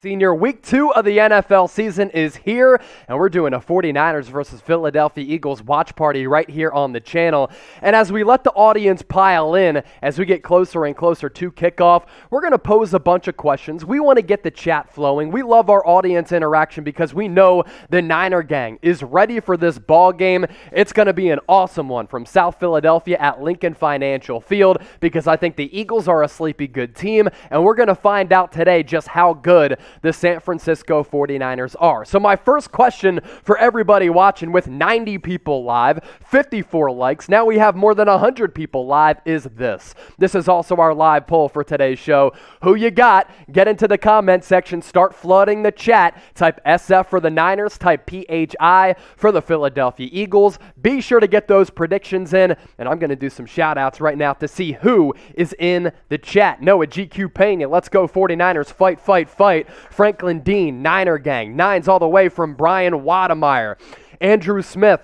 Senior, week 2 of the NFL season is here, and we're doing a 49ers versus Philadelphia Eagles watch party right here on the channel. And as we let the audience pile in, as we get closer and closer to kickoff, we're going to pose a bunch of questions. We want to get the chat flowing. We love our audience interaction because we know the Niner gang is ready for this ball game. It's going to be an awesome one from South Philadelphia at Lincoln Financial Field because I think the Eagles are a sleepy good team, and we're going to find out today just how good the San Francisco 49ers are. So my first question for everybody watching, with 90 people live, 54 likes, now we have more than 100 people live, is this. This is also our live poll for today's show. Who you got? Get into the comment section, start flooding the chat. Type SF for the Niners, type PHI for the Philadelphia Eagles. Be sure to get those predictions in, and I'm going to do some shout outs right now to see who is in the chat. Noah GQ Pena, let's go 49ers, fight, fight, fight. Franklin Dean, Niner Gang. Nines all the way from Brian Wademeyer. Andrew Smith,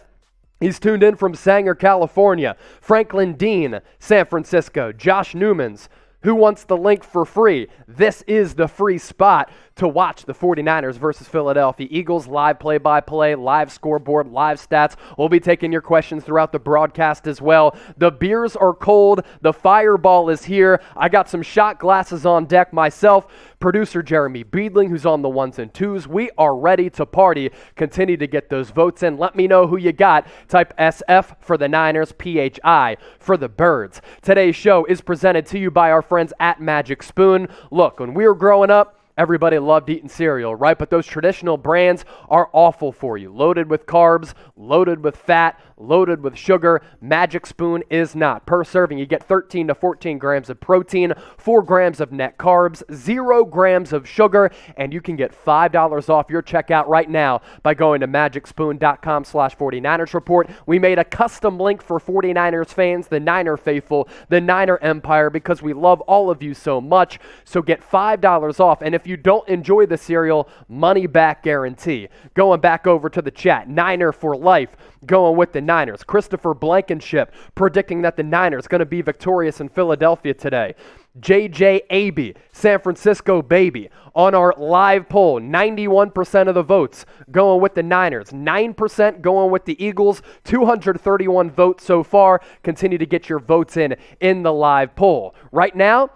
he's tuned in from Sanger, California. Franklin Dean, San Francisco. Josh Newmans, who wants the link for free? This is the free spot to watch the 49ers versus Philadelphia Eagles. Live play-by-play, live scoreboard, live stats. We'll be taking your questions throughout the broadcast as well. The beers are cold. The fireball is here. I got some shot glasses on deck myself. Producer Jeremy Beedling, who's on the ones and twos. We are ready to party. Continue to get those votes in. Let me know who you got. Type SF for the Niners, PHI for the Birds. Today's show is presented to you by our friends at Magic Spoon. Look, when we were growing up, everybody loved eating cereal, right? But those traditional brands are awful for you. Loaded with carbs, loaded with fat, loaded with sugar. Magic Spoon is not. Per serving, you get 13 to 14 grams of protein, 4 grams of net carbs, 0 grams of sugar, and you can get $5 off your checkout right now by going to magicspoon.com/49ers report. We made a custom link for 49ers fans, the Niner faithful, the Niner Empire, because we love all of you so much. So get $5 off, and if you don't enjoy the cereal, money back guarantee. Going back over to the chat, Niner for life, going with the Niners. Christopher Blankenship predicting that the Niners going to be victorious in Philadelphia today. JJ Aby, San Francisco baby, on our live poll, 91% of the votes going with the Niners, 9% going with the Eagles, 231 votes so far. Continue to get your votes in the live poll. Right now,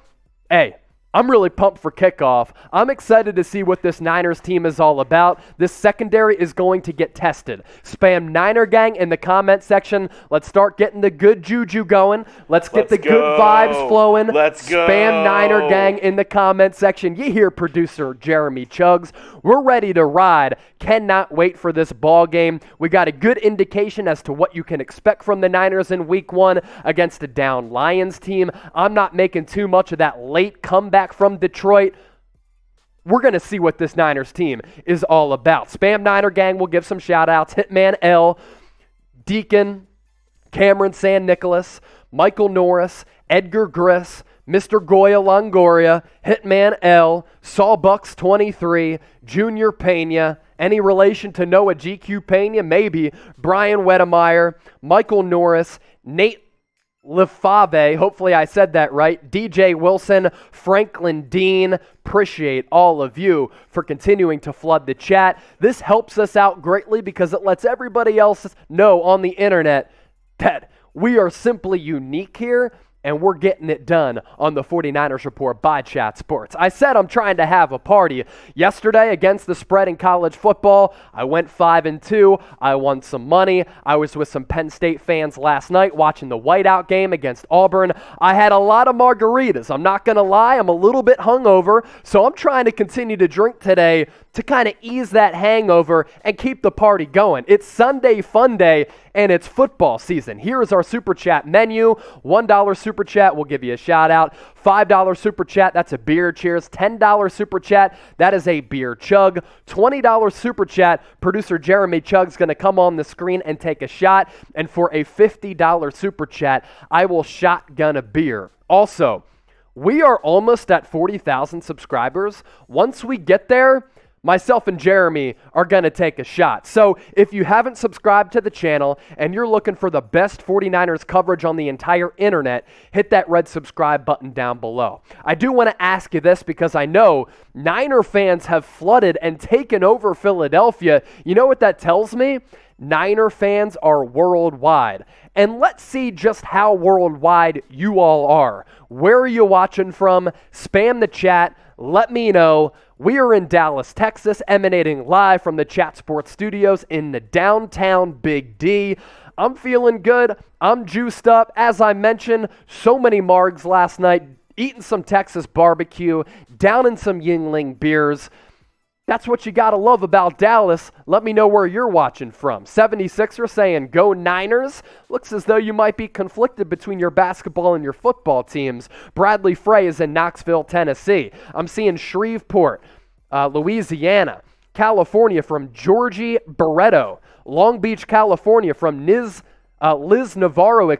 hey, I'm really pumped for kickoff. I'm excited to see what this Niners team is all about. This secondary is going to get tested. Spam Niner Gang in the comment section. Let's start getting the good juju going. Let's get the good vibes flowing. Let's go. Spam Niner Gang in the comment section. You hear producer Jeremy Chugs. We're ready to ride. Cannot wait for this ball game. We got a good indication as to what you can expect from the Niners in week 1 against a down Lions team. I'm not making too much of that late comeback from Detroit. We're going to see what this Niners team is all about. Spam Niner Gang will give some shout-outs. Hitman L, Deacon, Cameron San Nicholas, Michael Norris, Edgar Griss, Mr. Goya Longoria, Hitman L, Sawbucks 23, Junior Pena, any relation to Noah GQ Pena? Maybe. Brian Wedemeyer, Michael Norris, Nate Lefave, hopefully I said that right, DJ Wilson, Franklin Dean. Appreciate all of you for continuing to flood the chat. This helps us out greatly because it lets everybody else know on the internet that we are simply unique here, and we're getting it done on the 49ers Report by Chat Sports. I said I'm trying to have a party. Yesterday, against the spread in college football, I went 5-2. I won some money. I was with some Penn State fans last night watching the whiteout game against Auburn. I had a lot of margaritas. I'm not going to lie. I'm a little bit hungover, so I'm trying to continue to drink today to kind of ease that hangover and keep the party going. It's Sunday Fun Day, and it's football season. Here is our Super Chat menu. $1 Super Chat, we'll give you a shout out. $5 Super Chat, that's a beer cheers. $10 Super Chat, that is a beer chug. $20 Super Chat, producer Jeremy Chug's going to come on the screen and take a shot. And for a $50 Super Chat, I will shotgun a beer. Also, we are almost at 40,000 subscribers. Once we get there, myself and Jeremy are going to take a shot. So if you haven't subscribed to the channel and you're looking for the best 49ers coverage on the entire internet, hit that red subscribe button down below. I do want to ask you this because I know Niner fans have flooded and taken over Philadelphia. You know what that tells me? Niner fans are worldwide. And let's see just how worldwide you all are. Where are you watching from? Spam the chat. Let me know. We are in Dallas, Texas, emanating live from the Chat Sports Studios in the downtown Big D. I'm feeling good. I'm juiced up. As I mentioned, so many margs last night, eating some Texas barbecue, downing some Yingling beers. That's what you got to love about Dallas. Let me know where you're watching from. 76er saying, go Niners. Looks as though you might be conflicted between your basketball and your football teams. Bradley Frey is in Knoxville, Tennessee. I'm seeing Shreveport, Louisiana. California from Georgie Barreto. Long Beach, California from Liz Navarro,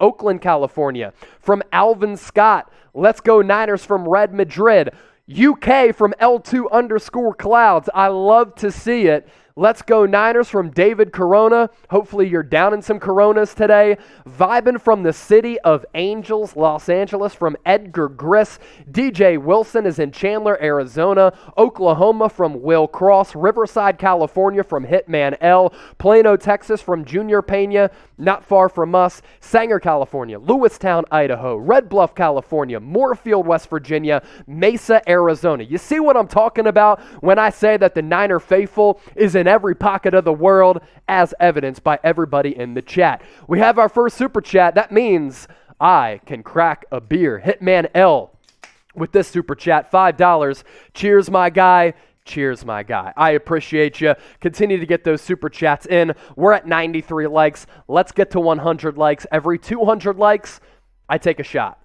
Oakland, California. From Alvin Scott. Let's go Niners from Red Madrid. UK from L2_clouds. I love to see it. Let's go Niners from David Corona. Hopefully you're down in some Coronas today. Vibing from the city of Angels, Los Angeles from Edgar Griss. DJ Wilson is in Chandler, Arizona. Oklahoma from Will Cross. Riverside, California from Hitman L. Plano, Texas from Junior Pena, not far from us. Sanger, California. Lewistown, Idaho. Red Bluff, California. Moorfield, West Virginia. Mesa, Arizona. You see what I'm talking about when I say that the Niner faithful is in every pocket of the world, as evidenced by everybody in the chat. We have our first super chat. That means I can crack a beer. Hitman L with this super chat, $5. Cheers, my guy. Cheers, my guy. I appreciate you. Continue to get those super chats in. We're at 93 likes. Let's get to 100 likes. Every 200 likes, I take a shot.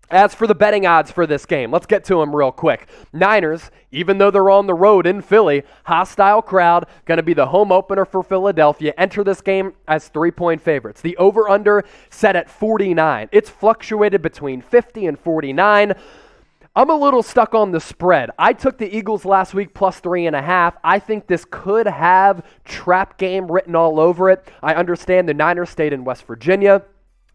As for the betting odds for this game, let's get to them real quick. Niners, even though they're on the road in Philly, hostile crowd, going to be the home opener for Philadelphia. Enter this game as 3-point favorites. The over-under set at 49. It's fluctuated between 50 and 49. I'm a little stuck on the spread. I took the Eagles last week plus 3.5. I think this could have trap game written all over it. I understand the Niners stayed in West Virginia.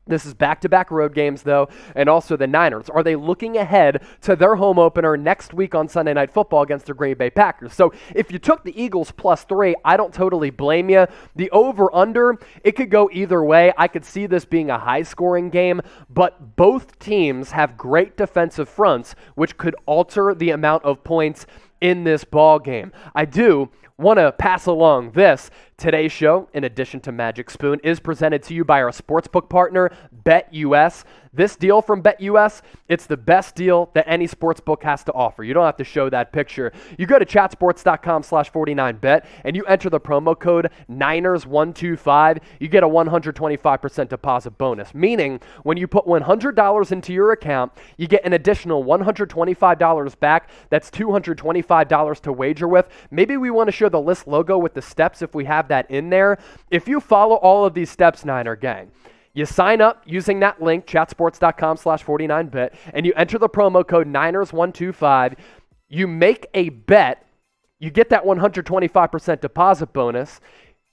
This is back-to-back road games, though, and also the Niners. Are they looking ahead to their home opener next week on Sunday Night Football against the Green Bay Packers? So if you took the Eagles plus 3, I don't totally blame you. The over-under, it could go either way. I could see this being a high-scoring game, but both teams have great defensive fronts, which could alter the amount of points in this ball game. I do want to pass along this. Today's show, in addition to Magic Spoon, is presented to you by our sportsbook partner, BetUS. This deal from BetUS, it's the best deal that any sportsbook has to offer. You don't have to show that picture. You go to chatsports.com/49bet and you enter the promo code Niners125. You get a 125% deposit bonus, meaning when you put $100 into your account, you get an additional $125 back. That's $225 to wager with. Maybe we want to show the list logo with the steps if we have that in there. If you follow all of these steps, Niner gang, you sign up using that link, chatsports.com/49bet, and you enter the promo code Niners125. You make a bet. You get that 125% deposit bonus.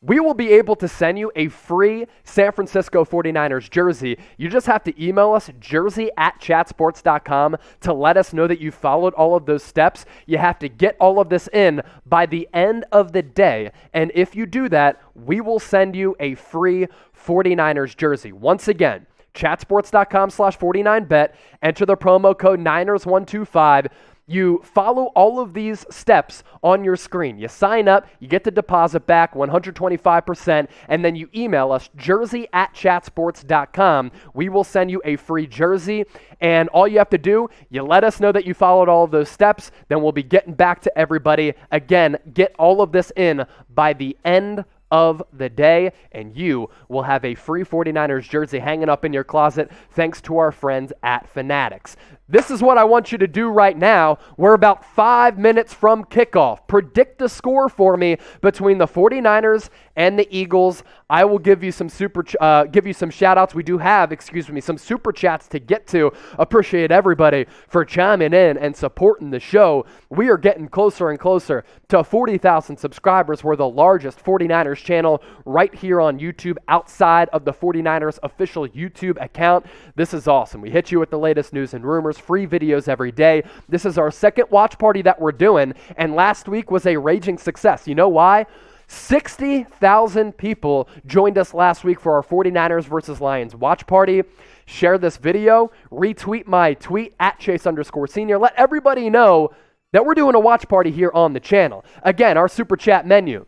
We will be able to send you a free San Francisco 49ers jersey. You just have to email us, jersey@chatsports.com, to let us know that you followed all of those steps. You have to get all of this in by the end of the day. And if you do that, we will send you a free 49ers jersey. Once again, chatsports.com/49bet. Enter the promo code Niners125. You follow all of these steps on your screen. You sign up, you get the deposit back, 125%, and then you email us, jersey@chatsports.com. We will send you a free jersey, and all you have to do, you let us know that you followed all of those steps, then we'll be getting back to everybody. Again, get all of this in by the end of the day, and you will have a free 49ers jersey hanging up in your closet thanks to our friends at Fanatics. This is what I want you to do right now. We're about 5 minutes from kickoff. Predict the score for me between the 49ers and the Eagles. I will give you some shout outs. We do have, some super chats to get to. Appreciate everybody for chiming in and supporting the show. We are getting closer and closer to 40,000 subscribers. We're the largest 49ers channel right here on YouTube outside of the 49ers official YouTube account. This is awesome. We hit you with the latest news and rumors, free videos every day. This is our second watch party that we're doing, and last week was a raging success. You know why? 60,000 people joined us last week for our 49ers versus Lions watch party. Share this video, retweet my tweet at Chase_Senior. Let everybody know that we're doing a watch party here on the channel. Again, our super chat menu.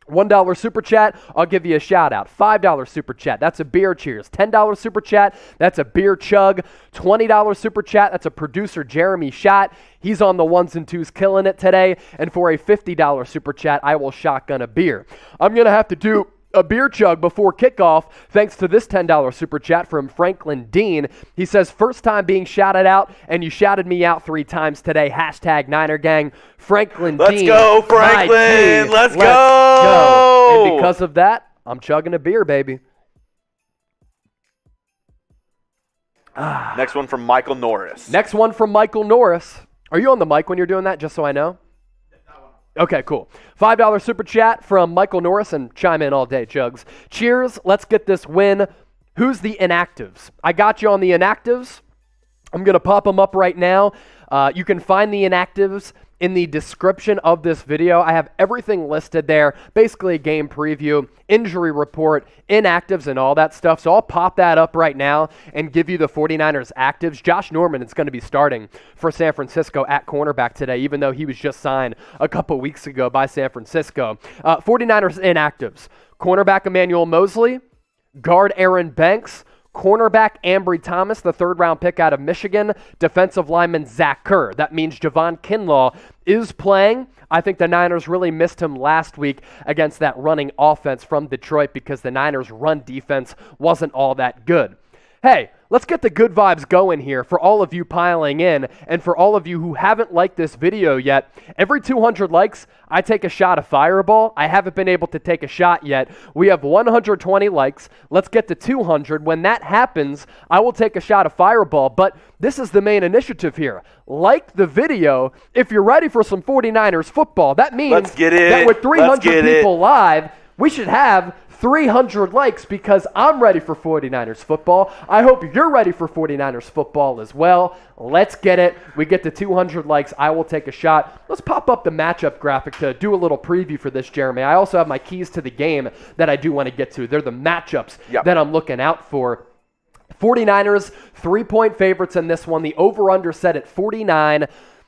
$1 super chat, I'll give you a shout out. $5 super chat, that's a beer cheers. $10 super chat, that's a beer chug. $20 super chat, that's a producer Jeremy shot. He's on the ones and twos killing it today. And for a $50 super chat, I will shotgun a beer. I'm going to have to do a beer chug before kickoff thanks to this $10 super chat from Franklin Dean. He says, first time being shouted out, and you shouted me out 3 times today. Hashtag Niner Gang. Franklin Dean. Let's go, Franklin. Let's go. And because of that, I'm chugging a beer, baby. Next one from Michael Norris. Next one from Michael Norris. Are you on the mic when you're doing that, just so I know? Okay, cool. $5 super chat from Michael Norris, and chime in all day, Jugs. Cheers. Let's get this win. Who's the inactives? I got you on the inactives. I'm going to pop them up right now. You can find the inactives in the description of this video. I have everything listed there, basically a game preview, injury report, inactives, and all that stuff. So I'll pop that up right now and give you the 49ers actives. Josh Norman is going to be starting for San Francisco at cornerback today, even though he was just signed a couple weeks ago by San Francisco. 49ers inactives: cornerback Emmanuel Mosley, guard Aaron Banks, cornerback Ambry Thomas, the 3rd-round pick out of Michigan, defensive lineman Zach Kerr. That means Javon Kinlaw is playing. I think the Niners really missed him last week against that running offense from Detroit because the Niners' run defense wasn't all that good. Hey, let's get the good vibes going here for all of you piling in, and for all of you who haven't liked this video yet. Every 200 likes, I take a shot of Fireball. I haven't been able to take a shot yet. We have 120 likes. Let's get to 200. When that happens, I will take a shot of Fireball, but this is the main initiative here. Like the video if you're ready for some 49ers football. That means that with 300 people live, we should have 300 likes because I'm ready for 49ers football. I hope you're ready for 49ers football as well. Let's get it. We get to 200 likes. I will take a shot. Let's pop up the matchup graphic to do a little preview for this, Jeremy. I also have my keys to the game that I do want to get to. They're the matchups that I'm looking out for. 49ers, 3-point favorites in this one. The over-under set at 49.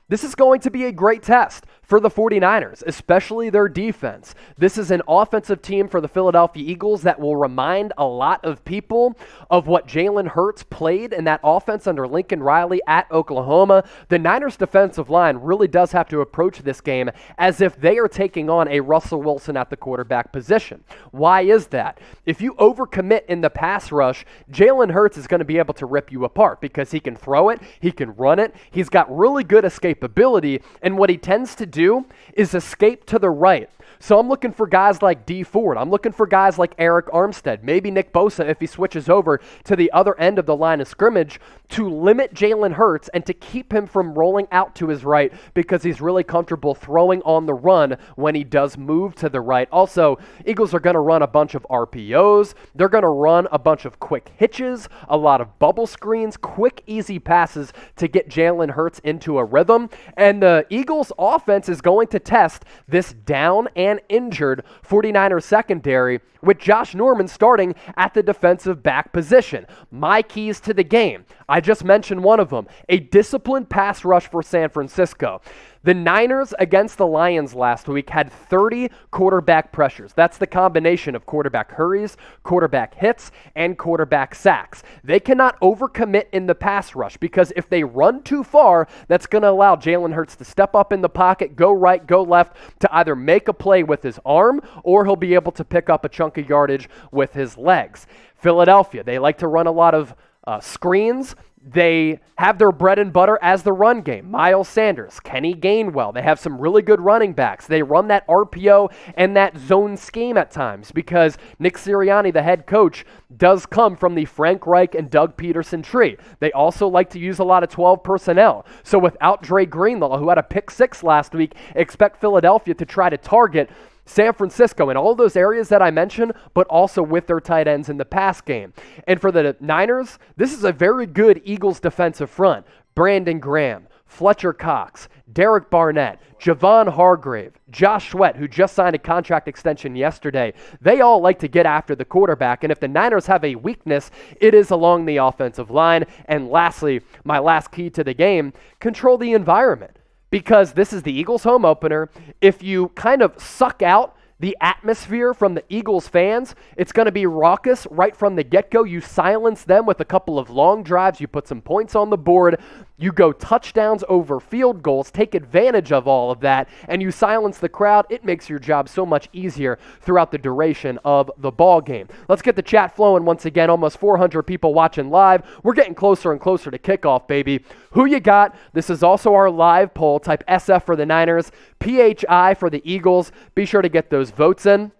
This is going to be a great test for the 49ers, especially their defense. This is an offensive team for the Philadelphia Eagles that will remind a lot of people of what Jalen Hurts played in that offense under Lincoln Riley at Oklahoma. The Niners defensive line really does have to approach this game as if they are taking on a Russell Wilson at the quarterback position. Why is that? If you overcommit in the pass rush, Jalen Hurts is going to be able to rip you apart because he can throw it, he can run it, he's got really good escapability, and what he tends to do is escape to the right. So I'm looking for guys like Dee Ford. I'm looking for guys like Eric Armstead, maybe Nick Bosa if he switches over to the other end of the line of scrimmage to limit Jalen Hurts and to keep him from rolling out to his right because he's really comfortable throwing on the run when he does move to the right. Also, Eagles are going to run a bunch of RPOs. They're going to run a bunch of quick hitches, a lot of bubble screens, quick, easy passes to get Jalen Hurts into a rhythm. And the Eagles offense is going to test this down and injured 49ers secondary with Josh Norman starting at the defensive back position. My keys to the game, I just mentioned one of them, a disciplined pass rush for San Francisco. The Niners against the Lions last week had 30 quarterback pressures. That's the combination of quarterback hurries, quarterback hits, and quarterback sacks. They cannot overcommit in the pass rush because if they run too far, that's going to allow Jalen Hurts to step up in the pocket, go right, go left, to either make a play with his arm or he'll be able to pick up a chunk of yardage with his legs. Philadelphia, they like to run a lot of screens. They have their bread and butter as the run game. Miles Sanders, Kenny Gainwell. They have some really good running backs. They run that RPO and that zone scheme at times because Nick Sirianni, the head coach, does come from the Frank Reich and Doug Peterson tree. They also like to use a lot of 12 personnel. So without Dre Greenlaw, who had a pick 6 last week, expect Philadelphia to try to target San Francisco in all those areas that I mentioned, but also with their tight ends in the pass game. And for the Niners, this is a very good Eagles defensive front. Brandon Graham, Fletcher Cox, Derek Barnett, Javon Hargrave, Josh Sweat, who just signed a contract extension yesterday. They all like to get after the quarterback, and if the Niners have a weakness, it is along the offensive line. And lastly, my last key to the game, control the environment. Because this is the Eagles home opener. If you kind of suck out the atmosphere from the Eagles fans, it's going to be raucous right from the get-go. You silence them with a couple of long drives. You put some points on the board. You go touchdowns over field goals, take advantage of all of that, and you silence the crowd. It makes your job so much easier throughout the duration of the ball game. Let's get the chat flowing once again. Almost 400 people watching live. We're getting closer and closer to kickoff, baby. Who you got? This is also our live poll. Type SF for the Niners, PHI for the Eagles. Be sure to get those votes in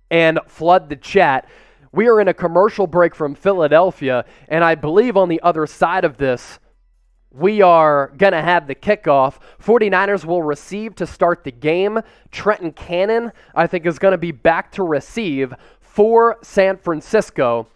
and flood the chat. We are in a commercial break from Philadelphia, and I believe on the other side of this, we are going to have the kickoff. 49ers will receive to start the game. Trenton Cannon, I think, is going to be back to receive for San Francisco.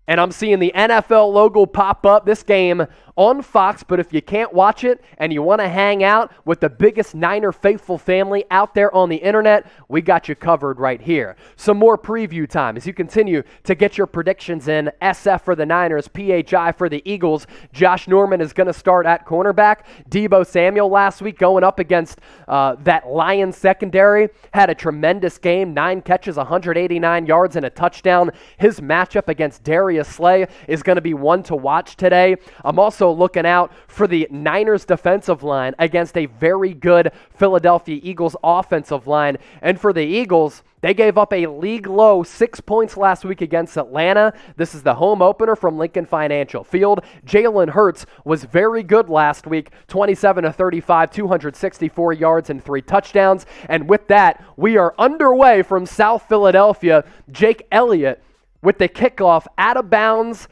And I'm seeing the NFL logo pop up. This game on Fox, but if you can't watch it and you want to hang out with the biggest Niner faithful family out there on the internet, we got you covered right here. Some more preview time as you continue to get your predictions in. SF for the Niners, PHI for the Eagles. Josh Norman is going to start at cornerback. Deebo Samuel last week going up against that Lions secondary. Had a tremendous game, 9 catches, 189 yards, and a touchdown. His matchup against Darius Slay is going to be one to watch today. I'm also looking out for the Niners defensive line against a very good Philadelphia Eagles offensive line. And for the Eagles, they gave up a league-low 6 points last week against Atlanta. This is the home opener from Lincoln Financial Field. Jalen Hurts was very good last week, 27-35, 264 yards and 3 touchdowns. And with that, we are underway from South Philadelphia. Jake Elliott with the kickoff out of bounds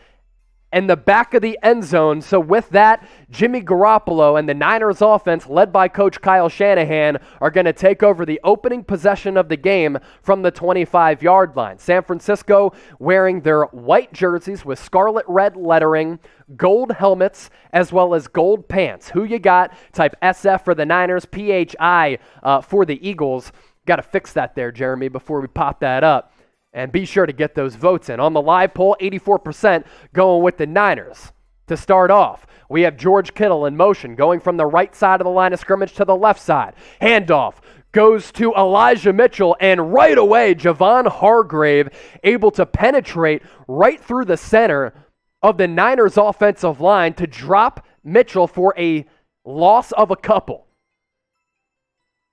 and the back of the end zone. So with that, Jimmy Garoppolo and the Niners offense, led by Coach Kyle Shanahan, are going to take over the opening possession of the game from the 25-yard line. San Francisco wearing their white jerseys with scarlet red lettering, gold helmets, as well as gold pants. Who you got? Type SF for the Niners, PHI for the Eagles. Got to fix that there, Jeremy, before we pop that up. And be sure to get those votes in. On the live poll, 84% going with the Niners. To start off, we have George Kittle in motion, going from the right side of the line of scrimmage to the left side. Handoff goes to Elijah Mitchell, and right away, Javon Hargrave able to penetrate right through the center of the Niners offensive line to drop Mitchell for a loss of a couple.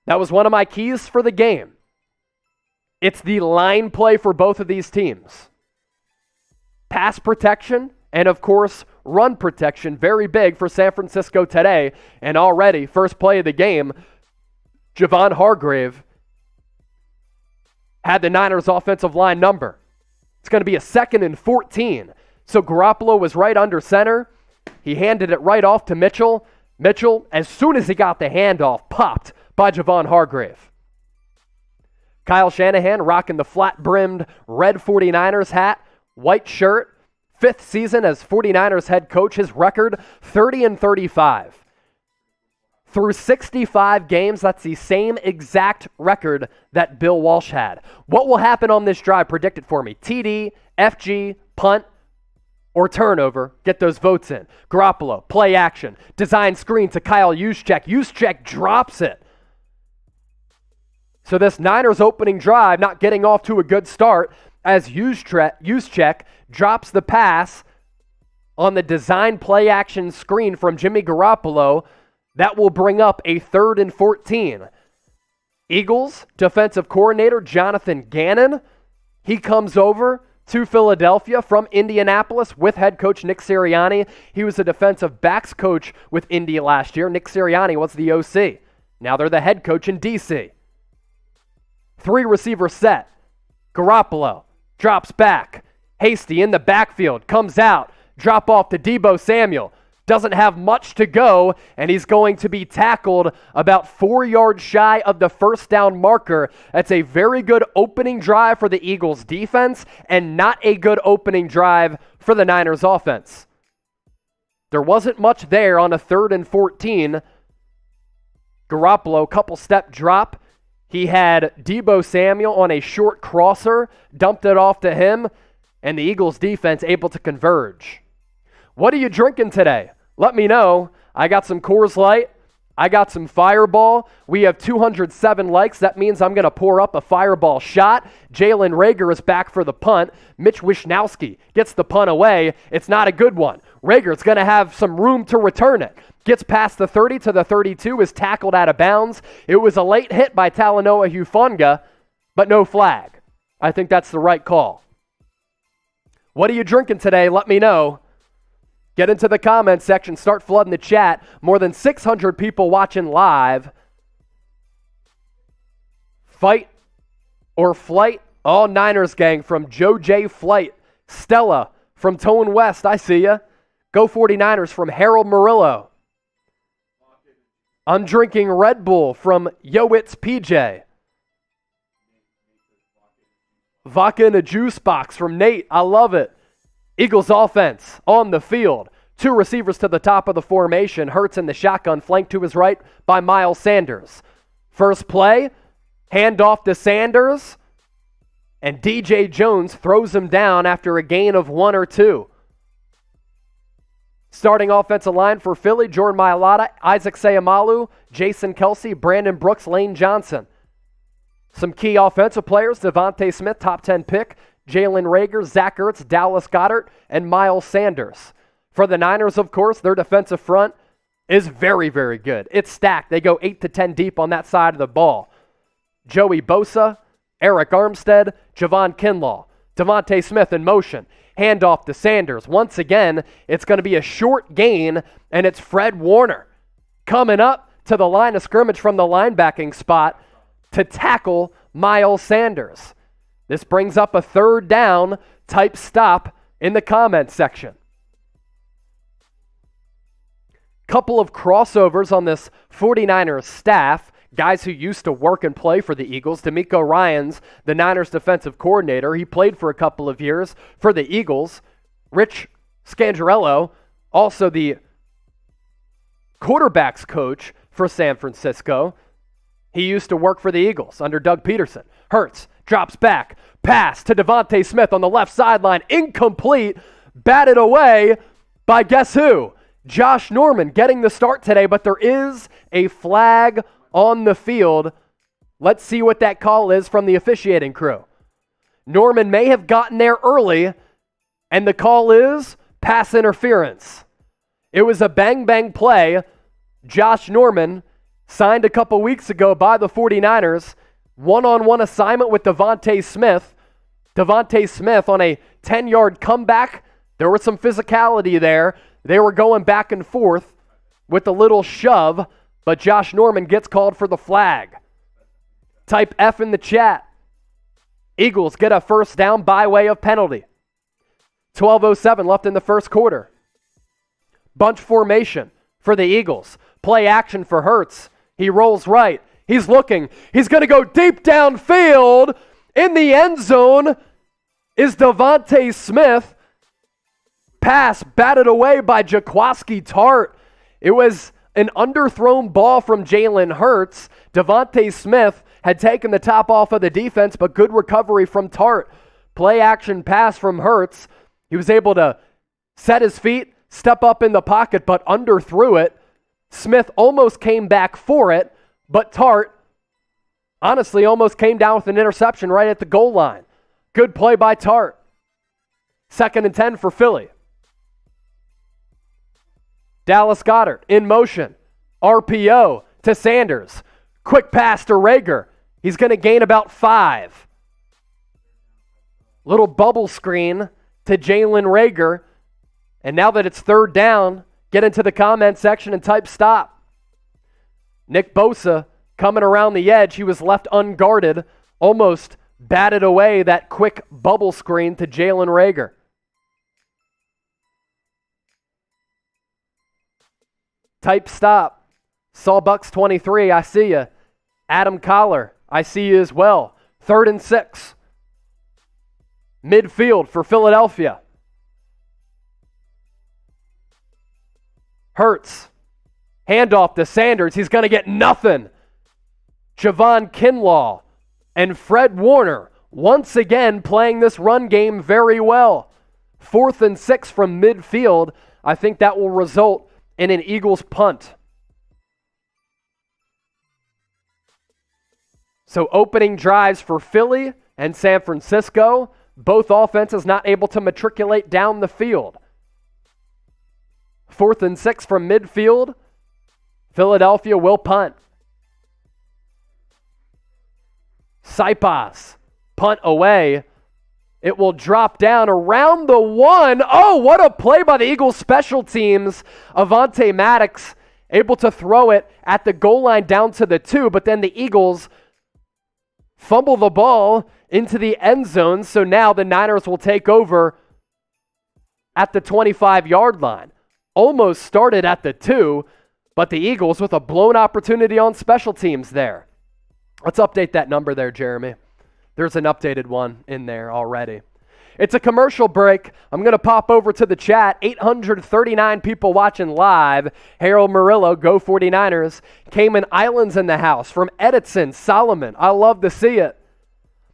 That was one of my keys for the game. It's the line play for both of these teams. Pass protection and, of course, run protection, very big for San Francisco today. And already, first play of the game, Javon Hargrave had the Niners' offensive line number. It's going to be a 2nd and 14. So Garoppolo was right under center. He handed it right off to Mitchell. Mitchell, as soon as he got the handoff, popped by Javon Hargrave. Kyle Shanahan rocking the flat-brimmed red 49ers hat, white shirt, 5th season as 49ers head coach. His record, 30-35. Through 65 games, that's the same exact record that Bill Walsh had. What will happen on this drive? Predict it for me. TD, FG, punt, or turnover. Get those votes in. Garoppolo, play action. Design screen to Kyle Juszczyk. Juszczyk drops it. So this Niners opening drive not getting off to a good start as Juszczyk drops the pass on the design play action screen from Jimmy Garoppolo. That will bring up a 3rd and 14. Eagles defensive coordinator Jonathan Gannon, he comes over to Philadelphia from Indianapolis with head coach Nick Sirianni. He was a defensive backs coach with Indy last year. Nick Sirianni was the OC. Now they're the head coach in D.C. 3 receiver set. Garoppolo drops back. Hasty in the backfield, comes out. Drop off to Deebo Samuel. Doesn't have much to go, and he's going to be tackled about 4 yards shy of the first down marker. That's a very good opening drive for the Eagles defense and not a good opening drive for the Niners offense. There wasn't much there on a 3rd and 14. Garoppolo, couple step drop. He had Deebo Samuel on a short crosser, dumped it off to him, and the Eagles defense able to converge. What are you drinking today? Let me know. I got some Coors Light. I got some Fireball. We have 207 likes. That means I'm going to pour up a Fireball shot. Jalen Reagor is back for the punt. Mitch Wishnowsky gets the punt away. It's not a good one. Reagor's going to have some room to return it. Gets past the 30 to the 32, is tackled out of bounds. It was a late hit by Talanoa Hufanga, but no flag. I think that's the right call. What are you drinking today? Let me know. Get into the comments section. Start flooding the chat. More than 600 people watching live. Fight or flight? All Niners gang from Joe J. Flight. Stella from Tone West. I see ya. Go 49ers from Harold Murillo. I'm drinking Red Bull from Yoitz PJ. Vodka in a juice box from Nate. I love it. Eagles offense on the field. 2 receivers to the top of the formation. Hurts in the shotgun, flanked to his right by Miles Sanders. First play, handoff to Sanders, and DJ Jones throws him down after a gain of 1 or 2. Starting offensive line for Philly, Jordan Mailata, Isaac Seumalo, Jason Kelsey, Brandon Brooks, Lane Johnson. Some key offensive players, DeVonta Smith, top 10 pick, Jalen Reagor, Zach Ertz, Dallas Goedert, and Miles Sanders. For the Niners, of course, their defensive front is very, very good. It's stacked. They go 8 to 10 deep on that side of the ball. Joey Bosa, Eric Armstead, Javon Kinlaw, DeVonta Smith in motion. Handoff to Sanders. Once again, it's going to be a short gain, and it's Fred Warner coming up to the line of scrimmage from the linebacking spot to tackle Miles Sanders. This brings up a 3rd down type stop in the comments section. Couple of crossovers on this 49ers staff. Guys who used to work and play for the Eagles. DeMeco Ryans, the Niners defensive coordinator. He played for a couple of years for the Eagles. Rich Scangarello, also the quarterbacks coach for San Francisco. He used to work for the Eagles under Doug Peterson. Hurts drops back. Pass to DeVonta Smith on the left sideline. Incomplete. Batted away by guess who? Josh Norman getting the start today, but there is a flag on the field. Let's see what that call is from the officiating crew. Norman may have gotten there early, and the call is pass interference. It was a bang-bang play. Josh Norman, signed a couple weeks ago by the 49ers, one-on-one assignment with DeVonta Smith. DeVonta Smith on a 10-yard comeback. There was some physicality there. They were going back and forth with a little shove, but Josh Norman gets called for the flag. Type F in the chat. Eagles get a first down by way of penalty. 12:07 left in the first quarter. Bunch formation for the Eagles. Play action for Hurts. He rolls right. He's looking. He's going to go deep downfield. In the end zone is DeVonta Smith. Pass batted away by Jaquiski Tartt. It was an underthrown ball from Jalen Hurts. DeVonta Smith had taken the top off of the defense, but good recovery from Tartt. Play action pass from Hurts. He was able to set his feet, step up in the pocket, but underthrew it. Smith almost came back for it, but Tartt honestly almost came down with an interception right at the goal line. Good play by Tartt. 2nd and 10 for Philly. Dallas Goedert in motion. RPO to Sanders. Quick pass to Reagor. He's going to gain about 5. Little bubble screen to Jalen Reagor. And now that it's third down, get into the comment section and type stop. Nick Bosa coming around the edge. He was left unguarded, almost batted away that quick bubble screen to Jalen Reagor. Type stop. Sawbucks 23, I see you. Adam Collar, I see you as well. 3rd and 6. Midfield for Philadelphia. Hurts. Handoff to Sanders. He's going to get nothing. Javon Kinlaw and Fred Warner once again playing this run game very well. 4th and 6 from midfield. I think that will result in an Eagles punt. So opening drives for Philly and San Francisco. Both offenses not able to matriculate down the field. 4th and 6 from midfield. Philadelphia will punt. Saipas, punt away. It will drop down around the 1. Oh, what a play by the Eagles special teams. Avonte Maddox able to throw it at the goal line down to the 2, but then the Eagles fumble the ball into the end zone, so now the Niners will take over at the 25-yard line. Almost started at the 2, but the Eagles with a blown opportunity on special teams there. Let's update that number there, Jeremy. There's an updated one in there already. It's a commercial break. I'm going to pop over to the chat. 839 people watching live. Harold Murillo, go 49ers. Cayman Islands in the house from Edison Solomon. I love to see it.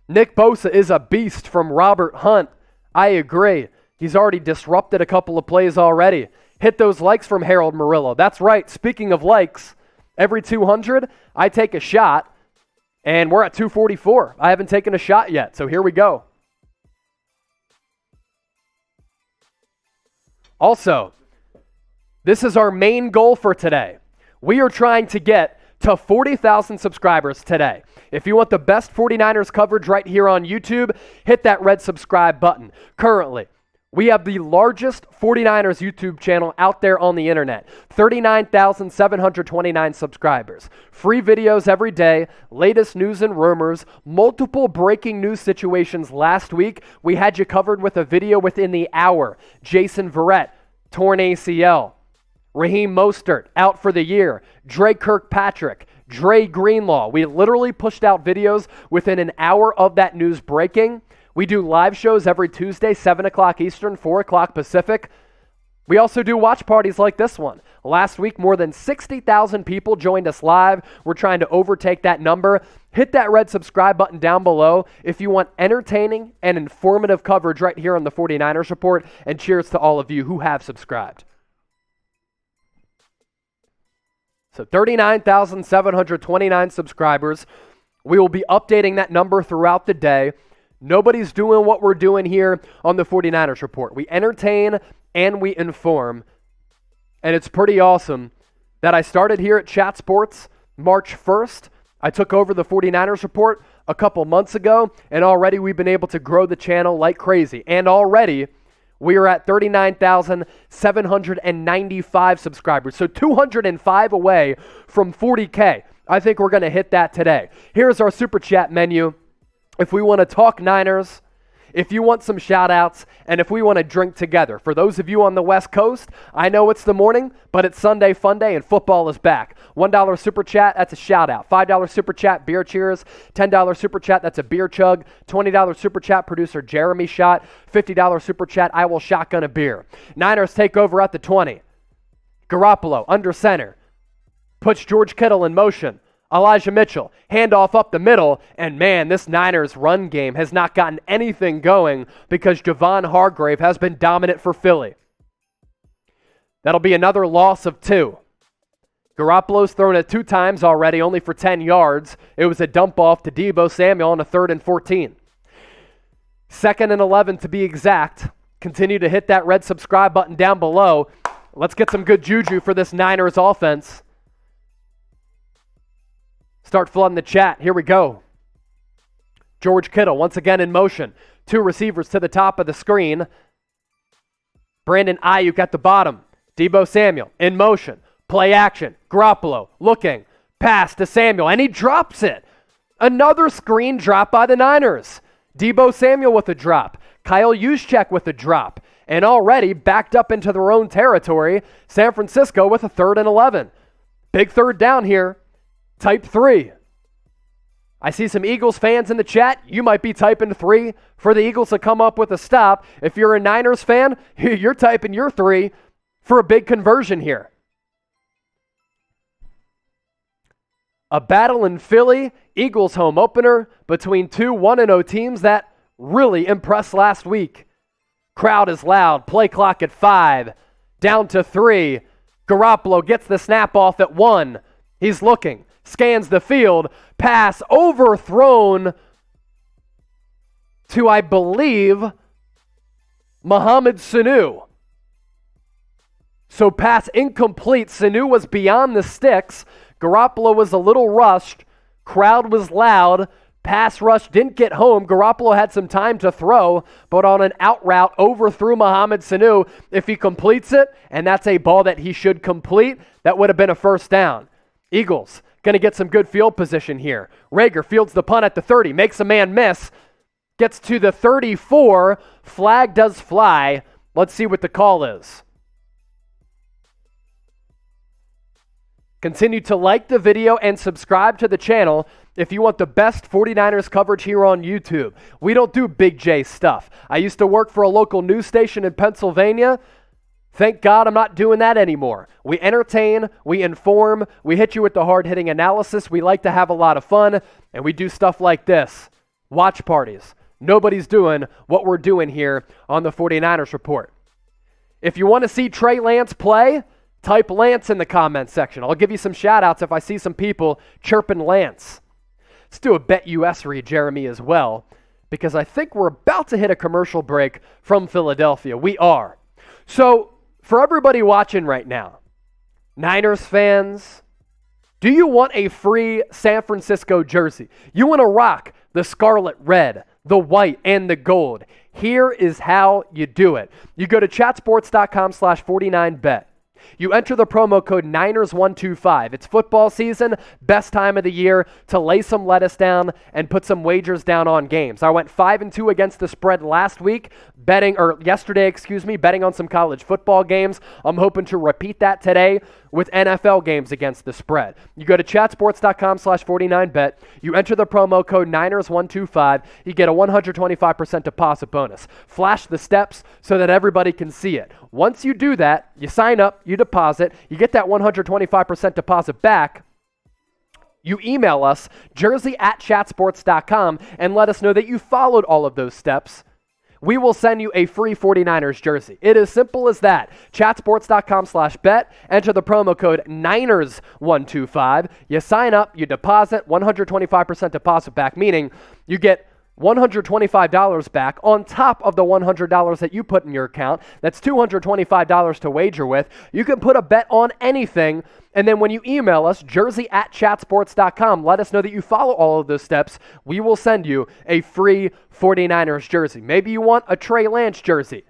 Nick Bosa is a beast from Robert Hunt. I agree. He's already disrupted a couple of plays already. Hit those likes from Harold Murillo. That's right. Speaking of likes, every 200, I take a shot, and we're at 244. I haven't taken a shot yet, so here we go. Also, this is our main goal for today. We are trying to get to 40,000 subscribers today. If you want the best 49ers coverage right here on YouTube, hit that red subscribe button. Currently, we have the largest 49ers YouTube channel out there on the internet. 39,729 subscribers. Free videos every day, latest news and rumors, multiple breaking news situations last week. We had you covered with a video within the hour. Jason Verrett, torn ACL. Raheem Mostert, out for the year. Dre Kirkpatrick, Dre Greenlaw. We literally pushed out videos within an hour of that news breaking. We do live shows every Tuesday, 7 o'clock Eastern, 4 o'clock Pacific. We also do watch parties like this one. Last week, more than 60,000 people joined us live. We're trying to overtake that number. Hit that red subscribe button down below if you want entertaining and informative coverage right here on the 49ers Report. And cheers to all of you who have subscribed. So 39,729 subscribers. We will be updating that number throughout the day. Nobody's doing what we're doing here on the 49ers Report. We entertain and we inform. And it's pretty awesome that I started here at Chat Sports March 1st. I took over the 49ers Report a couple months ago, and already we've been able to grow the channel like crazy. And already we are at 39,795 subscribers. So 205 away from 40K. I think we're going to hit that today. Here's our Super Chat menu. If we want to talk Niners, if you want some shout-outs, and if we want to drink together. For those of you on the West Coast, I know it's the morning, but it's Sunday Fun Day, and football is back. $1 Super Chat, that's a shout-out. $5 Super Chat, beer cheers. $10 Super Chat, that's a beer chug. $20 Super Chat, producer Jeremy shot. $50 Super Chat, I will shotgun a beer. Niners take over at the 20. Garoppolo, under center. Puts George Kittle in motion. Elijah Mitchell, handoff up the middle, and man, this Niners run game has not gotten anything going because Javon Hargrave has been dominant for Philly. That'll be another loss of 2. Garoppolo's thrown it 2 times already, only for 10 yards. It was a dump off to Deebo Samuel on a 3rd and 14. 2nd and 11 to be exact. Continue to hit that red subscribe button down below. Let's get some good juju for this Niners offense. Start flooding the chat. Here we go. George Kittle once again in motion. Two receivers to the top of the screen. Brandon Ayuk at the bottom. Deebo Samuel in motion. Play action. Garoppolo looking. Pass to Samuel, and he drops it. Another screen drop by the Niners. Deebo Samuel with a drop. Kyle Juszczyk with a drop. And already backed up into their own territory, San Francisco with a 3rd and 11. Big third down here. Type 3. I see some Eagles fans in the chat. You might be typing 3 for the Eagles to come up with a stop. If you're a Niners fan, you're typing your 3 for a big conversion here. A battle in Philly, Eagles home opener between two 1-0 teams that really impressed last week. Crowd is loud, play clock at 5, down to 3. Garoppolo gets the snap off at 1. He's looking, scans the field, pass overthrown to, I believe, Mohamed Sanu. So pass incomplete. Sanu was beyond the sticks. Garoppolo was a little rushed. Crowd was loud. Pass rush didn't get home. Garoppolo had some time to throw, but on an out route, overthrew Mohamed Sanu. If he completes it, and that's a ball that he should complete, that would have been a first down. Eagles going to get some good field position here. Reagor fields the punt at the 30, makes a man miss, gets to the 34. Flag does fly. Let's see what the call is. Continue to like the video and subscribe to the channel if you want the best 49ers coverage here on YouTube. We don't do Big J stuff. I used to work for a local news station in Pennsylvania. Thank God I'm not doing that anymore. We entertain, we inform, we hit you with the hard-hitting analysis. We like to have a lot of fun, and we do stuff like this. Watch parties. Nobody's doing what we're doing here on the 49ers Report. If you want to see Trey Lance play, type Lance in the comment section. I'll give you some shout-outs if I see some people chirping Lance. Let's do a Bet US read, Jeremy, as well, because I think we're about to hit a commercial break from Philadelphia. We are. So, for everybody watching right now, Niners fans, do you want a free San Francisco jersey? You want to rock the scarlet red, the white, and the gold. Here is how you do it. You go to chatsports.com/49bet. You enter the promo code Niners125. It's football season, best time of the year to lay some lettuce down and put some wagers down on games. I went 5-2 against the spread betting on some college football games. I'm hoping to repeat that today with NFL games against the spread. You go to chatsports.com/49bet. You enter the promo code Niners125. You get a 125% deposit bonus. Flash the steps so that everybody can see it. Once you do that, you sign up, you deposit, you get that 125% deposit back. You email us, jersey@chatsports.com, and let us know that you followed all of those steps. We will send you a free 49ers jersey. It is simple as that. Chatsports.com/bet. Enter the promo code Niners125. You sign up, you deposit, 125% deposit back, meaning you get $125 back on top of the $100 that you put in your account. That's $225 to wager with. You can put a bet on anything, and then when you email us, jersey@chatsports.com, let us know that you follow all of those steps. We will send you a free 49ers jersey. Maybe you want a Trey Lance jersey.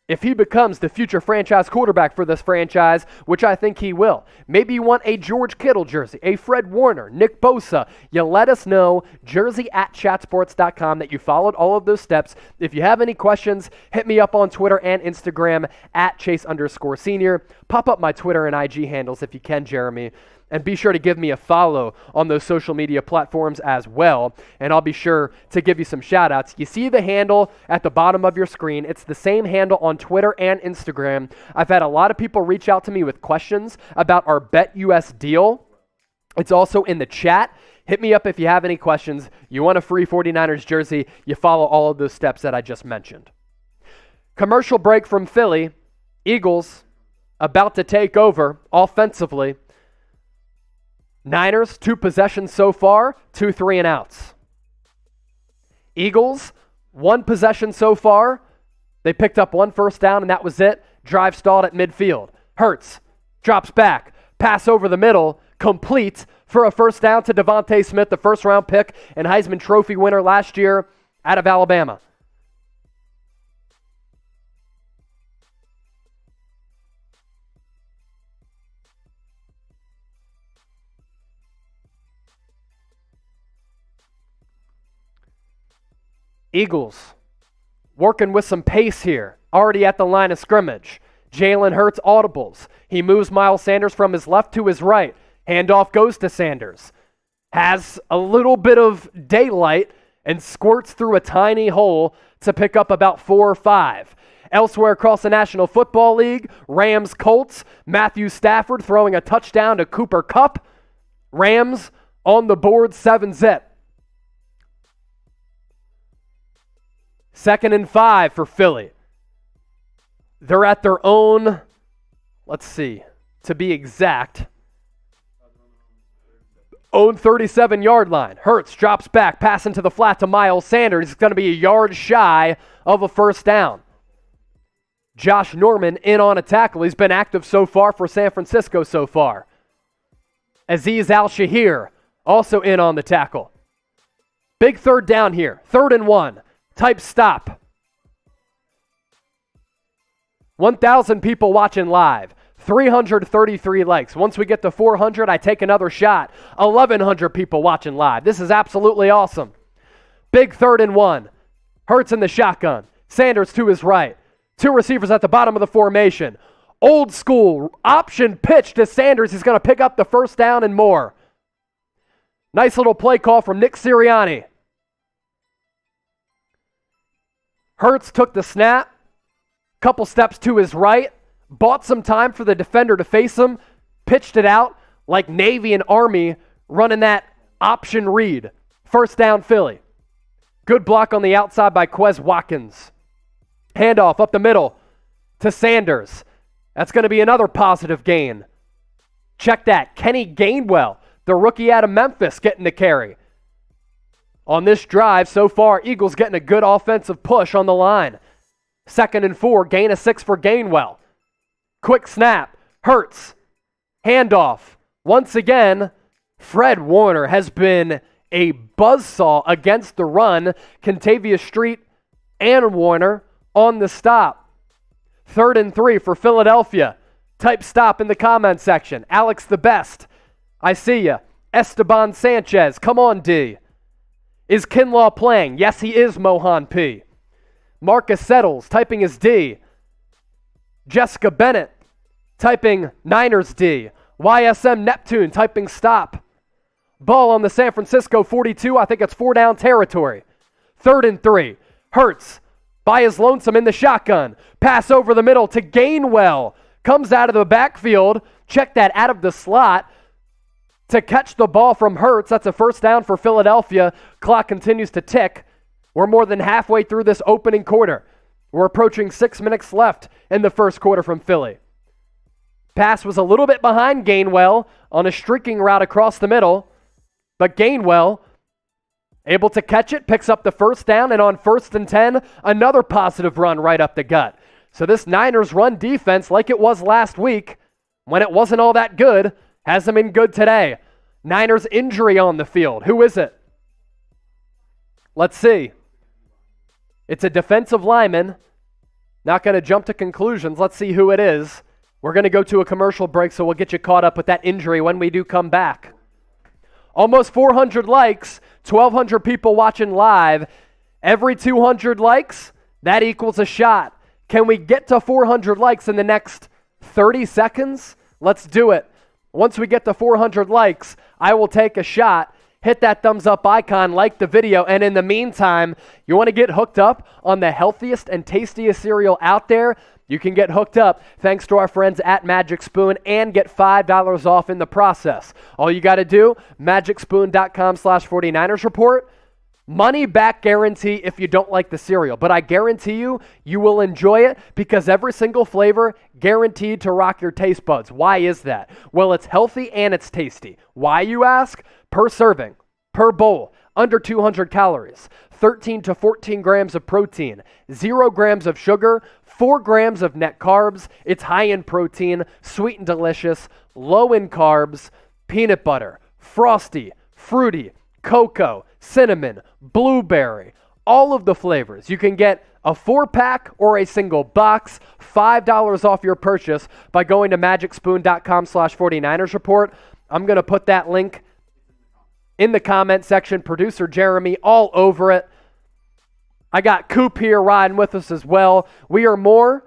If he becomes the future franchise quarterback for this franchise, which I think he will. Maybe you want a George Kittle jersey, a Fred Warner, Nick Bosa. You let us know, jersey@chatsports.com, that you followed all of those steps. If you have any questions, hit me up on Twitter and Instagram @Chase_Senior. Pop up my Twitter and IG handles if you can, Jeremy. And be sure to give me a follow on those social media platforms as well. And I'll be sure to give you some shout outs. You see the handle at the bottom of your screen. It's the same handle on Twitter and Instagram. I've had a lot of people reach out to me with questions about our Bet US deal. It's also in the chat. Hit me up if you have any questions. You want a free 49ers jersey, you follow all of those steps that I just mentioned. Commercial break from Philly. Eagles about to take over offensively. Niners, 2 possessions so far, 2 3-and-outs. Eagles, 1 possession so far. They picked up 1 first down, and that was it. Drive stalled at midfield. Hurts drops back, pass over the middle, complete for a first down to DeVonta Smith, the first-round pick and Heisman Trophy winner last year out of Alabama. Eagles working with some pace here, already at the line of scrimmage. Jalen Hurts audibles. He moves Miles Sanders from his left to his right. Handoff goes to Sanders. Has a little bit of daylight and squirts through a tiny hole to pick up about 4 or 5. Elsewhere across the National Football League, Rams Colts, Matthew Stafford throwing a touchdown to Cooper Kupp. Rams on the board 7-zip. 2nd and 5 for Philly. They're at their own, let's see, to be exact, own 37-yard line. Hurts drops back, passing to the flat to Miles Sanders. It's going to be a yard shy of a first down. Josh Norman in on a tackle. He's been active so far for San Francisco so far. Azeez Al-Shahir also in on the tackle. Big 3rd down here. 3rd and 1. Type stop. 1,000 people watching live. 333 likes. Once we get to 400, I take another shot. 1,100 people watching live. This is absolutely awesome. Big 3rd and 1. Hurts in the shotgun. Sanders to his right. 2 receivers at the bottom of the formation. Old school option pitch to Sanders. He's going to pick up the first down and more. Nice little play call from Nick Sirianni. Hurts took the snap. Couple steps to his right. Bought some time for the defender to face him. Pitched it out like Navy and Army running that option read. First down Philly. Good block on the outside by Quez Watkins. Handoff up the middle to Sanders. That's going to be another positive gain. Check that. Kenny Gainwell, the rookie out of Memphis, getting the carry. On this drive so far, Eagles getting a good offensive push on the line. 2nd and 4, gain of 6 for Gainwell. Quick snap. Hurts. Handoff. Once again, Fred Warner has been a buzzsaw against the run. Kentavious Street and Warner on the stop. 3rd and 3 for Philadelphia. Type stop in the comment section. Alex the Best. I see ya. Esteban Sanchez. Come on, D. Is Kinlaw playing? Yes, he is, Mohan P. Marcus Settles typing his D. Jessica Bennett typing Niners D. YSM Neptune typing stop. Ball on the San Francisco 42. I think it's 4 down territory. 3rd and 3. Hurts by his lonesome in the shotgun. Pass over the middle to Gainwell. Comes out of the backfield. Check that, out of the slot to catch the ball from Hurts. That's a first down for Philadelphia. Clock continues to tick. We're more than halfway through this opening quarter. We're approaching 6 minutes left in the first quarter from Philly. Pass was a little bit behind Gainwell on a streaking route across the middle, but Gainwell able to catch it, picks up the first down, and on 1st and 10, another positive run right up the gut. So this Niners run defense, like it was last week, when it wasn't all that good, hasn't been good today. Niners injury on the field. Who is it? Let's see. It's a defensive lineman. Not going to jump to conclusions. Let's see who it is. We're going to go to a commercial break, so we'll get you caught up with that injury when we do come back. Almost 400 likes, 1,200 people watching live. Every 200 likes, that equals a shot. Can we get to 400 likes in the next 30 seconds? Let's do it. Once we get to 400 likes, I will take a shot. Hit that thumbs up icon, like the video, and in the meantime, you want to get hooked up on the healthiest and tastiest cereal out there? You can get hooked up thanks to our friends at Magic Spoon and get $5 off in the process. All you got to do, magicspoon.com/49ers report. Money back guarantee if you don't like the cereal, but I guarantee you, you will enjoy it because every single flavor guaranteed to rock your taste buds. Why is that? Well, it's healthy and it's tasty. Why, you ask? Per serving, per bowl, under 200 calories, 13 to 14 grams of protein, 0 grams of sugar, 4 grams of net carbs. It's high in protein, sweet and delicious, low in carbs, peanut butter, frosty, fruity, cocoa, cinnamon, blueberry, all of the flavors. You can get a 4-pack or a single box, $5 off your purchase by going to magicspoon.com/49ers report. I'm going to put that link in the comment section. Producer Jeremy all over it. I got Coop here riding with us as well. We are more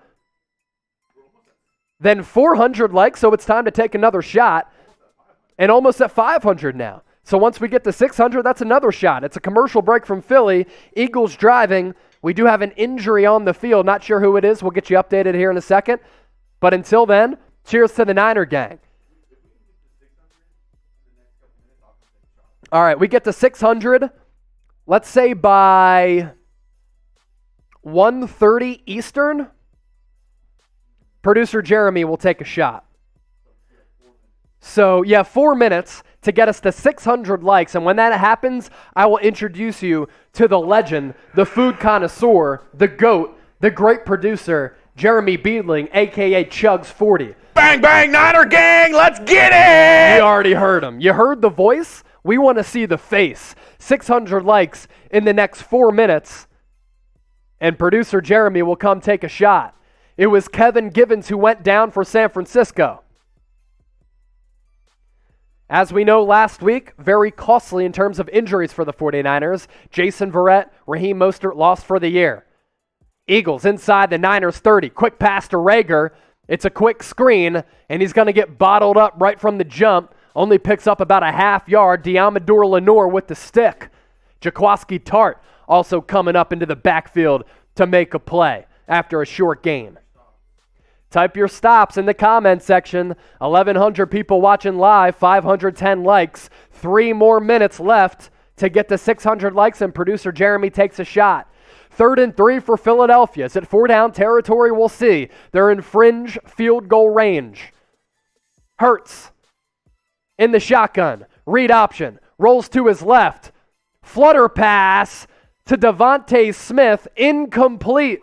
than 400 likes, so it's time to take another shot. And almost at 500 now. So once we get to 600, that's another shot. It's a commercial break from Philly. Eagles driving. We do have an injury on the field. Not sure who it is. We'll get you updated here in a second. But until then, cheers to the Niner gang. All right, we get to 600. Let's say by 1:30 Eastern, producer Jeremy will take a shot. So, 4 minutes to get us to 600 likes. And when that happens, I will introduce you to the legend, the food connoisseur, the GOAT, the great producer, Jeremy Beadling, a.k.a. Chugs40. Bang, bang, Niner gang, let's get it! You already heard him. You heard the voice? We want to see the face. 600 likes in the next 4 minutes. And producer Jeremy will come take a shot. It was Kevin Givens who went down for San Francisco. As we know last week, very costly in terms of injuries for the 49ers. Jason Verrett, Raheem Mostert lost for the year. Eagles inside the Niners 30. Quick pass to Reagor. It's a quick screen, and he's going to get bottled up right from the jump. Only picks up about a half yard. Deommodore Lenoir with the stick. Jaquiski Tart also coming up into the backfield to make a play after a short gain. Type your stops in the comment section. 1,100 people watching live, 510 likes. 3 more minutes left to get to 600 likes, and producer Jeremy takes a shot. 3rd and 3 for Philadelphia. Is it 4-down territory? We'll see. They're in fringe field goal range. Hurts in the shotgun. Read option. Rolls to his left. Flutter pass to DeVonta Smith. Incomplete.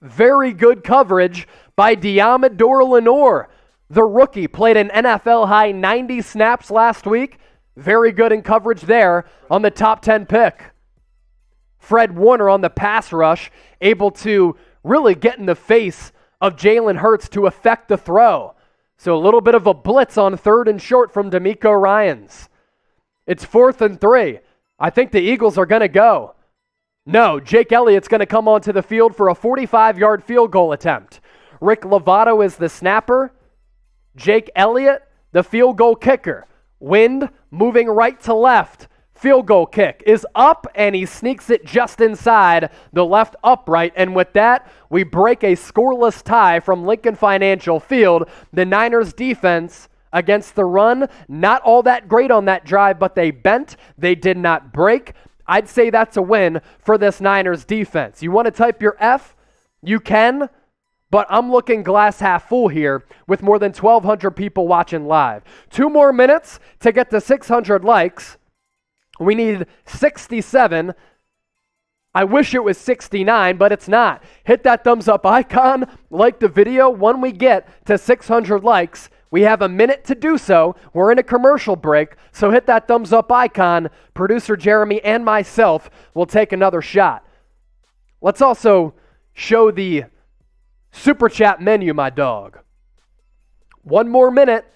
Very good coverage by Deommodore Lenoir. The rookie played an NFL-high 90 snaps last week. Very good in coverage there on the top 10 pick. Fred Warner on the pass rush, able to really get in the face of Jalen Hurts to affect the throw. So a little bit of a blitz on 3rd and short from D'Amico Ryans. It's 4th and 3. I think the Eagles are going to go. No, Jake Elliott's going to come onto the field for a 45-yard field goal attempt. Rick Lovato is the snapper. Jake Elliott, the field goal kicker. Wind moving right to left. Field goal kick is up, and he sneaks it just inside the left upright. And with that, we break a scoreless tie from Lincoln Financial Field. The Niners defense against the run, not all that great on that drive, but they bent. They did not break. I'd say that's a win for this Niners defense. You want to type your F? You can, but I'm looking glass half full here with more than 1,200 people watching live. 2 more minutes to get to 600 likes. We need 67. I wish it was 69, but it's not. Hit that thumbs up icon, like the video. When we get to 600 likes, we have a minute to do so. We're in a commercial break, so hit that thumbs up icon. Producer Jeremy and myself will take another shot. Let's also show the Super Chat menu, my dog. 1 more minute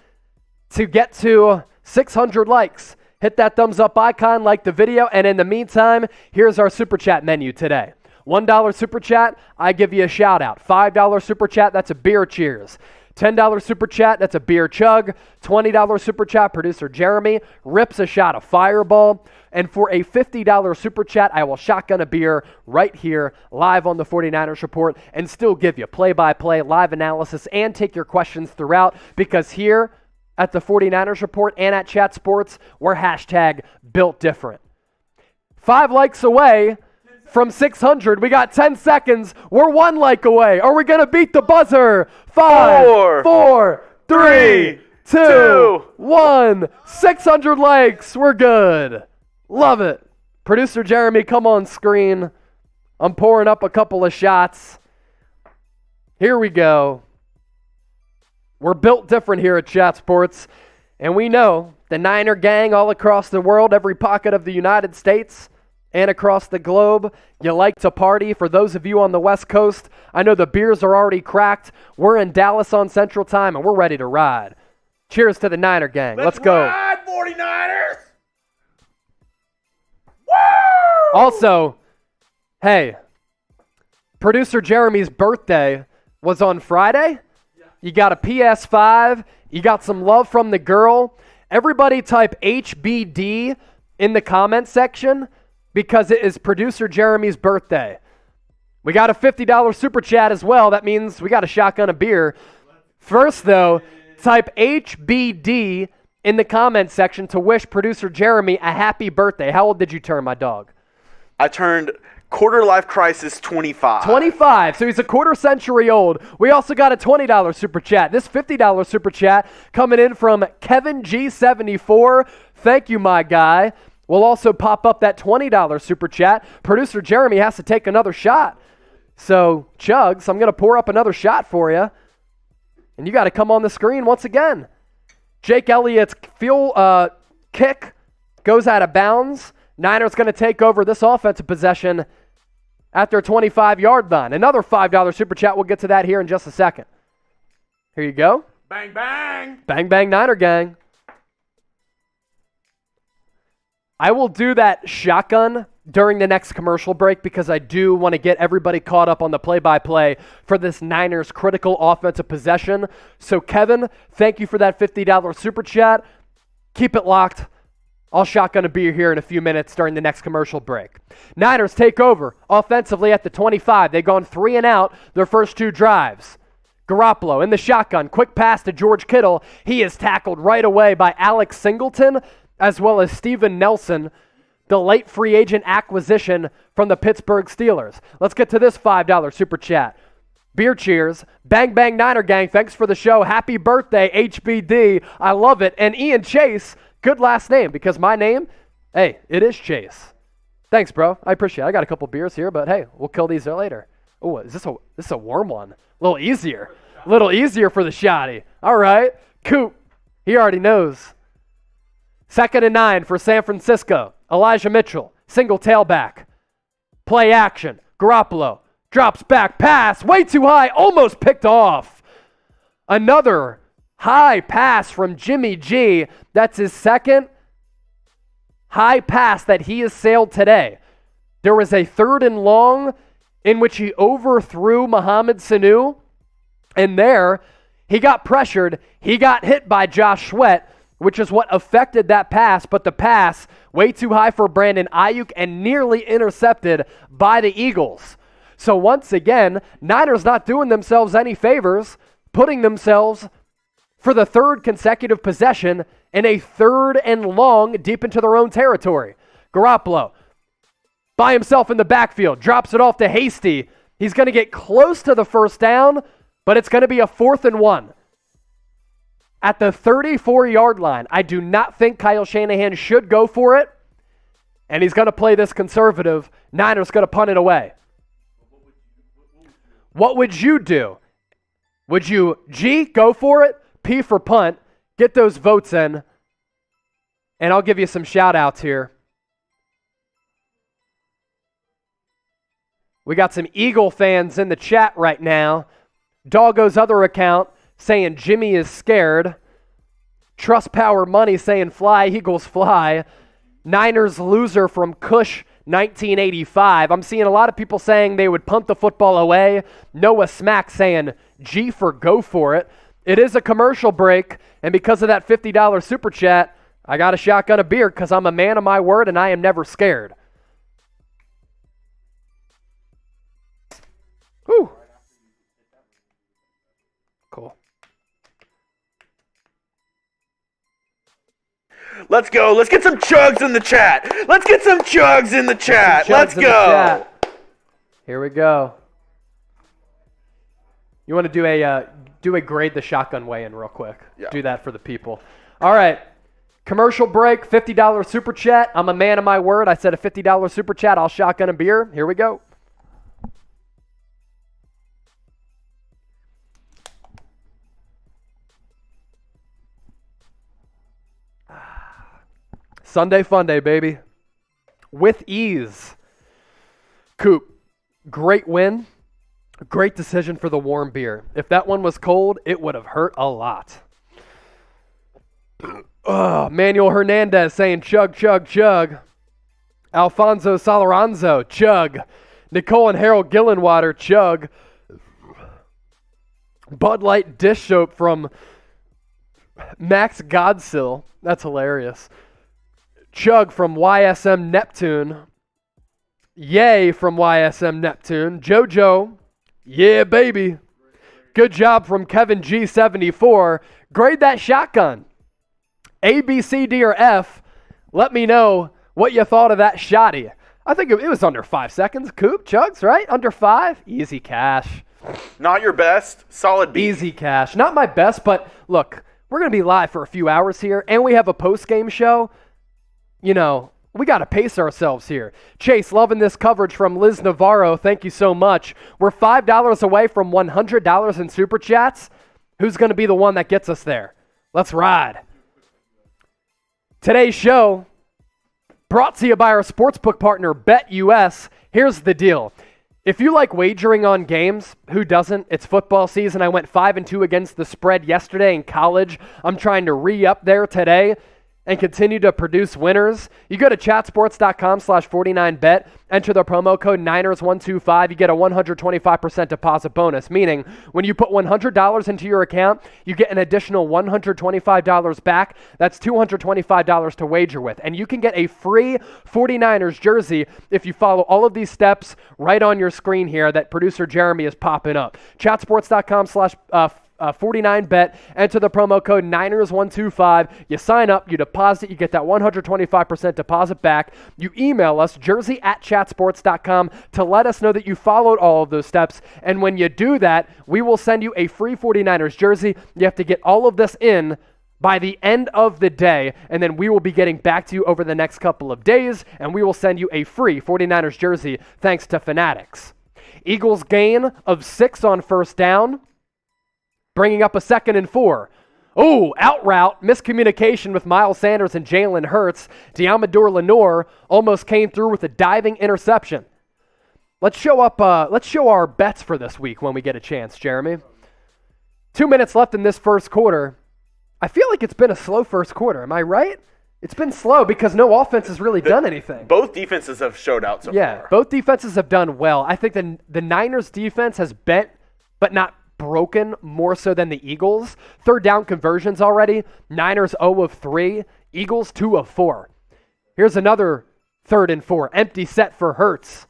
to get to 600 likes. Hit that thumbs up icon, like the video, and in the meantime, here's our Super Chat menu today. $1 Super Chat, I give you a shout out. $5 Super Chat, that's a beer cheers. $10 Super Chat, that's a beer chug. $20 Super Chat, producer Jeremy rips a shot of Fireball. And for a $50 Super Chat, I will shotgun a beer right here, live on the 49ers Report, and still give you play-by-play, live analysis, and take your questions throughout, because here at the 49ers Report and at Chat Sports, we're hashtag built different. 5 likes away from 600. We got 10 seconds. We're 1 like away. Are we going to beat the buzzer? 5, 4, 3, 2, 1. 600 likes. We're good. Love it. Producer Jeremy, come on screen. I'm pouring up a couple of shots. Here we go. We're built different here at Chat Sports, and we know the Niner gang all across the world, every pocket of the United States and across the globe. You like to party. For those of you on the West Coast, I know the beers are already cracked. We're in Dallas on Central Time, and we're ready to ride. Cheers to the Niner gang. Let's go. Ride, 49ers! Also, Hey, producer Jeremy's birthday was on Friday. You got a PS5. You got some love from the girl. Everybody type HBD in the comment section because it is producer Jeremy's birthday. We got a $50 super chat as well. That means we got a shotgun of beer. First, though, type HBD in the comment section to wish producer Jeremy a happy birthday. How old did you turn, my dog? I turned quarter life crisis 25. 25. So he's a quarter century old. We also got a $20 super chat. This $50 super chat coming in from Kevin G74. Thank you, my guy. We'll also pop up that $20 super chat. Producer Jeremy has to take another shot. So, Chugs, I'm going to pour up another shot for you. And you got to come on the screen once again. Jake Elliott's field kick goes out of bounds. Niners going to take over this offensive possession at their 25-yard line. Another $5 super chat. We'll get to that here in just a second. Here you go. Bang, bang. Bang, bang, Niner gang. I will do that shotgun during the next commercial break because I do want to get everybody caught up on the play-by-play for this Niners critical offensive possession. So, Kevin, thank you for that $50 super chat. Keep it locked. I'll shotgun a beer here in a few minutes during the next commercial break. Niners take over offensively at the 25. They've gone 3 and out their first 2 drives. Garoppolo in the shotgun. Quick pass to George Kittle. He is tackled right away by Alex Singleton as well as Steven Nelson, the late free agent acquisition from the Pittsburgh Steelers. Let's get to this $5 super chat. Beer cheers. Bang, bang, Niner gang. Thanks for the show. Happy birthday, HBD. I love it. And Ian Chase, good last name because my name, hey, it is Chase. Thanks, bro. I appreciate it. I got a couple beers here, but hey, we'll kill these later. Oh, is this a warm one? A little easier for the shotty. All right. Coop, he already knows. 2nd and 9 for San Francisco. Elijah Mitchell, single tailback. Play action. Garoppolo drops back, pass, way too high, almost picked off. Another high pass from Jimmy G. That's his second high pass that he has sailed today. There was a 3rd and long in which he overthrew Mohamed Sanu, and there he got pressured. He got hit by Josh Sweat, which is what affected that pass, but the pass way too high for Brandon Ayuk and nearly intercepted by the Eagles. So once again, Niners not doing themselves any favors, putting themselves for the 3rd consecutive possession in a 3rd and long deep into their own territory. Garoppolo by himself in the backfield, drops it off to Hasty. He's going to get close to the first down, but it's going to be a 4th and 1. At the 34-yard line, I do not think Kyle Shanahan should go for it, and he's going to play this conservative. Niners going to punt it away. What would you do? Would you, G, go for it, P for punt, get those votes in, and I'll give you some shout-outs here. We got some Eagle fans in the chat right now. Doggo's other account saying Jimmy is scared. Trust Power Money saying fly, Eagles fly. Niners loser from Cush 1985. I'm seeing a lot of people saying they would punt the football away. Noah Smack saying G for go for it. It is a commercial break, and because of that $50 super chat, I got a shotgun of beer because I'm a man of my word and I am never scared. Whew. Cool. Let's go. Let's get some chugs in the chat. Let's get some chugs in the chat. Let's go. Here we go. You want to do a grade the shotgun weigh-in real quick. Yeah. Do that for the people. All right. Commercial break, $50 super chat. I'm a man of my word. I said a $50 super chat. I'll shotgun a beer. Here we go. Sunday fun day, baby. With ease. Coop, great win. Great decision for the warm beer. If that one was cold, it would have hurt a lot. Manuel Hernandez saying chug, chug, chug. Alfonso Soloranzo, chug. Nicole and Harold Gillenwater chug. Bud Light dish soap from Max Godsill. That's hilarious. Chug from YSM Neptune. Yay from YSM Neptune. JoJo. Yeah, baby. Good job from Kevin G74. Grade that shotgun. A, B, C, D, or F. Let me know what you thought of that shotty. I think it was under 5 seconds. Coop, Chugs, right? Under 5? Easy cash. Not your best. Solid B. Easy cash. Not my best, but look, we're going to be live for a few hours here, and we have a post-game show. You know, we got to pace ourselves here. Chase, loving this coverage from Liz Navarro. Thank you so much. We're $5 away from $100 in Super Chats. Who's going to be the one that gets us there? Let's ride. Today's show brought to you by our sportsbook partner, BetUS. Here's the deal. If you like wagering on games, who doesn't? It's football season. I went 5-2 against the spread yesterday in college. I'm trying to re-up there today and continue to produce winners. You go to chatsports.com/49bet, enter the promo code Niners125. You get a 125% deposit bonus, meaning when you put $100 into your account, you get an additional $125 back. That's $225 to wager with. And you can get a free 49ers jersey if you follow all of these steps right on your screen here that producer Jeremy is popping up. Chatsports.com/49bet, enter the promo code Niners125. You sign up, you deposit, you get that 125% deposit back. You email us, jersey@chatsports.com, to let us know that you followed all of those steps. And when you do that, we will send you a free 49ers jersey. You have to get all of this in by the end of the day, and then we will be getting back to you over the next couple of days, and we will send you a free 49ers jersey thanks to Fanatics. Eagles gain of 6 on first down, bringing up a 2nd and 4. Oh, out route, miscommunication with Miles Sanders and Jalen Hurts. Deommodore Lenoir almost came through with a diving interception. Let's show our bets for this week when we get a chance, Jeremy. 2 minutes left in this first quarter. I feel like it's been a slow first quarter. Am I right? It's been slow because no offense has really done anything. Both defenses have showed out so far. Yeah, both defenses have done well. I think the Niners defense has bent, but not broken more so than the Eagles. Third down conversions already. Niners 0 of 3. Eagles 2 of 4. Here's another 3rd and 4. Empty set for Hurts.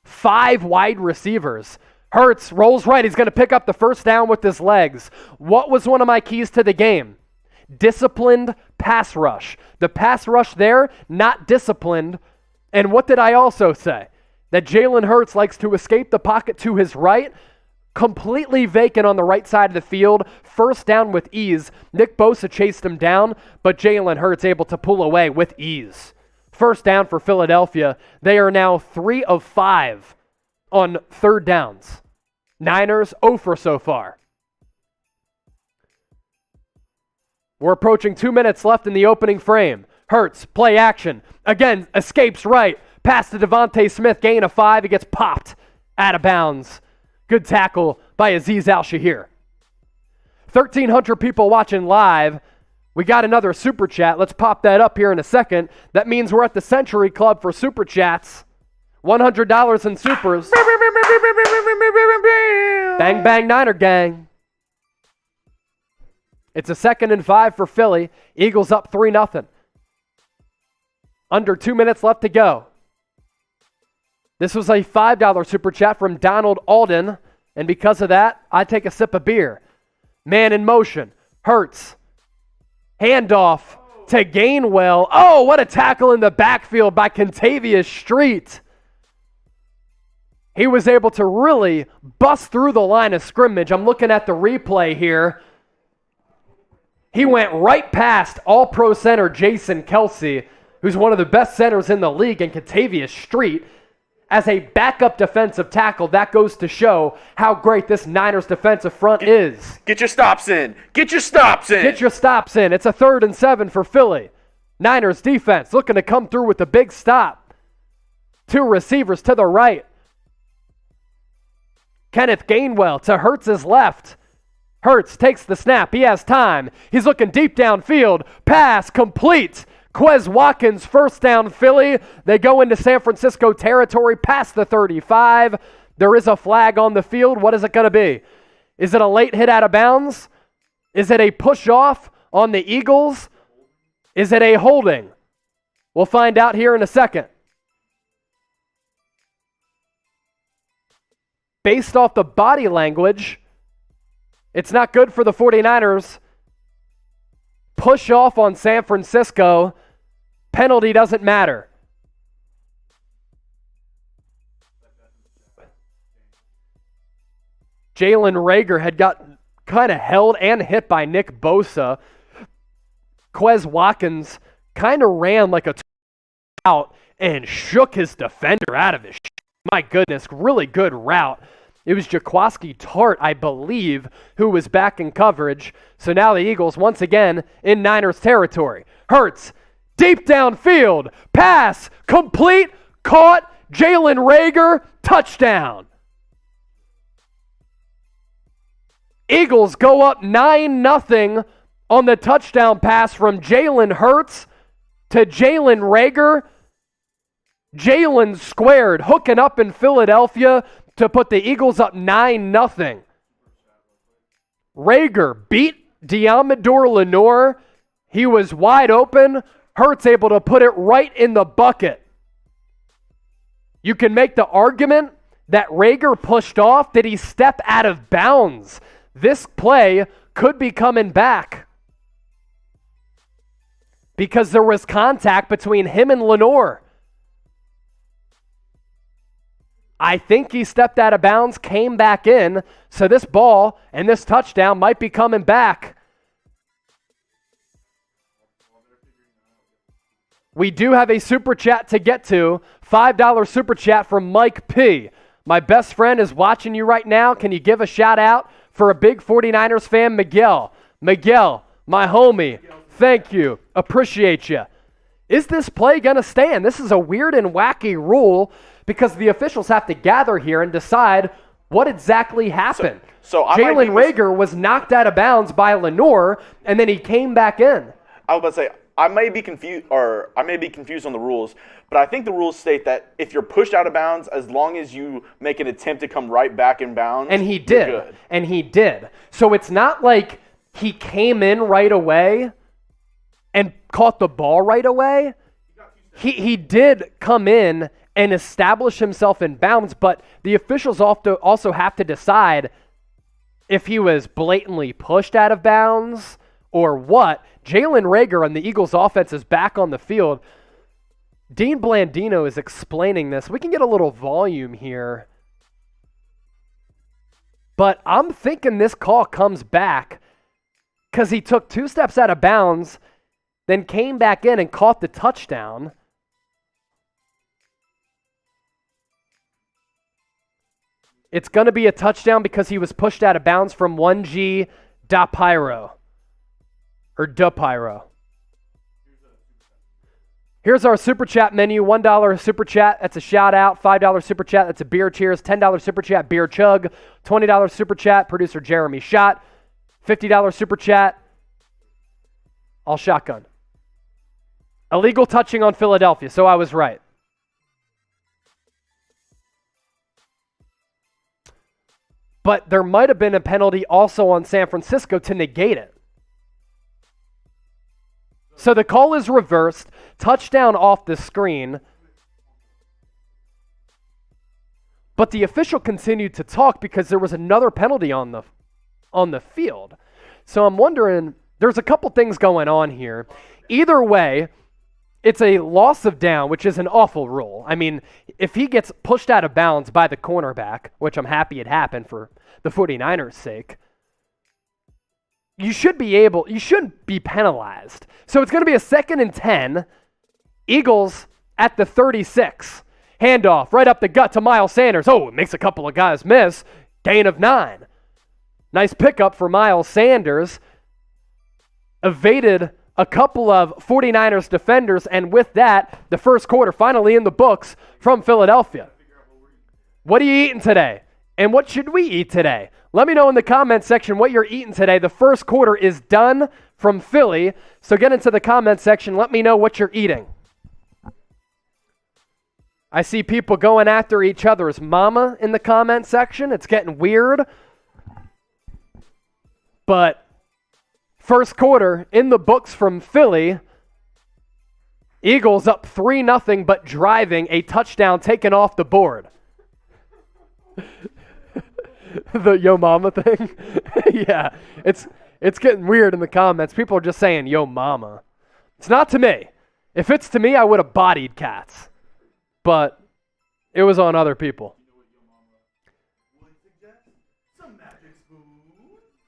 5 wide receivers. Hurts rolls right. He's going to pick up the first down with his legs. What was one of my keys to the game? Disciplined pass rush. The pass rush there, not disciplined. And what did I also say? That Jalen Hurts likes to escape the pocket to his right. Completely vacant on the right side of the field. First down with ease. Nick Bosa chased him down, but Jalen Hurts able to pull away with ease. First down for Philadelphia. They are now 3 of 5 on third downs. Niners 0 for so far. We're approaching 2 minutes left in the opening frame. Hurts, play action. Again, escapes right. Pass to DeVonta Smith, gain of 5. He gets popped out of bounds. Good tackle by Azeez Al-Shahir. 1,300 people watching live. We got another Super Chat. Let's pop that up here in a second. That means we're at the Century Club for Super Chats. $100 in Supers. Bang, bang, Niner gang. It's a 2nd and 5 for Philly. Eagles up 3-0. Under 2 minutes left to go. This was a $5 Super Chat from Donald Alden, and because of that, I take a sip of beer. Man in motion. Hurts. Handoff to Gainwell. Oh, what a tackle in the backfield by Kentavious Street. He was able to really bust through the line of scrimmage. I'm looking at the replay here. He went right past all-pro center Jason Kelce, who's one of the best centers in the league, and Kentavious Street. As a backup defensive tackle, that goes to show how great this Niners defensive front is. Get your stops in. Get your stops in. Get your stops in. It's a 3rd and 7 for Philly. Niners defense looking to come through with a big stop. 2 receivers to the right. Kenneth Gainwell to Hurts' left. Hurts takes the snap. He has time. He's looking deep downfield. Pass complete. Quez Watkins, first down Philly. They go into San Francisco territory past the 35. There is a flag on the field. What is it going to be? Is it a late hit out of bounds? Is it a push off on the Eagles? Is it a holding? We'll find out here in a second. Based off the body language, it's not good for the 49ers. Push off on San Francisco. Penalty doesn't matter. Jalen Reagor had got kind of held and hit by Nick Bosa. Quez Watkins kind of ran like a out and shook his defender out of his shit. My goodness, really good route. It was Jaquaski Tart, I believe, who was back in coverage. So now the Eagles, once again, in Niners territory. Hurts, deep downfield, pass, complete, caught, Jalen Reagor, touchdown. Eagles go up 9-0 on the touchdown pass from Jalen Hurts to Jalen Reagor. Jalen squared, hooking up in Philadelphia to put the Eagles up 9-0. Reagor beat Deommodore Lenoir. He was wide open. Hurts able to put it right in the bucket. You can make the argument that Reagor pushed off. Did he step out of bounds? This play could be coming back because there was contact between him and Lenoir. I think he stepped out of bounds, came back in, so this ball and this touchdown might be coming back. We do have a super chat to get to. $5 super chat from Mike P. My best friend is watching you right now. Can you give a shout out for a big 49ers fan, Miguel? Miguel, my homie, thank you. Appreciate you. Is this play going to stand? This is a weird and wacky rule because the officials have to gather here and decide what exactly happened. So Jalen Reagor was knocked out of bounds by Lenoir, and then he came back in. I was about to say, I may be confused on the rules, but I think the rules state that if you're pushed out of bounds, as long as you make an attempt to come right back in bounds, and he did. You're good. And he did. So it's not like he came in right away and caught the ball right away. He did come in and establish himself in bounds, but the officials also have to decide if he was blatantly pushed out of bounds or what. Jalen Reagor and the Eagles offense is back on the field. Dean Blandino is explaining this. We can get a little volume here. But I'm thinking this call comes back because he took 2 steps out of bounds, then came back in and caught the touchdown. It's going to be a touchdown because he was pushed out of bounds from 1G DaPyro. Or DaPyro. Here's our super chat menu. $1 super chat, that's a shout out. $5 super chat, that's a beer cheers. $10 super chat, beer chug. $20 super chat, producer Jeremy shot. $50 super chat, I'll shotgun. Illegal touching on Philadelphia, so I was right. But there might have been a penalty also on San Francisco to negate it. So the call is reversed. Touchdown off the screen. But the official continued to talk because there was another penalty on the field. So I'm wondering, there's a couple things going on here. Either way, it's a loss of down, which is an awful rule. I mean, if he gets pushed out of bounds by the cornerback, which I'm happy it happened for the 49ers' sake, you shouldn't be penalized. So it's going to be a 2nd and 10. Eagles at the 36. Handoff right up the gut to Miles Sanders. Oh, it makes a couple of guys miss. Gain of 9. Nice pickup for Miles Sanders. Evaded a couple of 49ers defenders, and with that, the first quarter finally in the books from Philadelphia. What are you eating today? And what should we eat today? Let me know in the comments section what you're eating today. The first quarter is done from Philly. So get into the comment section. Let me know what you're eating. I see people going after each other's mama in the comment section. It's getting weird. But first quarter in the books from Philly. Eagles up 3-0, but driving, a touchdown taken off the board. The yo mama thing? Yeah, it's getting weird in the comments. People are just saying yo mama. It's not to me. If it's to me, I would have bodied cats. But it was on other people.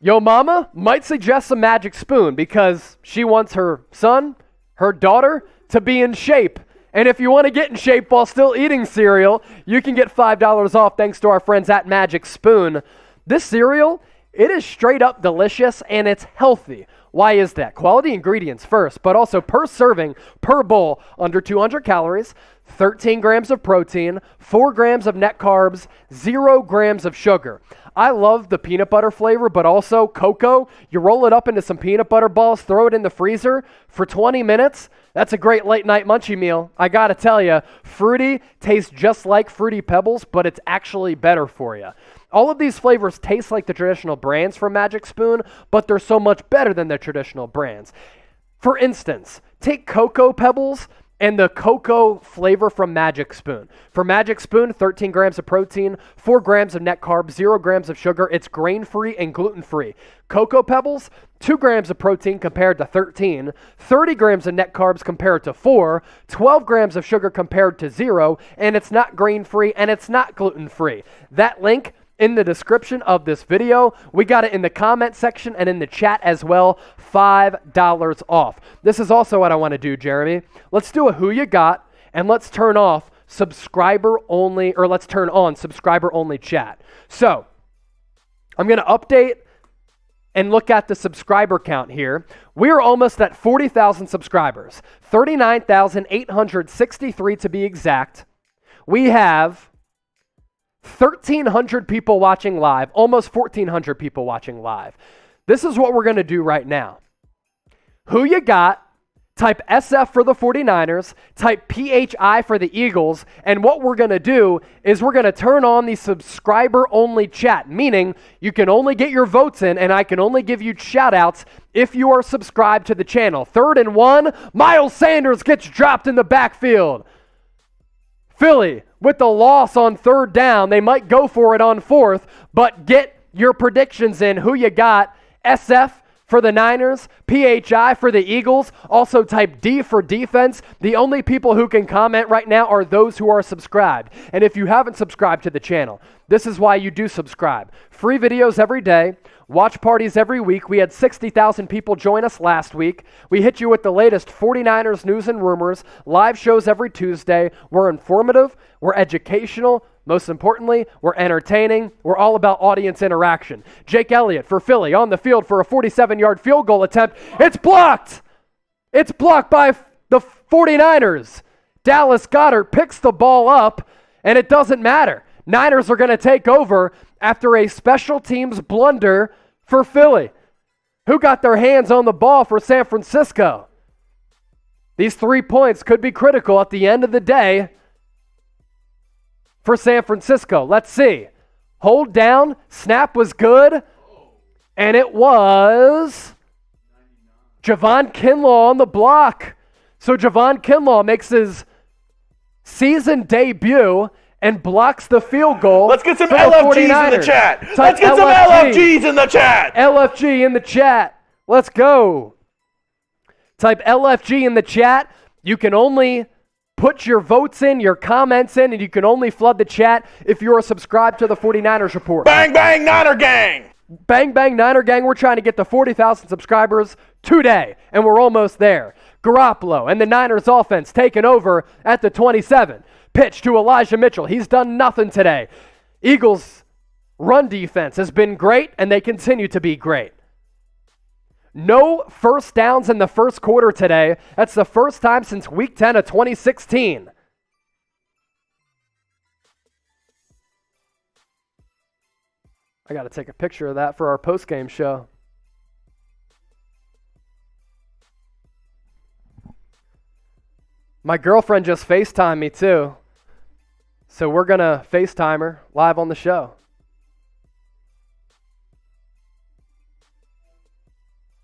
Yo mama might suggest some magic spoon because she wants her son, her daughter, to be in shape. And if you want to get in shape while still eating cereal, you can get $5 off thanks to our friends at Magic Spoon. This cereal, it is straight up delicious and it's healthy. Why is that? Quality ingredients first, but also per serving, per bowl, under 200 calories, 13 grams of protein, 4 grams of net carbs, 0 grams of sugar. I love the peanut butter flavor, but also cocoa. You roll it up into some peanut butter balls, throw it in the freezer for 20 minutes. That's a great late night munchie meal. I gotta tell you, fruity tastes just like Fruity Pebbles, but it's actually better for you. All of these flavors taste like the traditional brands from Magic Spoon, but they're so much better than the traditional brands. For instance, take Cocoa Pebbles and the cocoa flavor from Magic Spoon. For Magic Spoon, 13 grams of protein, 4 grams of net carbs, 0 grams of sugar. It's grain-free and gluten-free. Cocoa Pebbles, 2 grams of protein compared to 13, 30 grams of net carbs compared to 4, 12 grams of sugar compared to 0, and it's not grain-free and it's not gluten-free. That link in the description of this video. We got it in the comment section and in the chat as well. $5 off. This is also what I want to do, Jeremy. Let's do a who you got and let's turn off subscriber only, or let's turn on subscriber only chat. So I'm going to update and look at the subscriber count here. We're almost at 40,000 subscribers, 39,863 to be exact. We have 1,300 people watching live, almost 1,400 people watching live. This is what we're going to do right now. Who you got? Type SF for the 49ers, type PHI for the Eagles, and what we're going to do is we're going to turn on the subscriber-only chat, meaning you can only get your votes in and I can only give you shout-outs if you are subscribed to the channel. 3rd and 1, Miles Sanders gets dropped in the backfield. Philly, with the loss on 3rd down, they might go for it on 4th, but get your predictions in. Who you got? SF for the Niners, PHI for the Eagles. Also type D for defense. The only people who can comment right now are those who are subscribed. And if you haven't subscribed to the channel, this is why you do subscribe. Free videos every day. Watch parties every week. We had 60,000 people join us last week. We hit you with the latest 49ers news and rumors. Live shows every Tuesday. We're informative. We're educational. Most importantly, we're entertaining. We're all about audience interaction. Jake Elliott for Philly on the field for a 47-yard field goal attempt. It's blocked. It's blocked by the 49ers. Dallas Goedert picks the ball up, and it doesn't matter. Niners are going to take over after a special teams blunder for Philly. Who got their hands on the ball for San Francisco? These 3 points could be critical at the end of the day for San Francisco. Let's see. Hold down. Snap was good. And it was Javon Kinlaw on the block. So Javon Kinlaw makes his season debut and blocks the field goal. Let's get some LFGs in the chat. Let's get some LFGs in the chat. LFG in the chat. Let's go. Type LFG in the chat. You can only put your votes in, your comments in, and you can only flood the chat if you are subscribed to the 49ers Report. Bang, bang, Niner gang. Bang, bang, Niner gang. We're trying to get to 40,000 subscribers today, and we're almost there. Garoppolo and the Niners offense taking over at the 27. Pitch to Elijah Mitchell. He's done nothing today. Eagles' run defense has been great, and they continue to be great. No first downs in the first quarter today. That's the first time since Week 10 of 2016. I got to take a picture of that for our postgame show. My girlfriend just FaceTimed me too. So we're going to FaceTime her live on the show.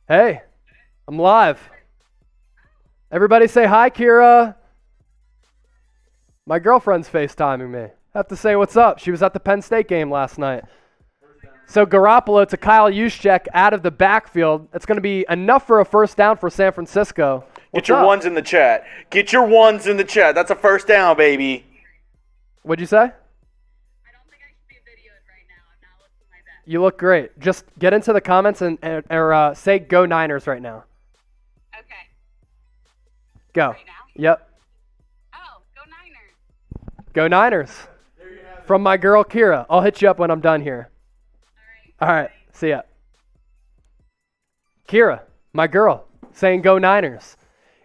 Hey, I'm live. Everybody say hi, Kira. My girlfriend's FaceTiming me. Have to say what's up. She was at the Penn State game last night. So Garoppolo to Kyle Juszczyk out of the backfield. It's going to be enough for a first down for San Francisco. Get your ones in the chat. Get your ones in the chat. That's a first down, baby. What'd you say? I don't think I should be videoed right now. I'm not looking my best. You look great. Just get into the comments and say Go Niners right now. Okay. Go. Right now? Yep. Oh, go Niners. Go Niners. From my girl Kira. I'll hit you up when I'm done here. All right. See ya. Kira, my girl, saying Go Niners.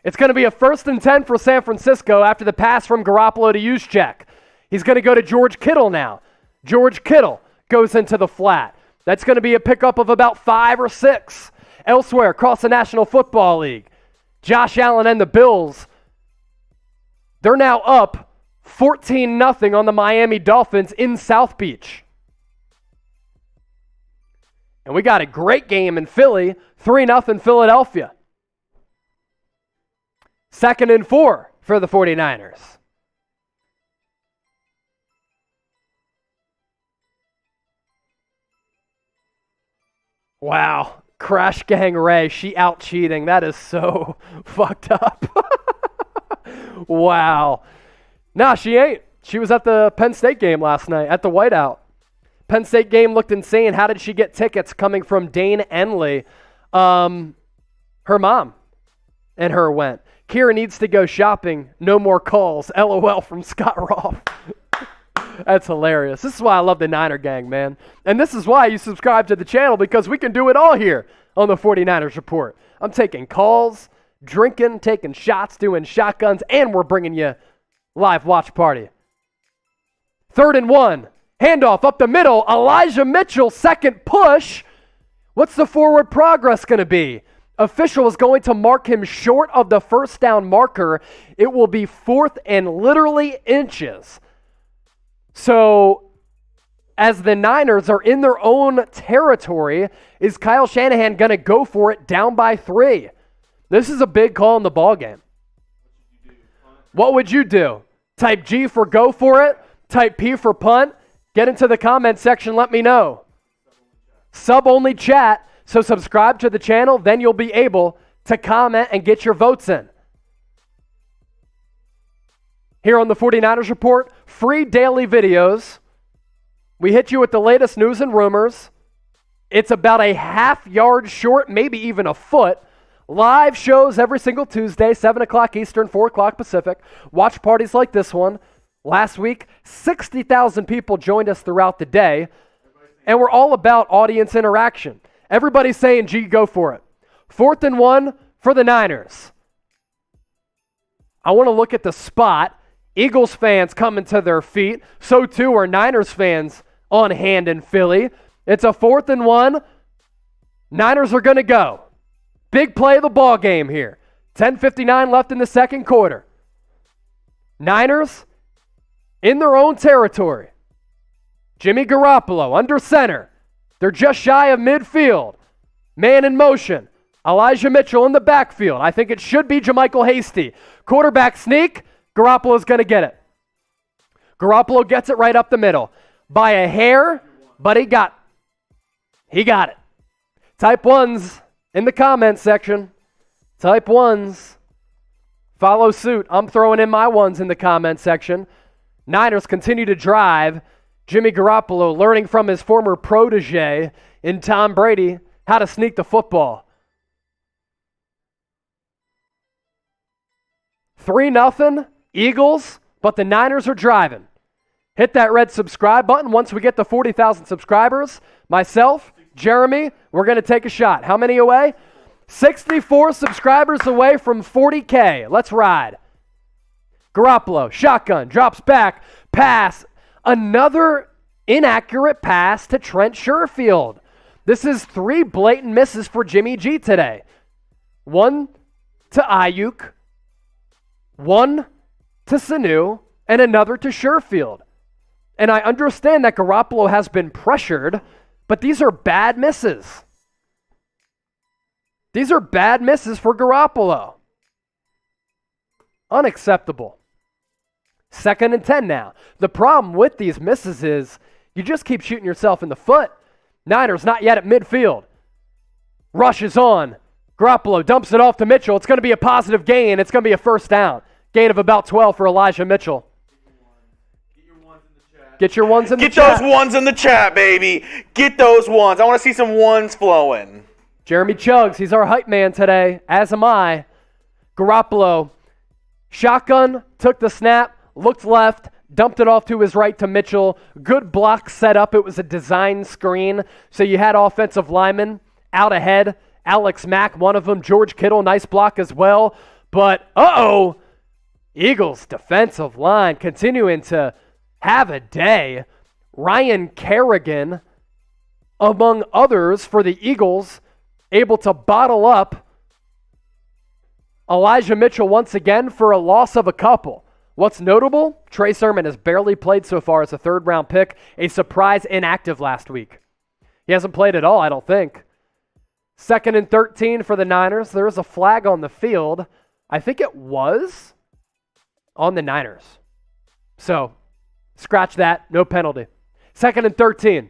It's going to be a 1st and 10 for San Francisco after the pass from Garoppolo to Juszczyk. He's going to go to George Kittle now. George Kittle goes into the flat. That's going to be a pickup of about 5 or 6. Elsewhere across the National Football League, Josh Allen and the Bills, they're now up 14-0 on the Miami Dolphins in South Beach. And we got a great game in Philly, 3-0 Philadelphia. 2nd and 4 for the 49ers. Wow. Crash Gang Ray, she out cheating. That is so fucked up. Wow. Nah, she ain't. She was at the Penn State game last night at the Whiteout. Penn State game looked insane. How did she get tickets? Coming from Dane Enley. Her mom and her went. Kira needs to go shopping. No more calls. LOL from Scott Roth. That's hilarious. This is why I love the Niner gang, man. And this is why you subscribe to the channel, because we can do it all here on the 49ers Report. I'm taking calls, drinking, taking shots, doing shotguns, and we're bringing you live watch party. 3rd and 1. Handoff up the middle. Elijah Mitchell, second push. What's the forward progress going to be? Official is going to mark him short of the first down marker. It will be 4th and literally inches. So, as the Niners are in their own territory, is Kyle Shanahan going to go for it down by 3? This is a big call in the ballgame. What would you do? Type G for go for it. Type P for punt. Get into the comment section. Let me know. Sub-only chat. So subscribe to the channel. Then you'll be able to comment and get your votes in. Here on the 49ers Report, free daily videos. We hit you with the latest news and rumors. It's about a half yard short, maybe even a foot. Live shows every single Tuesday, 7 o'clock Eastern, 4 o'clock Pacific. Watch parties like this one. Last week, 60,000 people joined us throughout the day. And we're all about audience interaction. Everybody's saying, G, go for it. 4th and 1 for the Niners. I want to look at the spot. Eagles fans coming to their feet. So too are Niners fans on hand in Philly. It's a 4th and 1. Niners are going to go. Big play of the ball game here. 10:59 left in the second quarter. Niners in their own territory. Jimmy Garoppolo under center. They're just shy of midfield. Man in motion. Elijah Mitchell in the backfield. I think it should be JaMychal Hasty. Quarterback sneak. Garoppolo's going to get it. Garoppolo gets it right up the middle. By a hair, but he got it. Type 1s in the comment section. Type 1s. Follow suit. I'm throwing in my 1s in the comment section. Niners continue to drive. Jimmy Garoppolo learning from his former protege in Tom Brady how to sneak the football. 3-0 Eagles, but the Niners are driving. Hit that red subscribe button. Once we get to 40,000 subscribers, myself, Jeremy, we're going to take a shot. How many away? 64 subscribers away from 40K. Let's ride. Garoppolo, shotgun, drops back, pass. Another inaccurate pass to Trent Sherfield. This is 3 blatant misses for Jimmy G today. 1 to Ayuk, One to Sanu and another to Sherfield. And I understand that Garoppolo has been pressured, but these are bad misses. These are bad misses for Garoppolo. Unacceptable. 2nd and 10 now. The problem with these misses is you just keep shooting yourself in the foot. Niners not yet at midfield. Rush is on. Garoppolo dumps it off to Mitchell. It's going to be a positive gain. It's going to be a first down. Gain of about 12 for Elijah Mitchell. Get your ones in the chat. Get those ones in the chat, baby. Get those ones. I want to see some ones flowing. Jeremy Chugs, he's our hype man today, as am I. Garoppolo, shotgun, took the snap, looked left, dumped it off to his right to Mitchell. Good block set up. It was a design screen. So you had offensive linemen out ahead. Alex Mack, one of them. George Kittle, nice block as well. But, Eagles defensive line continuing to have a day. Ryan Kerrigan, among others for the Eagles, able to bottle up Elijah Mitchell once again for a loss of a couple. What's notable? Trey Sermon has barely played so far as a third-round pick, a surprise inactive last week. He hasn't played at all, I don't think. 2nd and 13 for the Niners. There is a flag on the field. I think it was on the Niners. So, scratch that. No penalty. 2nd and 13.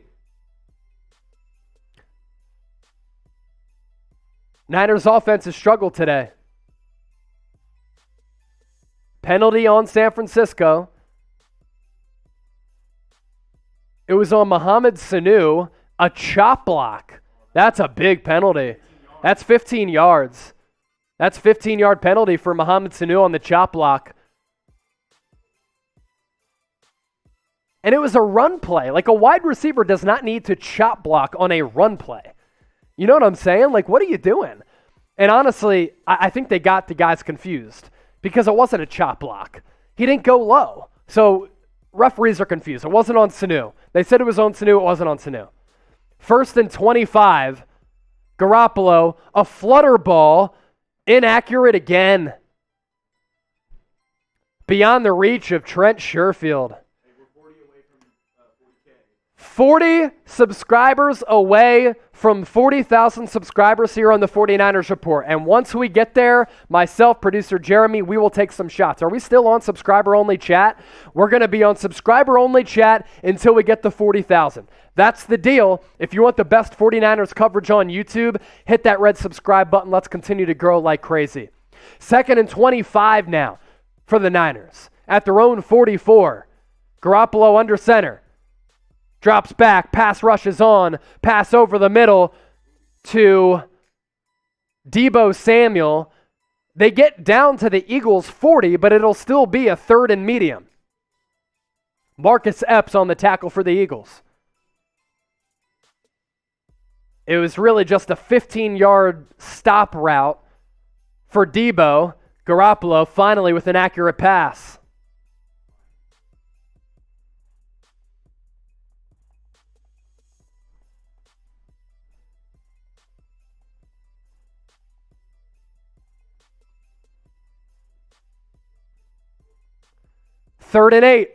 Niners offense has struggled today. Penalty on San Francisco. It was on Mohamed Sanu. A chop block. That's a big penalty. That's 15 yards. That's 15-yard penalty for Mohamed Sanu on the chop block. And it was a run play. Like, a wide receiver does not need to chop block on a run play. You know what I'm saying? Like, what are you doing? And honestly, I think they got the guys confused because it wasn't a chop block. He didn't go low. So referees are confused. It wasn't on Sanu. They said it was on Sanu. It wasn't on Sanu. 1st and 25. Garoppolo, a flutter ball, inaccurate again. Beyond the reach of Trent Sherfield. 40 subscribers away from 40,000 subscribers here on the 49ers Report. And once we get there, myself, producer Jeremy, we will take some shots. Are we still on subscriber-only chat? We're going to be on subscriber-only chat until we get to 40,000. That's the deal. If you want the best 49ers coverage on YouTube, hit that red subscribe button. Let's continue to grow like crazy. 2nd and 25 now for the Niners. At their own 44. Garoppolo under center. Drops back, pass rushes on, pass over the middle to Deebo Samuel. They get down to the Eagles' 40, but it'll still be a 3rd and medium. Marcus Epps on the tackle for the Eagles. It was really just a 15-yard stop route for Deebo. Garoppolo finally with an accurate pass. Third and 8.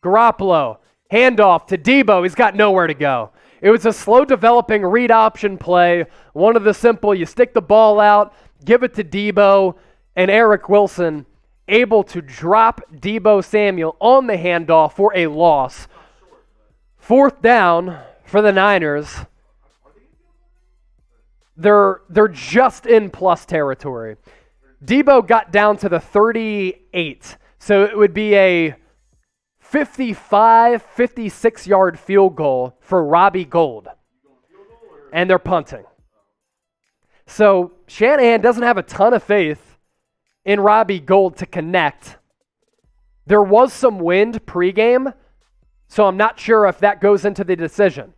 Garoppolo. Handoff to Deebo. He's got nowhere to go. It was a slow developing read option play. One of the simple, you stick the ball out, give it to Deebo, and Eric Wilson able to drop Deebo Samuel on the handoff for a loss. 4th down for the Niners. They're just in plus territory. Deebo got down to the 38. So it would be a 55, 56-yard field goal for Robbie Gould. And they're punting. So Shanahan doesn't have a ton of faith in Robbie Gould to connect. There was some wind pregame, so I'm not sure if that goes into the decision.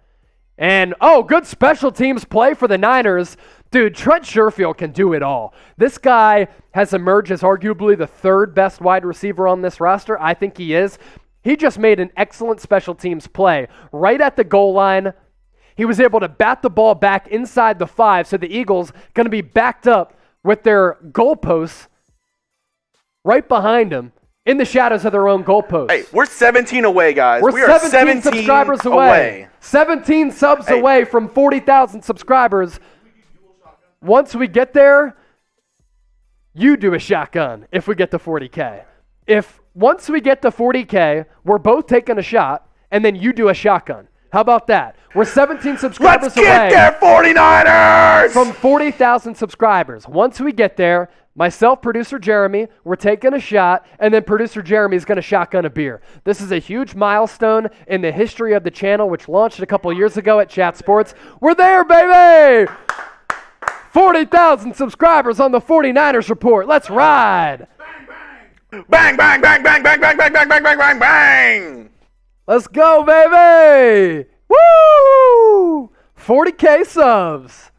And, good special teams play for the Niners. Dude, Trent Sherfield can do it all. This guy has emerged as arguably the 3rd best wide receiver on this roster. I think he is. He just made an excellent special teams play. Right at the goal line, he was able to bat the ball back inside the 5, so the Eagles going to be backed up with their goalposts right behind him in the shadows of their own goalposts. Hey, we're 17 away, guys. We are 17 subscribers away. 17 subs away from 40,000 subscribers. Once we get there, you do a shotgun if we get to 40K. If once we get to 40K, we're both taking a shot, and then you do a shotgun. How about that? We're 17 subscribers away. Let's get there, 49ers! From 40,000 subscribers. Once we get there, myself, producer Jeremy, we're taking a shot, and then producer Jeremy is going to shotgun a beer. This is a huge milestone in the history of the channel, which launched a couple years ago at Chat Sports. We're there, baby! 40,000 subscribers on the 49ers Report. Let's ride! Bang, bang, bang, bang, bang, bang, bang, bang, bang, bang, bang, bang! Let's go, baby! Woo! 40K subs.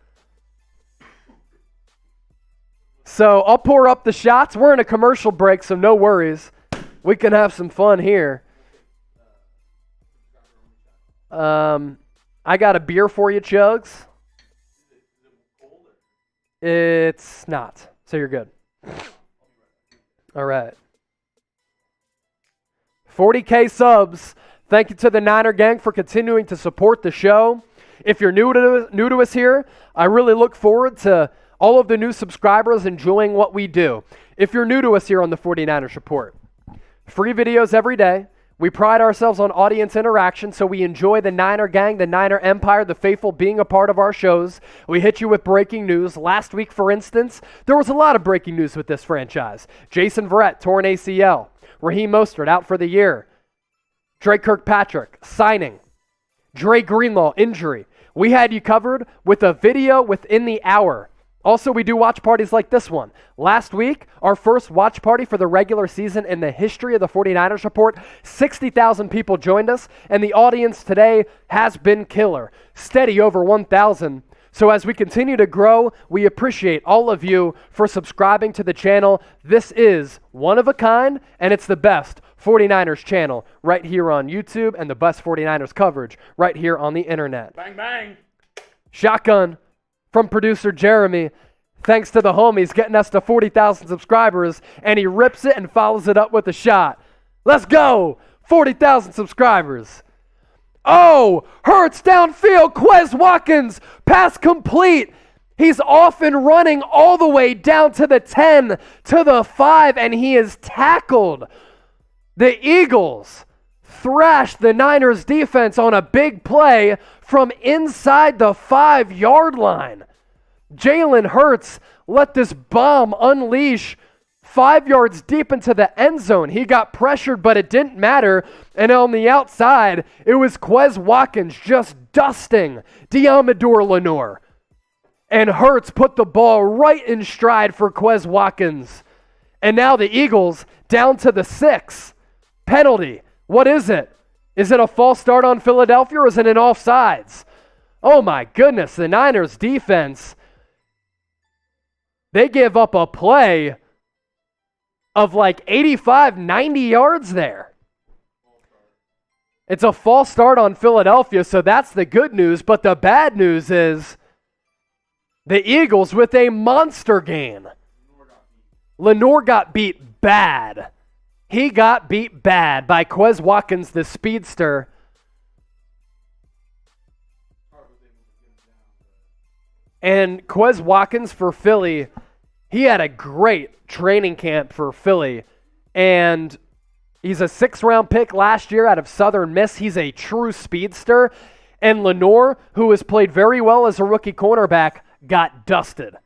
So I'll pour up the shots. We're in a commercial break, so no worries. We can have some fun here. I got a beer for you, Chugs. It's not, so you're good. All right. 40K subs. Thank you to the Niner gang for continuing to support the show. If you're new to us here, I really look forward to all of the new subscribers enjoying what we do. If you're new to us here on the 49ers Report, free videos every day. We pride ourselves on audience interaction, so we enjoy the Niner gang, the Niner Empire, the faithful being a part of our shows. We hit you with breaking news. Last week, for instance, there was a lot of breaking news with this franchise. Jason Verrett, torn ACL. Raheem Mostert, out for the year. Drake Kirkpatrick, signing. Dre Greenlaw, injury. We had you covered with a video within the hour. Also, we do watch parties like this one. Last week, our first watch party for the regular season in the history of the 49ers Report, 60,000 people joined us, and the audience today has been killer. Steady over 1,000. So as we continue to grow, we appreciate all of you for subscribing to the channel. This is one of a kind, and it's the best 49ers channel right here on YouTube and the best 49ers coverage right here on the internet. Bang, bang. Shotgun from producer Jeremy. Thanks to the homies getting us to 40,000 subscribers, and he rips it and follows it up with a shot. Let's go! 40,000 subscribers. Oh, Hurts downfield, Quez Watkins, pass complete. He's off and running all the way down to the 10, to the 5, and he is tackled. The Eagles thrashed the Niners defense on a big play from inside the 5-yard line. Jalen Hurts let this bomb unleash 5 yards deep into the end zone. He got pressured, but it didn't matter. And on the outside, it was Quez Watkins just dusting Deommodore Lenoir. And Hurts put the ball right in stride for Quez Watkins. And now the Eagles down to the 6. Penalty. What is it? Is it a false start on Philadelphia, or is it an offsides? Oh my goodness, the Niners defense, they give up a play of like 85, 90 yards there. It's a false start on Philadelphia, so that's the good news. But the bad news is the Eagles with a monster game. Lenoir got beat bad. He got beat bad by Quez Watkins, the speedster. And Quez Watkins for Philly, he had a great training camp for Philly. And he's a 6th-round pick last year out of Southern Miss. He's a true speedster. And Lenoir, who has played very well as a rookie cornerback, got dusted.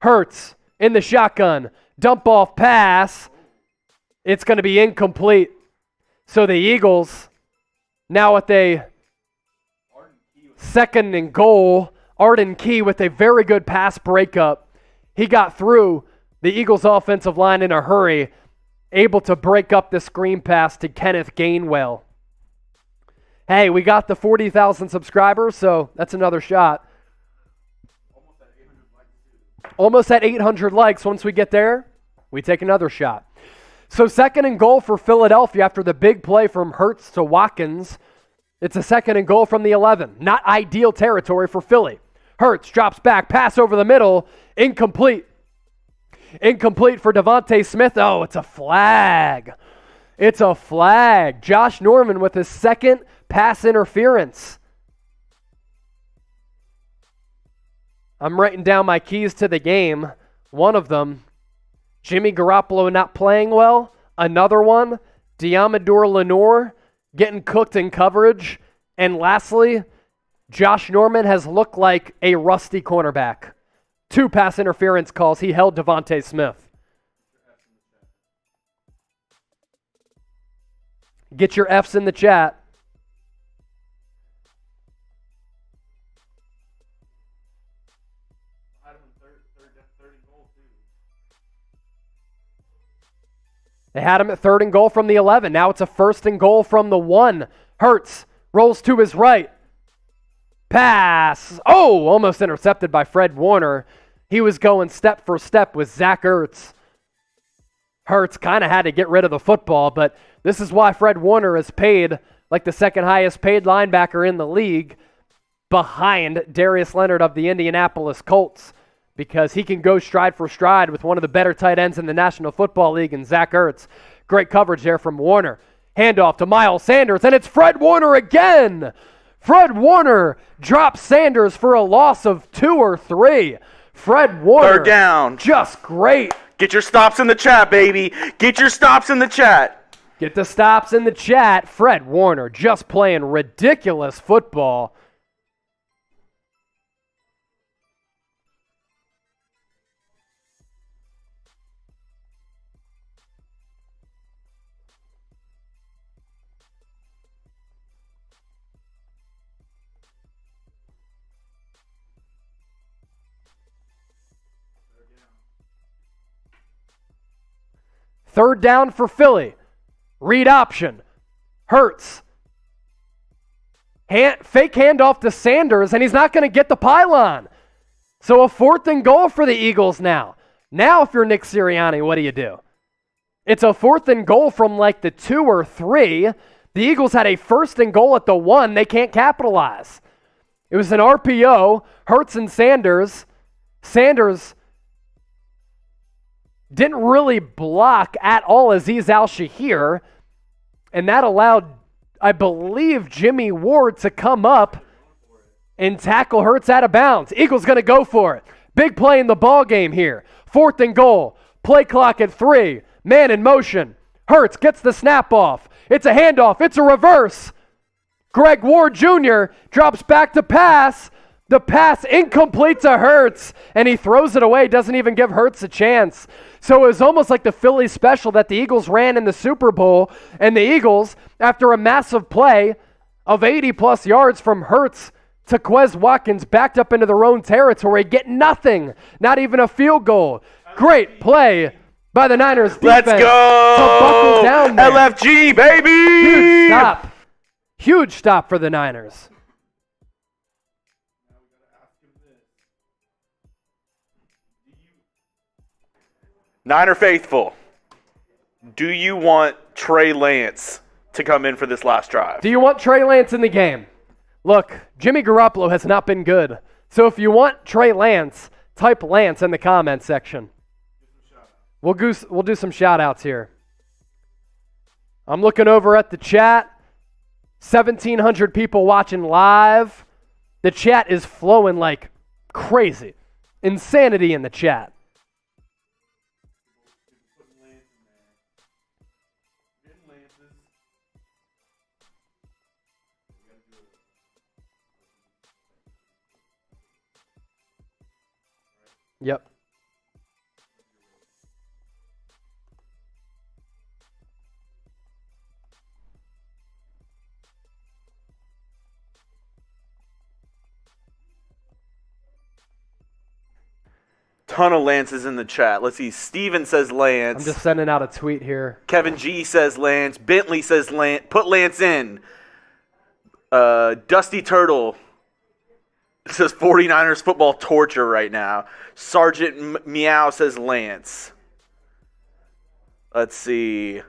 Hurts in the shotgun. Dump off pass. It's going to be incomplete. So the Eagles, now with a 2nd and goal, Arden Key with a very good pass breakup. He got through the Eagles' offensive line in a hurry, able to break up the screen pass to Kenneth Gainwell. Hey, we got the 40,000 subscribers, so that's another shot. Almost at 800 likes. Once we get there, we take another shot. So 2nd and goal for Philadelphia after the big play from Hurts to Watkins. It's a 2nd and goal from the 11. Not ideal territory for Philly. Hurts drops back, pass over the middle, incomplete. Incomplete for DeVonta Smith. Oh, it's a flag. It's a flag. Josh Norman with his second pass interference. I'm writing down my keys to the game. One of them, Jimmy Garoppolo not playing well. Another one, Deommodore Lenoir getting cooked in coverage. And lastly, Josh Norman has looked like a rusty cornerback. 2 pass interference calls. He held DeVonta Smith. Get your F's in the chat. They had him at 3rd and goal from the 11. Now it's a 1st and goal from the 1. Hurts rolls to his right. Pass. Oh, almost intercepted by Fred Warner. He was going step for step with Zach Ertz. Hurts kind of had to get rid of the football, but this is why Fred Warner is paid like the 2nd highest paid linebacker in the league behind Darius Leonard of the Indianapolis Colts, because he can go stride for stride with one of the better tight ends in the National Football League in Zach Ertz. Great coverage there from Warner. Handoff to Miles Sanders, and it's Fred Warner again. Fred Warner drops Sanders for a loss of 2 or 3. Fred Warner. 3rd down. Just great. Get your stops in the chat, baby. Get your stops in the chat. Get the stops in the chat. Fred Warner just playing ridiculous football. Third down for Philly. Read option. Hurts. Fake handoff to Sanders, and he's not going to get the pylon. So a 4th and goal for the Eagles now. Now if you're Nick Sirianni, what do? It's a 4th and goal from like the 2 or 3. The Eagles had a 1st and goal at the 1. They can't capitalize. It was an RPO. Hurts and Sanders. Sanders didn't really block at all Azeez Al-Shahir, and that allowed, I believe, Jimmy Ward to come up and tackle Hurts out of bounds. Eagles going to go for it. Big play in the ball game here. 4th and goal. Play clock at 3. Man in motion. Hurts gets the snap off. It's a handoff. It's a reverse. Greg Ward Jr. drops back to pass. The pass incomplete to Hurts, and he throws it away, doesn't even give Hurts a chance. So it was almost like the Philly special that the Eagles ran in the Super Bowl, and the Eagles, after a massive play of 80-plus yards from Hurts to Quez Watkins, backed up into their own territory, get nothing, not even a field goal. Great play by the Niners defense. Let's go! To buckle down there. LFG, baby! Huge stop. Huge stop for the Niners. Niner faithful, do you want Trey Lance to come in for this last drive? Do you want Trey Lance in the game? Look, Jimmy Garoppolo has not been good. So if you want Trey Lance, type Lance in the comment section. We'll do some shout-outs here. I'm looking over at the chat. 1,700 people watching live. The chat is flowing like crazy. Insanity in the chat. Yep. Ton of Lances in the chat. Let's see. Steven says Lance. I'm just sending out a tweet here. Kevin G says Lance. Bentley says Lance. Put Lance in. Dusty Turtle says 49ers football torture right now. Sergeant Meow says Lance. Let's see.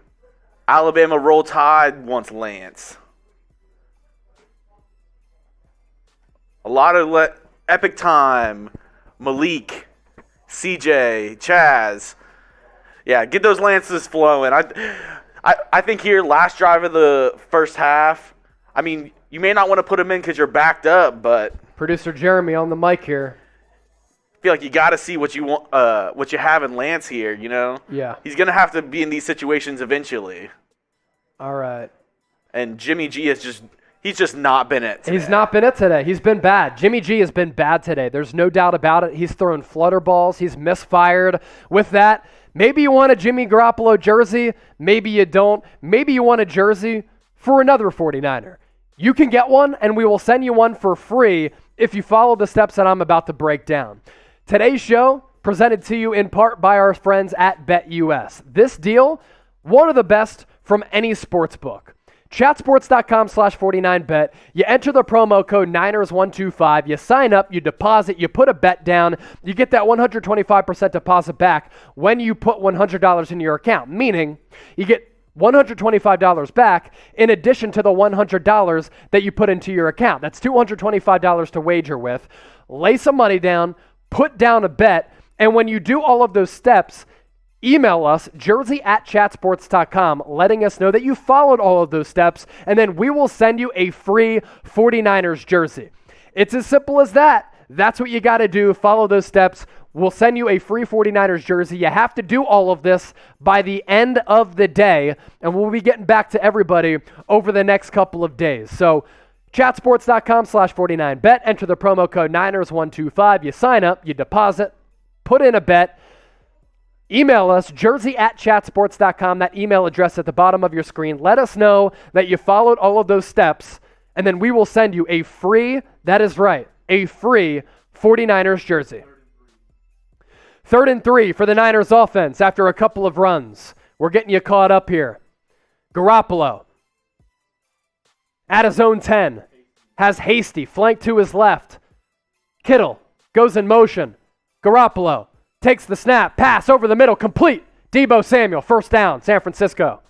Alabama Roll Tide wants Lance. A lot of Epic Time. Malik CJ, Chaz. Yeah, get those lances flowing. I think here, last drive of the first half, I mean, you may not want to put them in because you're backed up, but Producer Jeremy on the mic here. I feel like you got to see what you want, what you have in Lance here. You know, Yeah. he's gonna have to be in these situations eventually. All right. And Jimmy G he's just not been it today. He's not been it today. He's been bad. Jimmy G has been bad today. There's no doubt about it. He's thrown flutter balls. He's misfired. With that, maybe you want a Jimmy Garoppolo jersey. Maybe you don't. Maybe you want a jersey for another 49er. You can get one, and we will send you one for free if you follow the steps that I'm about to break down. Today's show presented to you in part by our friends at BetUS. This deal, one of the best from any sports book. Chatsports.com/49bet. You enter the promo code Niners125. You sign up, you deposit, you put a bet down. You get that 125% deposit back when you put $100 in your account, meaning you get $125 back in addition to the $100 that you put into your account. That's $225 to wager with. Lay some money down, put down a bet, and when you do all of those steps, email us, jersey@chatsports.com, letting us know that you followed all of those steps, and then we will send you a free 49ers jersey. It's as simple as that. That's what you got to do. Follow those steps. We'll send you a free 49ers jersey. You have to do all of this by the end of the day, and we'll be getting back to everybody over the next couple of days. So chatsports.com/49bet. Enter the promo code Niners125. You sign up, you deposit, put in a bet. Email us, jersey@chatsports.com, that email address at the bottom of your screen. Let us know that you followed all of those steps, and then we will send you a free, that is right, a free 49ers jersey. 3rd and 3 for the Niners offense after a couple of runs. We're getting you caught up here. Garoppolo at his own 10, has Hasty flanked to his left. Kittle goes in motion. Garoppolo takes the snap, pass over the middle, complete. Deebo Samuel, first down, San Francisco.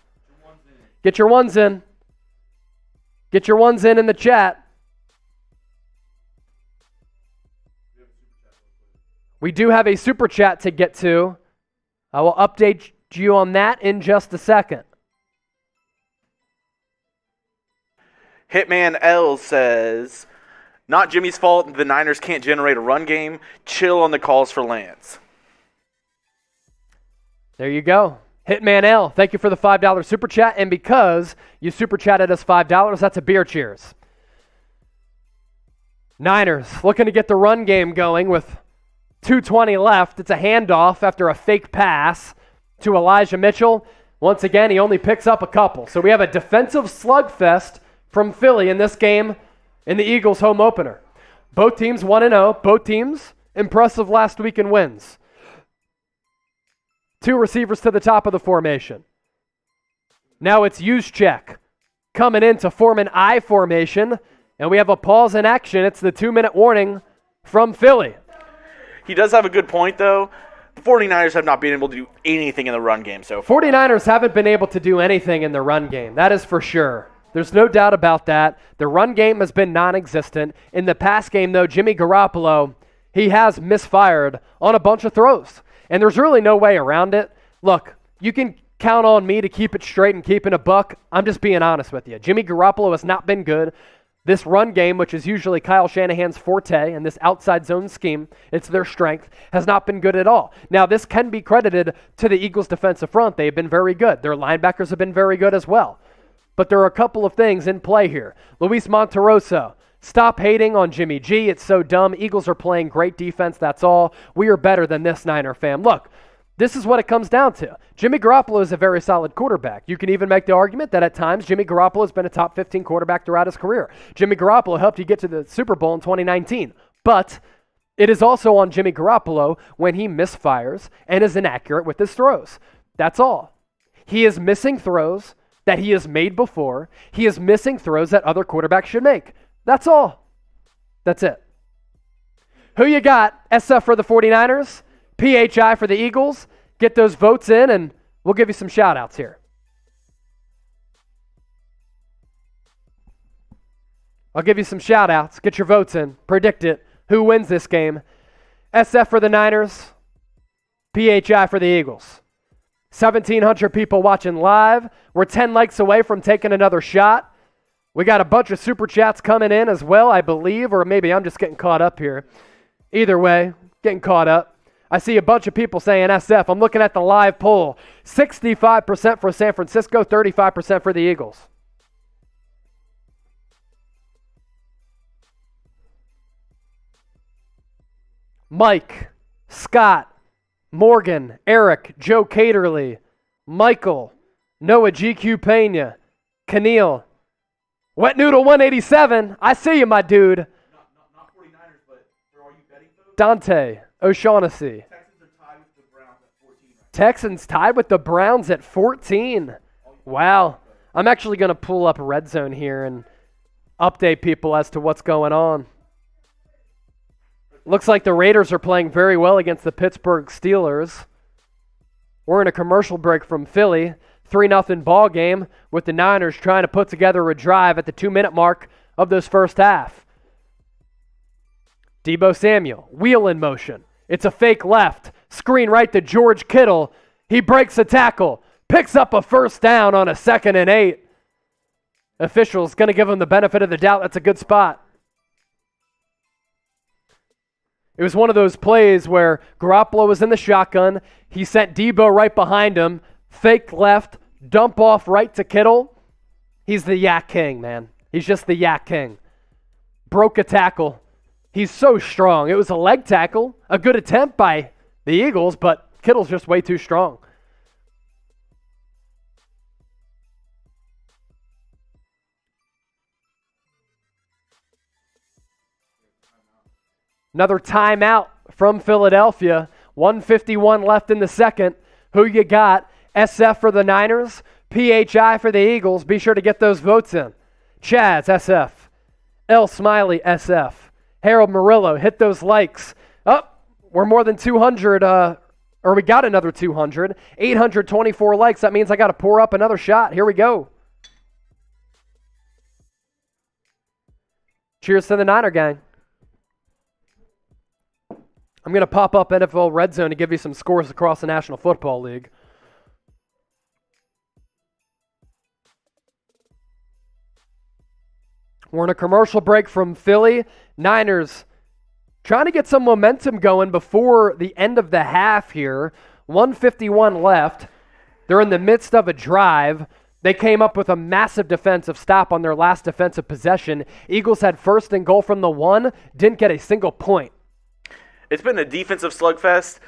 Get your ones in. Get your ones in the chat. We do have a super chat to get to. I will update you on that in just a second. Hitman L says, not Jimmy's fault the Niners can't generate a run game. Chill on the calls for Lance. There you go. Hitman L, thank you for the $5 super chat. And because you super chatted us $5, that's a beer cheers. Niners looking to get the run game going with 2:20 left. It's a handoff after a fake pass to Elijah Mitchell. Once again, he only picks up a couple. So we have a defensive slugfest from Philly in this game in the Eagles' home opener. Both teams 1-0. Both teams impressive last week in wins. 2 receivers to the top of the formation. Now it's Juszczyk coming in to form an I formation, and we have a pause in action. It's the 2-minute warning from Philly. He does have a good point, though. The 49ers have not been able to do anything in the run game so far. 49ers haven't been able to do anything in the run game. That is for sure. There's no doubt about that. The run game has been non-existent. In the pass game, though, Jimmy Garoppolo, he has misfired on a bunch of throws. And there's really no way around it. Look, you can count on me to keep it straight and keep it a buck. I'm just being honest with you. Jimmy Garoppolo has not been good. This run game, which is usually Kyle Shanahan's forte, and this outside zone scheme, it's their strength, has not been good at all. Now, this can be credited to the Eagles' defensive front. They have been very good. Their linebackers have been very good as well. But there are a couple of things in play here. Luis Monterroso, stop hating on Jimmy G. It's so dumb. Eagles are playing great defense, that's all. We are better than this Niner fam. Look, this is what it comes down to. Jimmy Garoppolo is a very solid quarterback. You can even make the argument that at times Jimmy Garoppolo has been a top 15 quarterback throughout his career. Jimmy Garoppolo helped you get to the Super Bowl in 2019. But it is also on Jimmy Garoppolo when he misfires and is inaccurate with his throws. That's all. He is missing throws that he has made before. He is missing throws that other quarterbacks should make. That's all. That's it. Who you got? SF for the 49ers, PHI for the Eagles. Get those votes in, and we'll give you some shout-outs here. I'll give you some shout-outs. Get your votes in. Predict it. Who wins this game? SF for the Niners, PHI for the Eagles. 1,700 people watching live. We're 10 likes away from taking another shot. We got a bunch of super chats coming in as well, I believe, or maybe I'm just getting caught up here. Either way, getting caught up. I see a bunch of people saying SF. I'm looking at the live poll. 65% for San Francisco, 35% for the Eagles. Mike, Scott, Morgan, Eric, Joe Caterly, Michael, Noah GQ Pena, Keneal, Wet Noodle 187. I see you, my dude. Not 49ers, but where are you betting those? Dante O'Shaughnessy. Texans tied with the Browns at 14. Wow. I'm actually going to pull up Red Zone here and update people as to what's going on. Looks like the Raiders are playing very well against the Pittsburgh Steelers. We're in a commercial break from Philly. 3-0 ball game with the Niners trying to put together a drive at the 2-minute mark of this first half. Deebo Samuel, wheel in motion. It's a fake left. Screen right to George Kittle. He breaks a tackle. Picks up a first down on a 2nd and 8. Officials going to give him the benefit of the doubt. That's a good spot. It was one of those plays where Garoppolo was in the shotgun. He sent Deebo right behind him. Fake left. Dump off right to Kittle. He's the Yak King, man. He's just the Yak King. Broke a tackle. He's so strong. It was a leg tackle. A good attempt by the Eagles, but Kittle's just way too strong. Another timeout from Philadelphia. 1:51 left in the second. Who you got? SF for the Niners, PHI for the Eagles. Be sure to get those votes in. Chaz, SF. L. Smiley, SF. Harold Murillo, hit those likes. We're more than 200, or we got another 200. 824 likes. That means I got to pour up another shot. Here we go. Cheers to the Niner gang. I'm going to pop up NFL Red Zone to give you some scores across the National Football League. We're in a commercial break from Philly. Niners trying to get some momentum going before the end of the half here. 1:51 left. They're in the midst of a drive. They came up with a massive defensive stop on their last defensive possession. Eagles had 1st and goal from the 1, didn't get a single point. It's been a defensive slugfest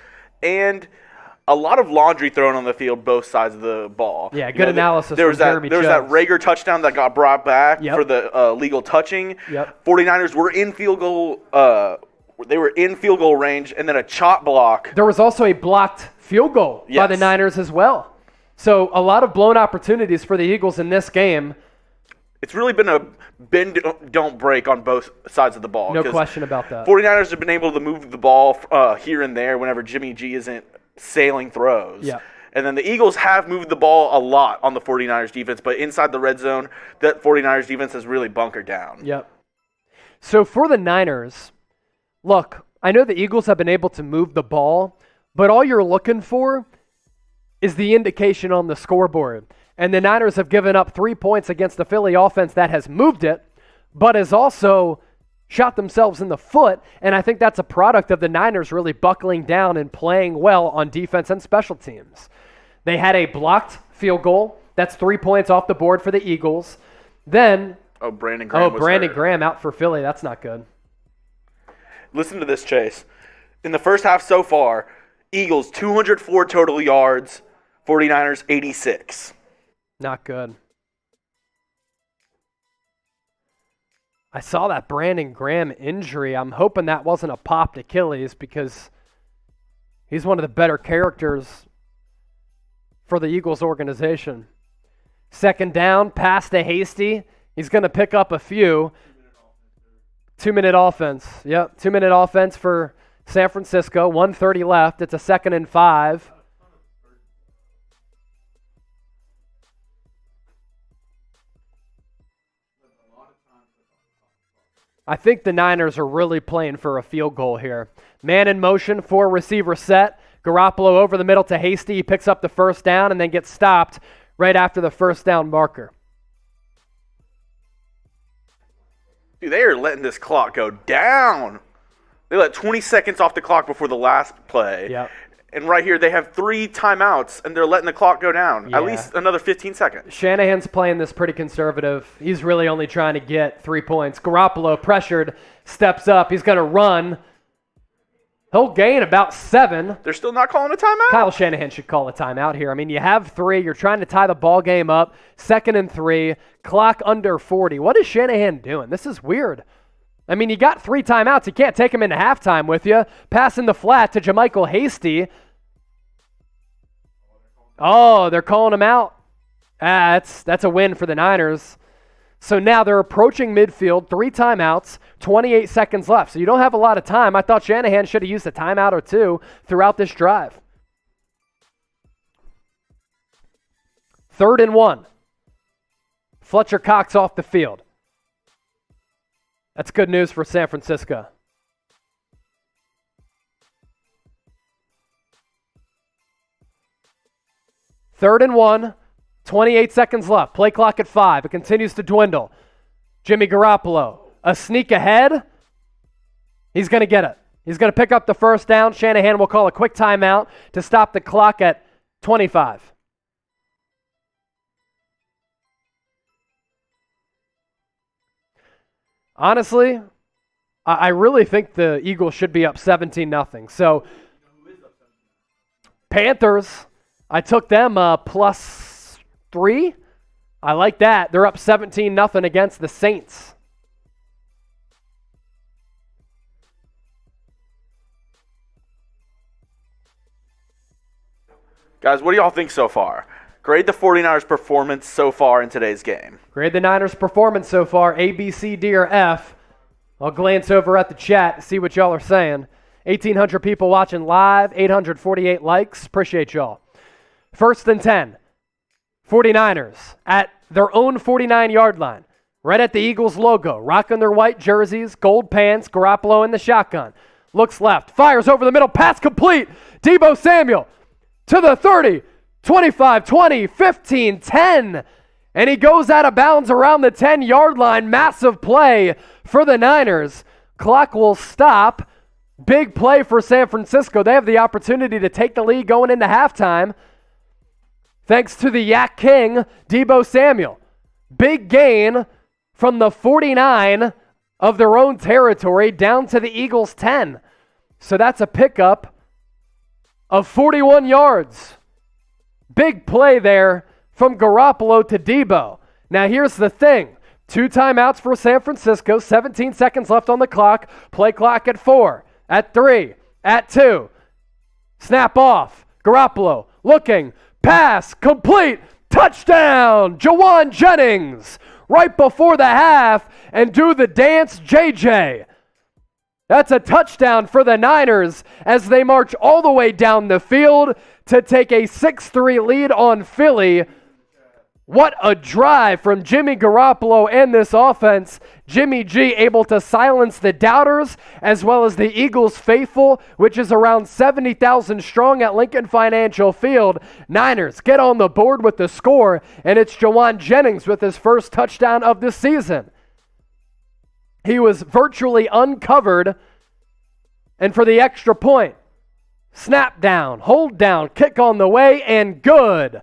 and a lot of laundry thrown on the field, both sides of the ball. Yeah, good analysis There was from Jeremy that Reagor touchdown that got brought back for the legal touching. Yep. 49ers were in field goal. They were in field goal range, and then a chop block. There was also a blocked field goal by the Niners as well. So a lot of blown opportunities for the Eagles in this game. It's really been a bend, don't break on both sides of the ball. No question about that. 49ers have been able to move the ball here and there whenever Jimmy G isn't sailing throws. Yeah. And then the Eagles have moved the ball a lot on the 49ers defense, but inside the red zone, that 49ers defense has really bunkered down. Yep. So for the Niners, look, I know the Eagles have been able to move the ball, but all you're looking for is the indication on the scoreboard. And the Niners have given up 3 points against the Philly offense that has moved it, but has also shot themselves in the foot. And I think that's a product of the Niners really buckling down and playing well on defense and special teams. They had a blocked field goal. That's 3 points off the board for the Eagles. Then, Brandon Graham out for Philly. That's not good. Listen to this, Chase. In the first half so far, Eagles 204 total yards, 49ers 86. Not good. I saw that Brandon Graham injury. I'm hoping that wasn't a popped Achilles because he's one of the better characters for the Eagles organization. 2nd down, pass to Hasty. He's going to pick up a few. 2-minute offense. Yep, 2-minute offense for San Francisco. 1:30 left. It's a 2nd and 5. I think the Niners are really playing for a field goal here. Man in motion, 4 receiver set. Garoppolo over the middle to Hasty. He picks up the first down and then gets stopped right after the first down marker. Dude, they are letting this clock go down. They let 20 seconds off the clock before the last play. Yep. And right here, they have 3 timeouts, and they're letting the clock go down. Yeah. At least another 15 seconds. Shanahan's playing this pretty conservative. He's really only trying to get 3 points. Garoppolo pressured, steps up. He's going to run. He'll gain about 7. They're still not calling a timeout? Kyle Shanahan should call a timeout here. I mean, you have 3. You're trying to tie the ball game up. 2nd and 3. Clock under 40. What is Shanahan doing? This is weird. I mean, you got 3 timeouts. You can't take them into halftime with you. Passing the flat to JaMychal Hasty. Oh, they're calling him out. That's a win for the Niners. So now they're approaching midfield, 3 timeouts, 28 seconds left. So you don't have a lot of time. I thought Shanahan should have used a timeout or 2 throughout this drive. 3rd and 1. Fletcher Cox off the field. That's good news for San Francisco. Third and 1, 28 seconds left. Play clock at 5. It continues to dwindle. Jimmy Garoppolo, a sneak ahead. He's going to get it. He's going to pick up the first down. Shanahan will call a quick timeout to stop the clock at 25. Honestly, I really think the Eagles should be up 17-0. So, Panthers, I took them +3. I like that. They're up 17-0 against the Saints. Guys, what do y'all think so far? Grade the 49ers' performance so far in today's game. Grade the Niners' performance so far, A, B, C, D, or F. I'll glance over at the chat to see what y'all are saying. 1,800 people watching live, 848 likes. Appreciate y'all. 1st and 10. 49ers at their own 49-yard line. Right at the Eagles logo. Rocking their white jerseys, gold pants, Garoppolo in the shotgun. Looks left, fires over the middle, pass complete. Deebo Samuel to the 30, 25, 20, 15, 10. And he goes out of bounds around the 10-yard line. Massive play for the Niners. Clock will stop. Big play for San Francisco. They have the opportunity to take the lead going into halftime. Thanks to the Yak King, Deebo Samuel. Big gain from the 49 of their own territory down to the Eagles' 10. So that's a pickup of 41 yards. Big play there from Garoppolo to Deebo. Now here's the thing. 2 timeouts for San Francisco, 17 seconds left on the clock. Play clock at 4, at 3, at 2. Snap off. Garoppolo looking. Pass complete. Touchdown. Jauan Jennings right before the half, and do the dance, JJ. That's a touchdown for the Niners as they march all the way down the field to take a 6-3 lead on Philly. What a drive from Jimmy Garoppolo and this offense. Jimmy G able to silence the doubters as well as the Eagles faithful, which is around 70,000 strong at Lincoln Financial Field. Niners get on the board with the score, and it's Jauan Jennings with his first touchdown of the season. He was virtually uncovered, and for the extra point, snap down, hold down, kick on the way, and good.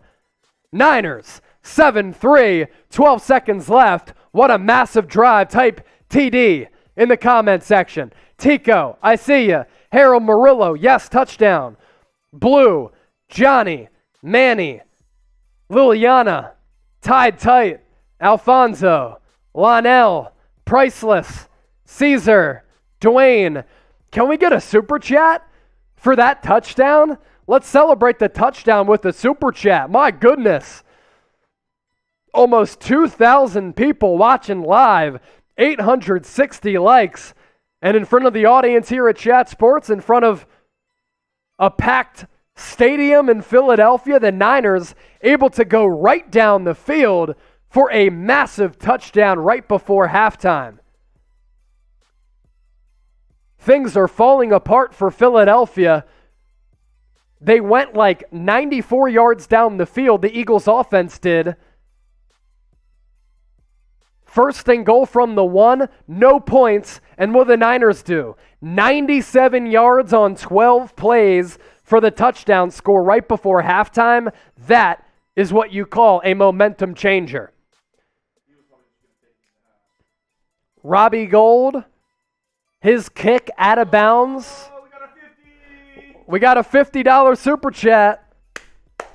Niners 7-3, 12 seconds left. What a massive drive. Type TD in the comment section. Tico, I see you. Harold Murillo, yes, touchdown. Blue, Johnny, Manny, Liliana, tied tight. Alfonso, Lonell, Priceless, Caesar, Dwayne. Can we get a super chat for that touchdown? Let's celebrate the touchdown with the super chat. My goodness. Almost 2,000 people watching live, 860 likes, and in front of the audience here at Chat Sports, in front of a packed stadium in Philadelphia, the Niners able to go right down the field for a massive touchdown right before halftime. Things are falling apart for Philadelphia. They went like 94 yards down the field, the Eagles offense did. First and goal from the 1, no points, and what do the Niners do? 97 yards on 12 plays for the touchdown score right before halftime. That is what you call a momentum changer. Robbie Gould, his kick out of bounds. We got a $50 super chat.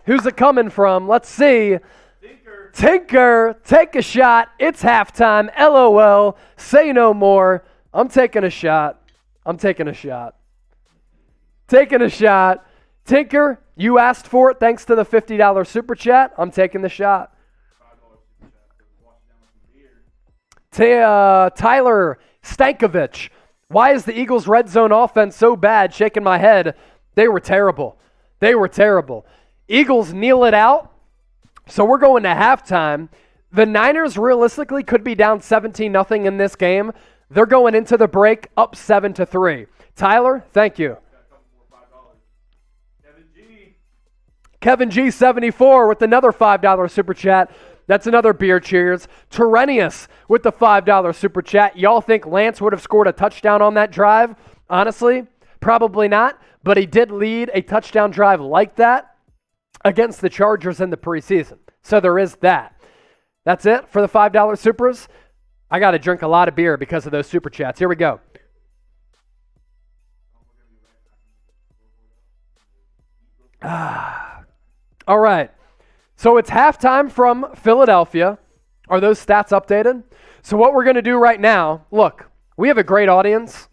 Who's it coming from? Let's see. Tinker, take a shot. It's halftime. LOL. Say no more. I'm taking a shot. Taking a shot. Tinker, you asked for it thanks to the $50 super chat. I'm taking the shot. Tyler Stankovic. Why is the Eagles' red zone offense so bad? Shaking my head. They were terrible. Eagles kneel it out. So we're going to halftime. The Niners realistically could be down 17-0 in this game. They're going into the break up 7-3. Tyler, thank you. Kevin G 74 with another $5 super chat. That's another beer cheers. Terenius with the $5 super chat. Y'all think Lance would have scored a touchdown on that drive? Honestly, probably not. But he did lead a touchdown drive like that against the Chargers in the preseason. So there is that. That's it for the $5 supers. I got to drink a lot of beer because of those super chats. Here we go. All right. So it's halftime from Philadelphia. Are those stats updated? So what we're going to do right now, look, we have a great audience.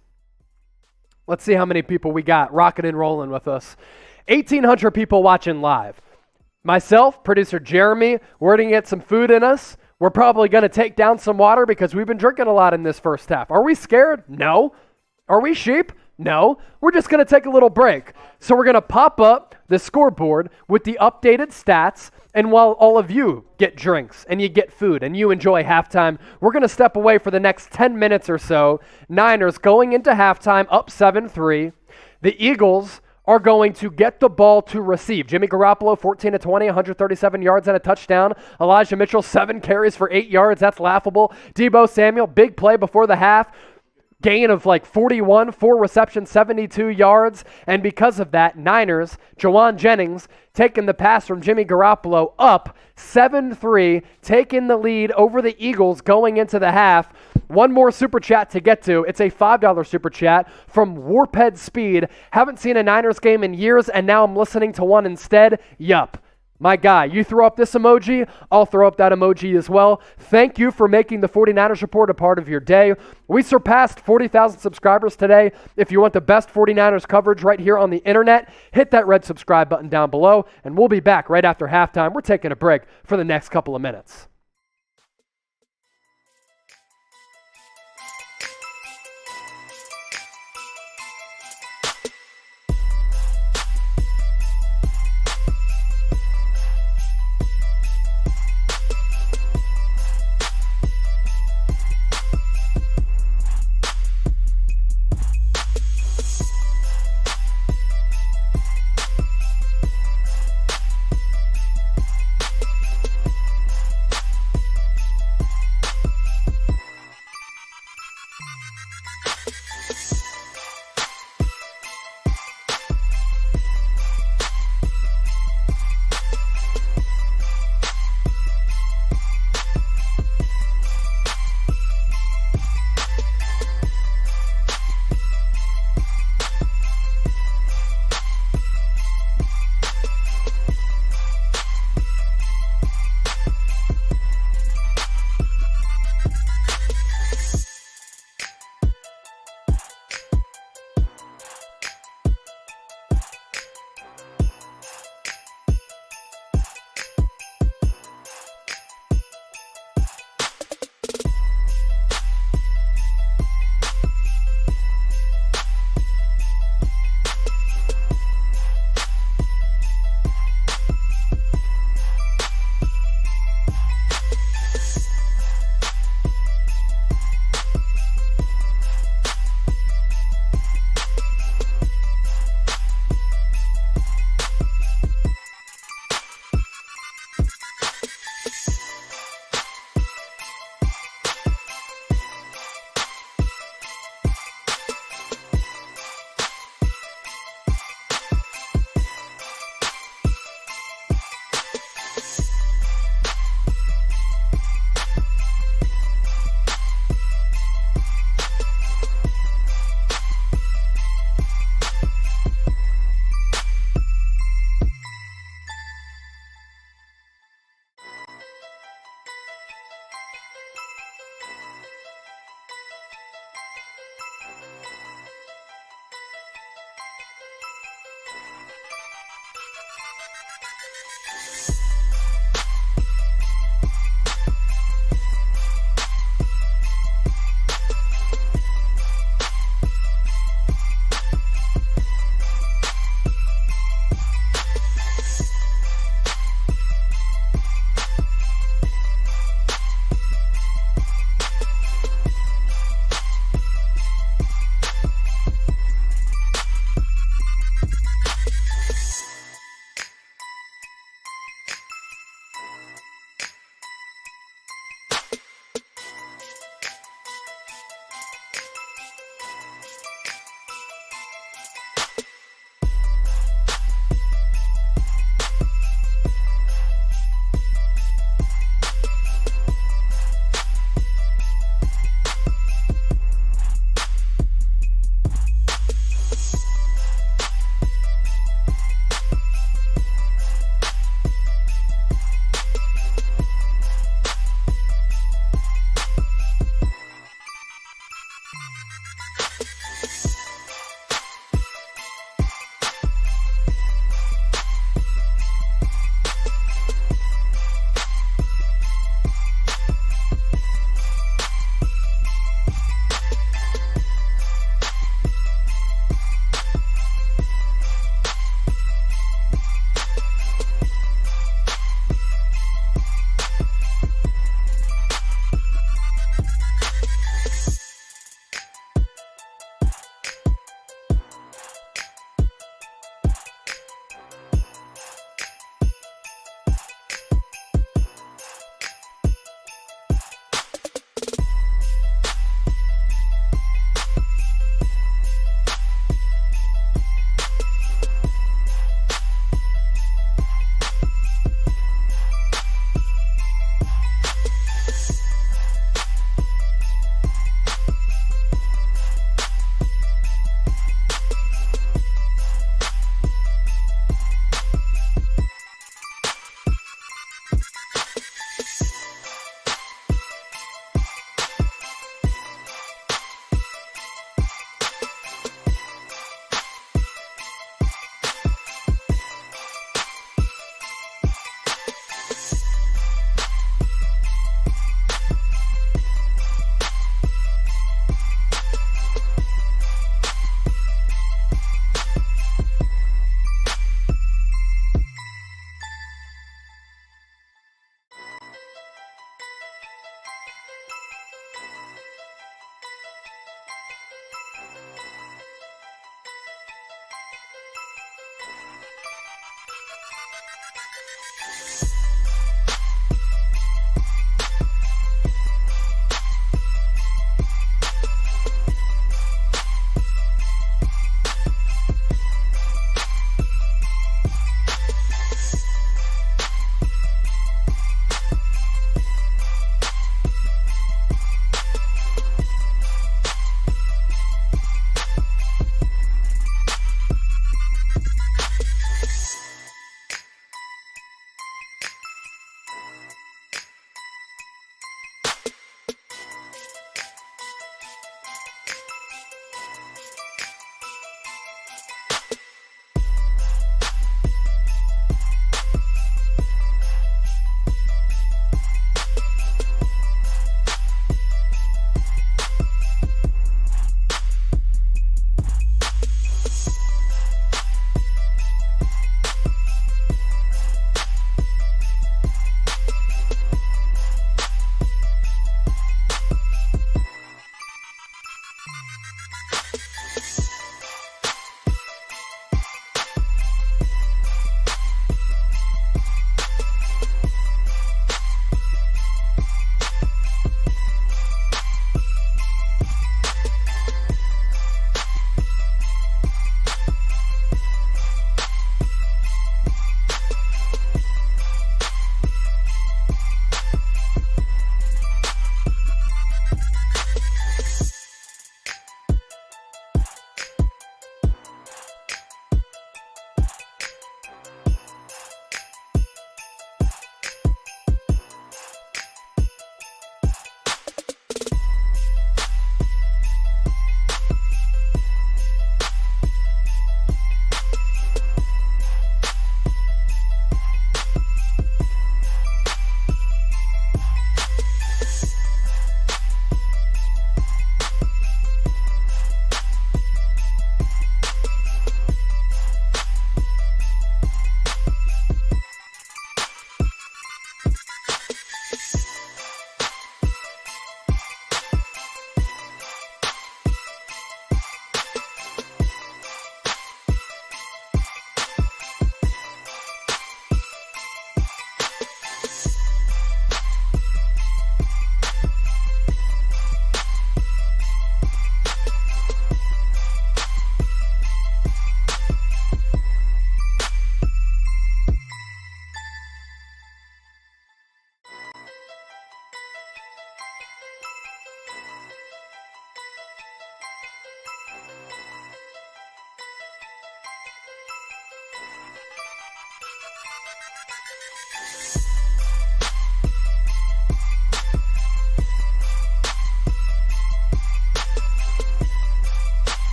Let's see how many people we got rocking and rolling with us. 1,800 people watching live. Myself, producer Jeremy, we're going to get some food in us. We're probably going to take down some water because we've been drinking a lot in this first half. Are we scared? No. Are we sheep? No. We're just going to take a little break. So we're going to pop up the scoreboard with the updated stats. And while all of you get drinks and you get food and you enjoy halftime, we're going to step away for the next 10 minutes or so. Niners going into halftime up 7-3. The Eagles are going to get the ball to receive. Jimmy Garoppolo, 14-20, 137 yards and a touchdown. Elijah Mitchell, 7 carries for 8 yards. That's laughable. Deebo Samuel, big play before the half. Gain of like 41, 4 receptions, 72 yards. And because of that, Niners, Jawan Jennings, taking the pass from Jimmy Garoppolo up 7-3, taking the lead over the Eagles going into the half. One more super chat to get to. It's a $5 super chat from Warphead Speed. Haven't seen a Niners game in years, and now I'm listening to one instead. Yup. My guy, you throw up this emoji, I'll throw up that emoji as well. Thank you for making the 49ers Report a part of your day. We surpassed 40,000 subscribers today. If you want the best 49ers coverage right here on the internet, hit that red subscribe button down below, and we'll be back right after halftime. We're taking a break for the next couple of minutes.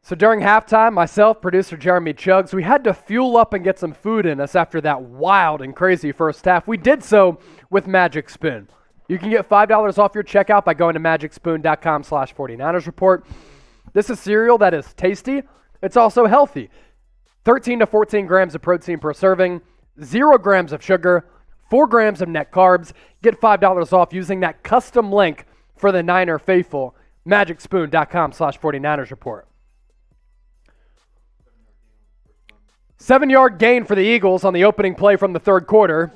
So during halftime, myself, producer Jeremy Chuggs, we had to fuel up and get some food in us after that wild and crazy first half. We did so with Magic Spoon. You can get $5 off your checkout by going to magicspoon.com/49ers report. This is cereal that is tasty. It's also healthy. 13 to 14 grams of protein per serving, 0 grams of sugar, 4 grams of net carbs. Get $5 off using that custom link for the Niner faithful, magicspoon.com/49ers report. 7-yard gain for the Eagles on the opening play from the third quarter.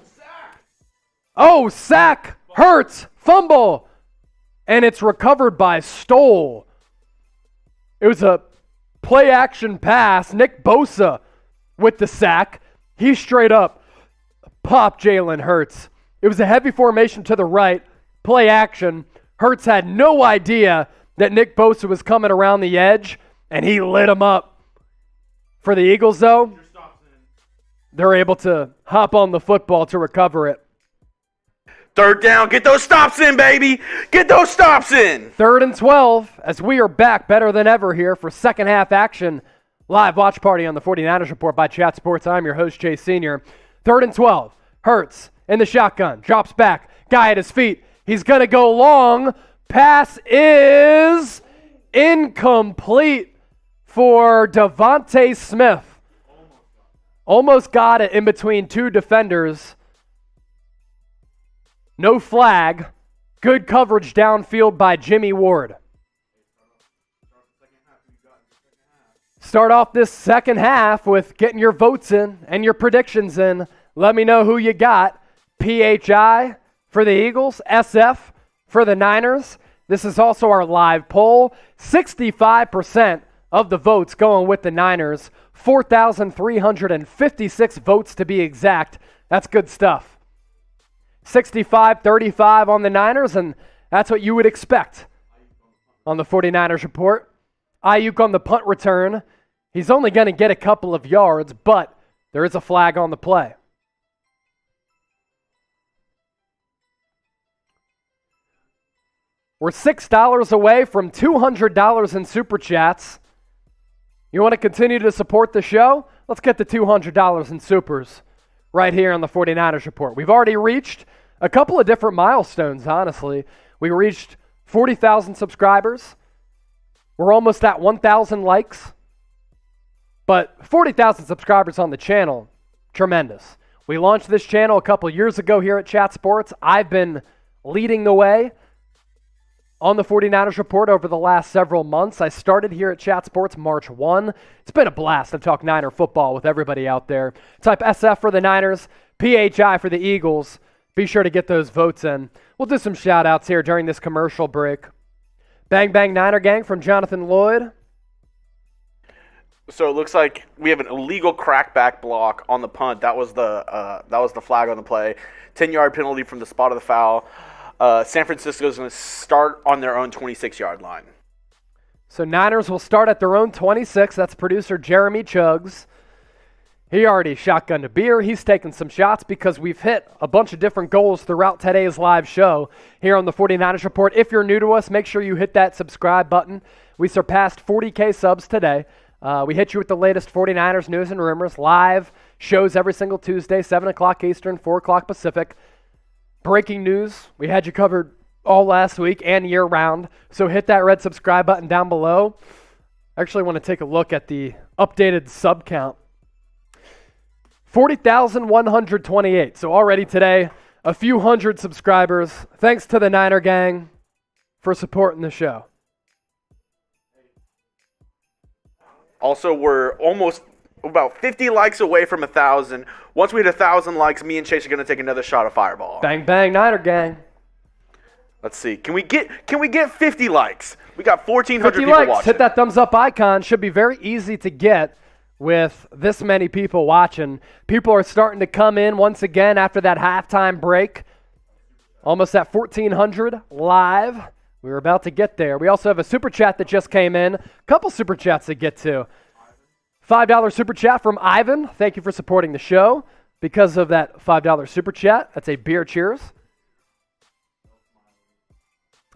Oh, sack! Hurts! Fumble! And it's recovered by Stoll. It was a play-action pass. Nick Bosa with the sack. He straight up popped Jalen Hurts. It was a heavy formation to the right. Play action. Hurts had no idea that Nick Bosa was coming around the edge, and he lit him up. For the Eagles, though, they're able to hop on the football to recover it. Third down, get those stops in, baby. Get those stops in. 3rd and 12, as we are back better than ever here for second half action. Live watch party on the 49ers Report by Chat Sports. I'm your host, Jay Sr. 3rd and 12, Hurts in the shotgun, drops back, guy at his feet. He's going to go long. Pass is incomplete for DeVonta Smith. Almost got it in between two defenders. No flag. Good coverage downfield by Jimmy Ward. Start off this second half with getting your votes in and your predictions in. Let me know who you got. PHI for the Eagles, SF for the Niners. This is also our live poll. 65% of the votes going with the Niners. 4,356 votes to be exact. That's good stuff. 65-35 on the Niners, and that's what you would expect on the 49ers Report. Ayuk on the punt return. He's only going to get a couple of yards, but there is a flag on the play. We're $6 away from $200 in Super Chats. You want to continue to support the show? Let's get the $200 in Supers right here on the 49ers Report. We've already reached a couple of different milestones, honestly. We reached 40,000 subscribers. We're almost at 1,000 likes. But 40,000 subscribers on the channel, tremendous. We launched this channel a couple years ago here at Chat Sports. I've been leading the way on the 49ers Report over the last several months. I started here at Chat Sports March 1. It's been a blast to talk Niner football with everybody out there. Type SF for the Niners, PHI for the Eagles. Be sure to get those votes in. We'll do some shout-outs here during this commercial break. Bang Bang Niner Gang from Jonathan Lloyd. So it looks like we have an illegal crackback block on the punt. That was the flag on the play. 10-yard penalty from the spot of the foul. San Francisco is going to start on their own 26-yard line. So Niners will start at their own 26. That's producer Jeremy Chuggs. He already shotgunned a beer. He's taking some shots because we've hit a bunch of different goals throughout today's live show here on the 49ers Report. If you're new to us, make sure you hit that subscribe button. We surpassed 40K subs today. We hit you with the latest 49ers news and rumors. Live shows every single Tuesday, 7 o'clock Eastern, 4 o'clock Pacific. Breaking news. We had you covered all last week and year-round. So hit that red subscribe button down below. I actually want to take a look at the updated sub count. 40,128. So already today, a few hundred subscribers. Thanks to the Niner Gang for supporting the show. Also, we're almost about 50 likes away from 1,000. Once we hit 1,000 likes, me and Chase are going to take another shot of Fireball. Bang, bang, Niner Gang. Let's see. Can we get 50 likes? We got 1,400 50 people likes. watching. Hit that thumbs up icon. Should be very easy to get with this many people watching. People are starting to come in once again after that halftime break. Almost at 1,400 live. We were about to get there. We also have a super chat that just came in. A couple super chats to get to. $5 super chat from Ivan. Thank you for supporting the show. Because of that $5 super chat, that's a beer cheers.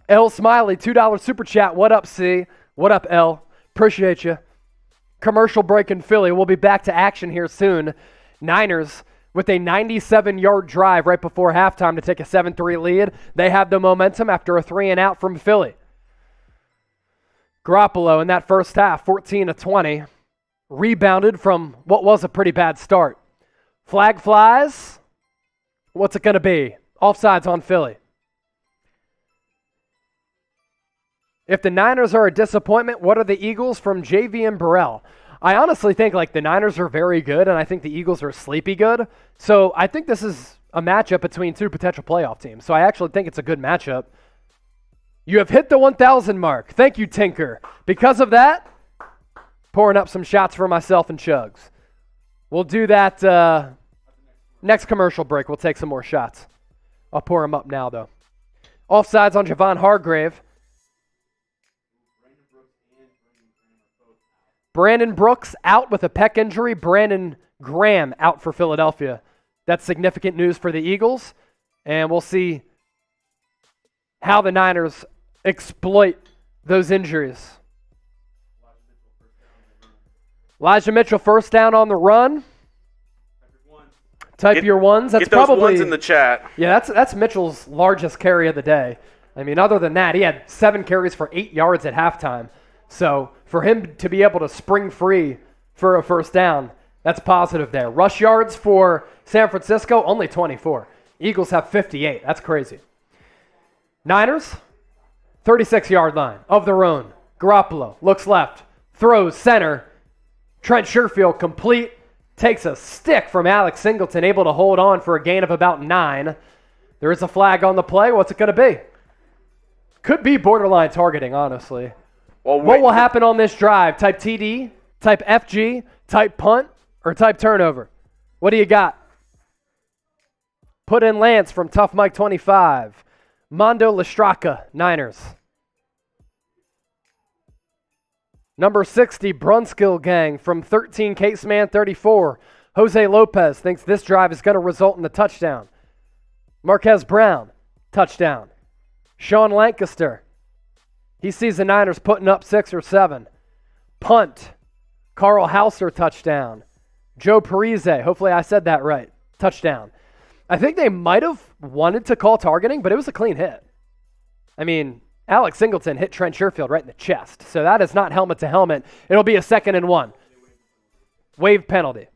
L Smiley, $2 super chat. What up, C? What up, L? Appreciate you. commercial break in Philly. We'll be back to action here soon. Niners with a 97-yard drive right before halftime to take a 7-3 lead. They have the momentum after a 3-and-out from Philly. Garoppolo in that first half, 14-20, rebounded from what was a pretty bad start. Flag flies. What's it going to be? Offsides on Philly. If the Niners are a disappointment, what are the Eagles from JV and Burrell? I honestly think the Niners are very good, and I think the Eagles are sleepy good. So I think this is a matchup between two potential playoff teams. So I actually think it's a good matchup. You have hit the 1,000 mark. Thank you, Tinker. Because of that, pouring up some shots for myself and Chugs. We'll do that next commercial break. We'll take some more shots. I'll pour them up now, though. Offsides on Javon Hargrave. Brandon Brooks out with a pec injury. Brandon Graham out for Philadelphia. That's significant news for the Eagles. And we'll see how the Niners exploit those injuries. Elijah Mitchell first down on the run. Type your ones. That's get those probably ones in the chat. Yeah, that's Mitchell's largest carry of the day. I mean, other than that, he had 7 carries for 8 yards at halftime. So for him to be able to spring free for a first down, that's positive there. Rush yards for San Francisco, only 24. Eagles have 58. That's crazy. Niners, 36-yard line of their own. Garoppolo looks left, throws center. Trent Sherfield complete. Takes a stick from Alex Singleton, able to hold on for a gain of about 9. There is a flag on the play. What's it going to be? Could be borderline targeting, honestly. Well, what will happen on this drive? Type TD, type FG, type punt, or type turnover? What do you got? Put in Lance from Tough Mike 25. Mondo Lestraka, Niners. Number 60, Brunskill Gang from 13, Caseman 34. Jose Lopez thinks this drive is going to result in a touchdown. Marquez Brown, touchdown. Sean Lancaster, he sees the Niners putting up 6 or 7. Punt, Carl Hauser, touchdown. Joe Parise, hopefully I said that right, touchdown. I think they might have wanted to call targeting, but it was a clean hit. I mean, Alex Singleton hit Trent Sherfield right in the chest. So that is not helmet to helmet. It'll be a 2nd and 1. Wave penalty.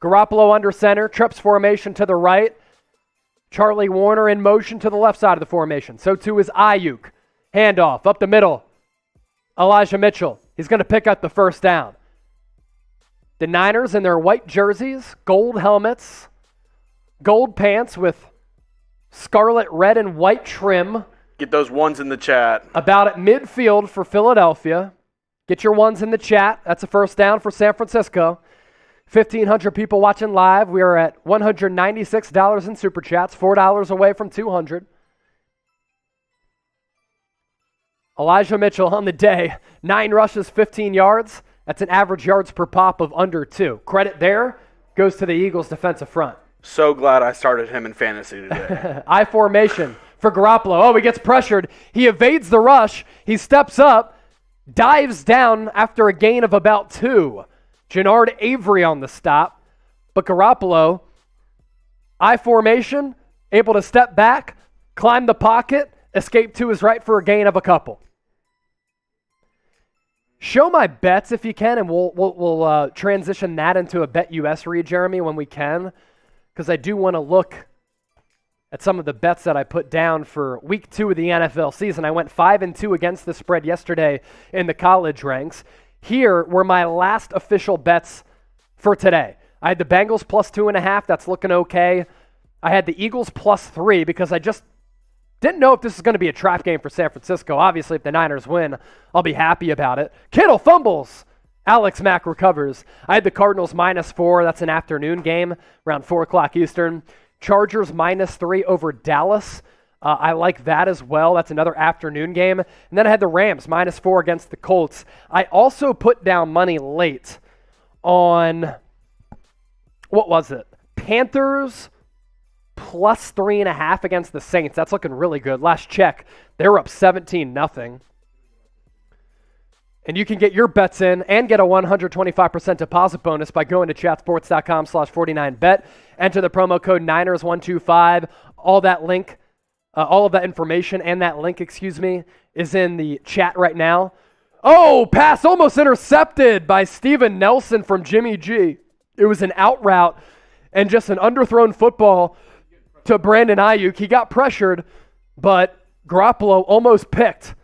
Garoppolo under center. Trips formation to the right. Charlie Warner in motion to the left side of the formation. So too is Ayuk. Handoff up the middle. Elijah Mitchell. He's going to pick up the first down. The Niners in their white jerseys, gold helmets, gold pants with scarlet, red, and white trim. Get those ones in the chat. About at midfield for Philadelphia. Get your ones in the chat. That's a first down for San Francisco. 1,500 people watching live. We are at $196 in Super Chats, $4 away from 200. Elijah Mitchell on the day, 9 rushes, 15 yards. That's an average yards per pop of under 2. Credit there goes to the Eagles' defensive front. So glad I started him in fantasy today. I formation for Garoppolo. Oh, he gets pressured. He evades the rush. He steps up, dives down after a gain of about 2. Jannard Avery on the stop. But Garoppolo, I formation, able to step back, climb the pocket, escape to his right for a gain of a couple. Show my bets if you can, and we'll transition that into a Bet US read, Jeremy, when we can, because I do want to look at some of the bets that I put down for week 2 of the NFL season. I went 5-2 against the spread yesterday in the college ranks. Here were my last official bets for today. I had the Bengals plus 2.5. That's looking okay. I had the Eagles plus 3 because I just didn't know if this is going to be a trap game for San Francisco. Obviously, if the Niners win, I'll be happy about it. Kittle fumbles. Alex Mack recovers. I had the Cardinals minus 4. That's an afternoon game around 4 o'clock Eastern. Chargers minus 3 over Dallas. I like that as well. That's another afternoon game. And then I had the Rams minus 4 against the Colts. I also put down money late on, what was it? Panthers plus 3.5 against the Saints. That's looking really good. Last check, they were up 17-0. And you can get your bets in and get a 125% deposit bonus by going to chatsports.com/49bet. Enter the promo code Niners125. All of that information and that link, is in the chat right now. Oh, pass almost intercepted by Steven Nelson from Jimmy G. It was an out route and just an underthrown football to Brandon Ayuk. He got pressured, but Garoppolo almost picked.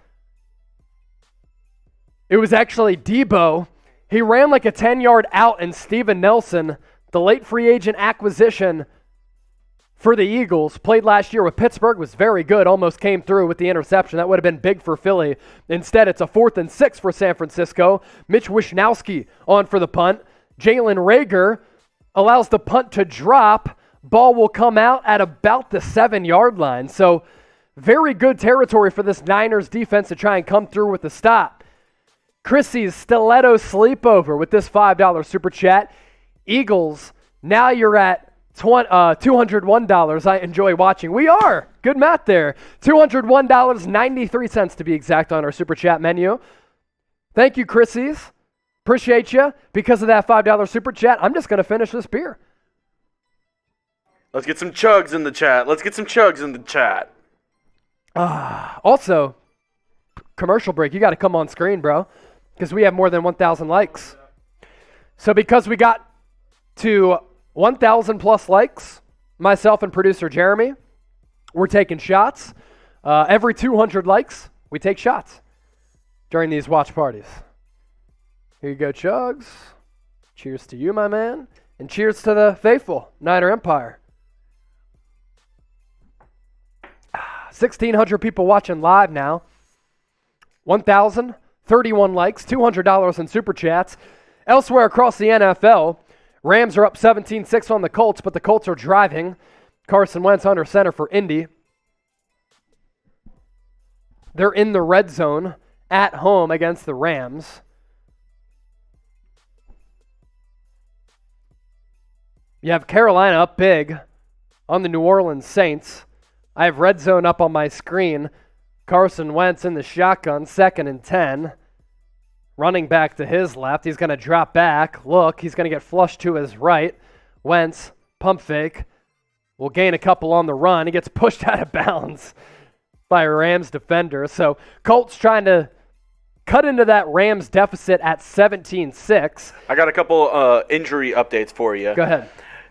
It was actually Debo. He ran like a 10-yard out, and Steven Nelson, the late free agent acquisition for the Eagles, played last year with Pittsburgh, was very good, almost came through with the interception. That would have been big for Philly. Instead, it's a 4th and 6 for San Francisco. Mitch Wishnowsky on for the punt. Jalen Reagor allows the punt to drop. Ball will come out at about the 7-yard line. So very good territory for this Niners defense to try and come through with the stop. Chrissy's Stiletto Sleepover with this $5 super chat. Eagles, now you're at $201. I enjoy watching. We are. Good math there. $201.93 to be exact on our super chat menu. Thank you, Chrissy's. Appreciate you. Because of that $5 super chat, I'm just going to finish this beer. Let's get some chugs in the chat. Also, commercial break. You got to come on screen, bro, because we have more than 1,000 likes. So because we got to 1,000 plus likes, myself and producer Jeremy, we're taking shots. Every 200 likes, we take shots during these watch parties. Here you go, Chugs. Cheers to you, my man. And cheers to the faithful Niner Empire. 1,600 people watching live now. 1,031 likes, $200 in super chats. Elsewhere across the NFL, Rams are up 17-6 on the Colts, but the Colts are driving. Carson Wentz under center for Indy. They're in the red zone at home against the Rams. You have Carolina up big on the New Orleans Saints. I have red zone up on my screen. Carson Wentz in the shotgun, 2nd and 10. Running back to his left. He's going to drop back. Look, he's going to get flushed to his right. Wentz, pump fake. Will gain a couple on the run. He gets pushed out of bounds by a Rams defender. So Colts trying to cut into that Rams deficit at 17-6. I got a couple injury updates for you. Go ahead.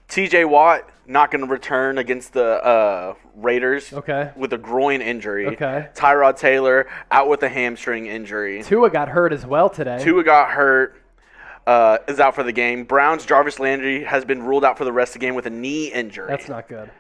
TJ Watt not going to return against the Raiders with a groin injury. Okay. Tyrod Taylor out with a hamstring injury. Tua got hurt as well today. Tua got hurt, is out for the game. Browns' Jarvis Landry has been ruled out for the rest of the game with a knee injury. That's not good.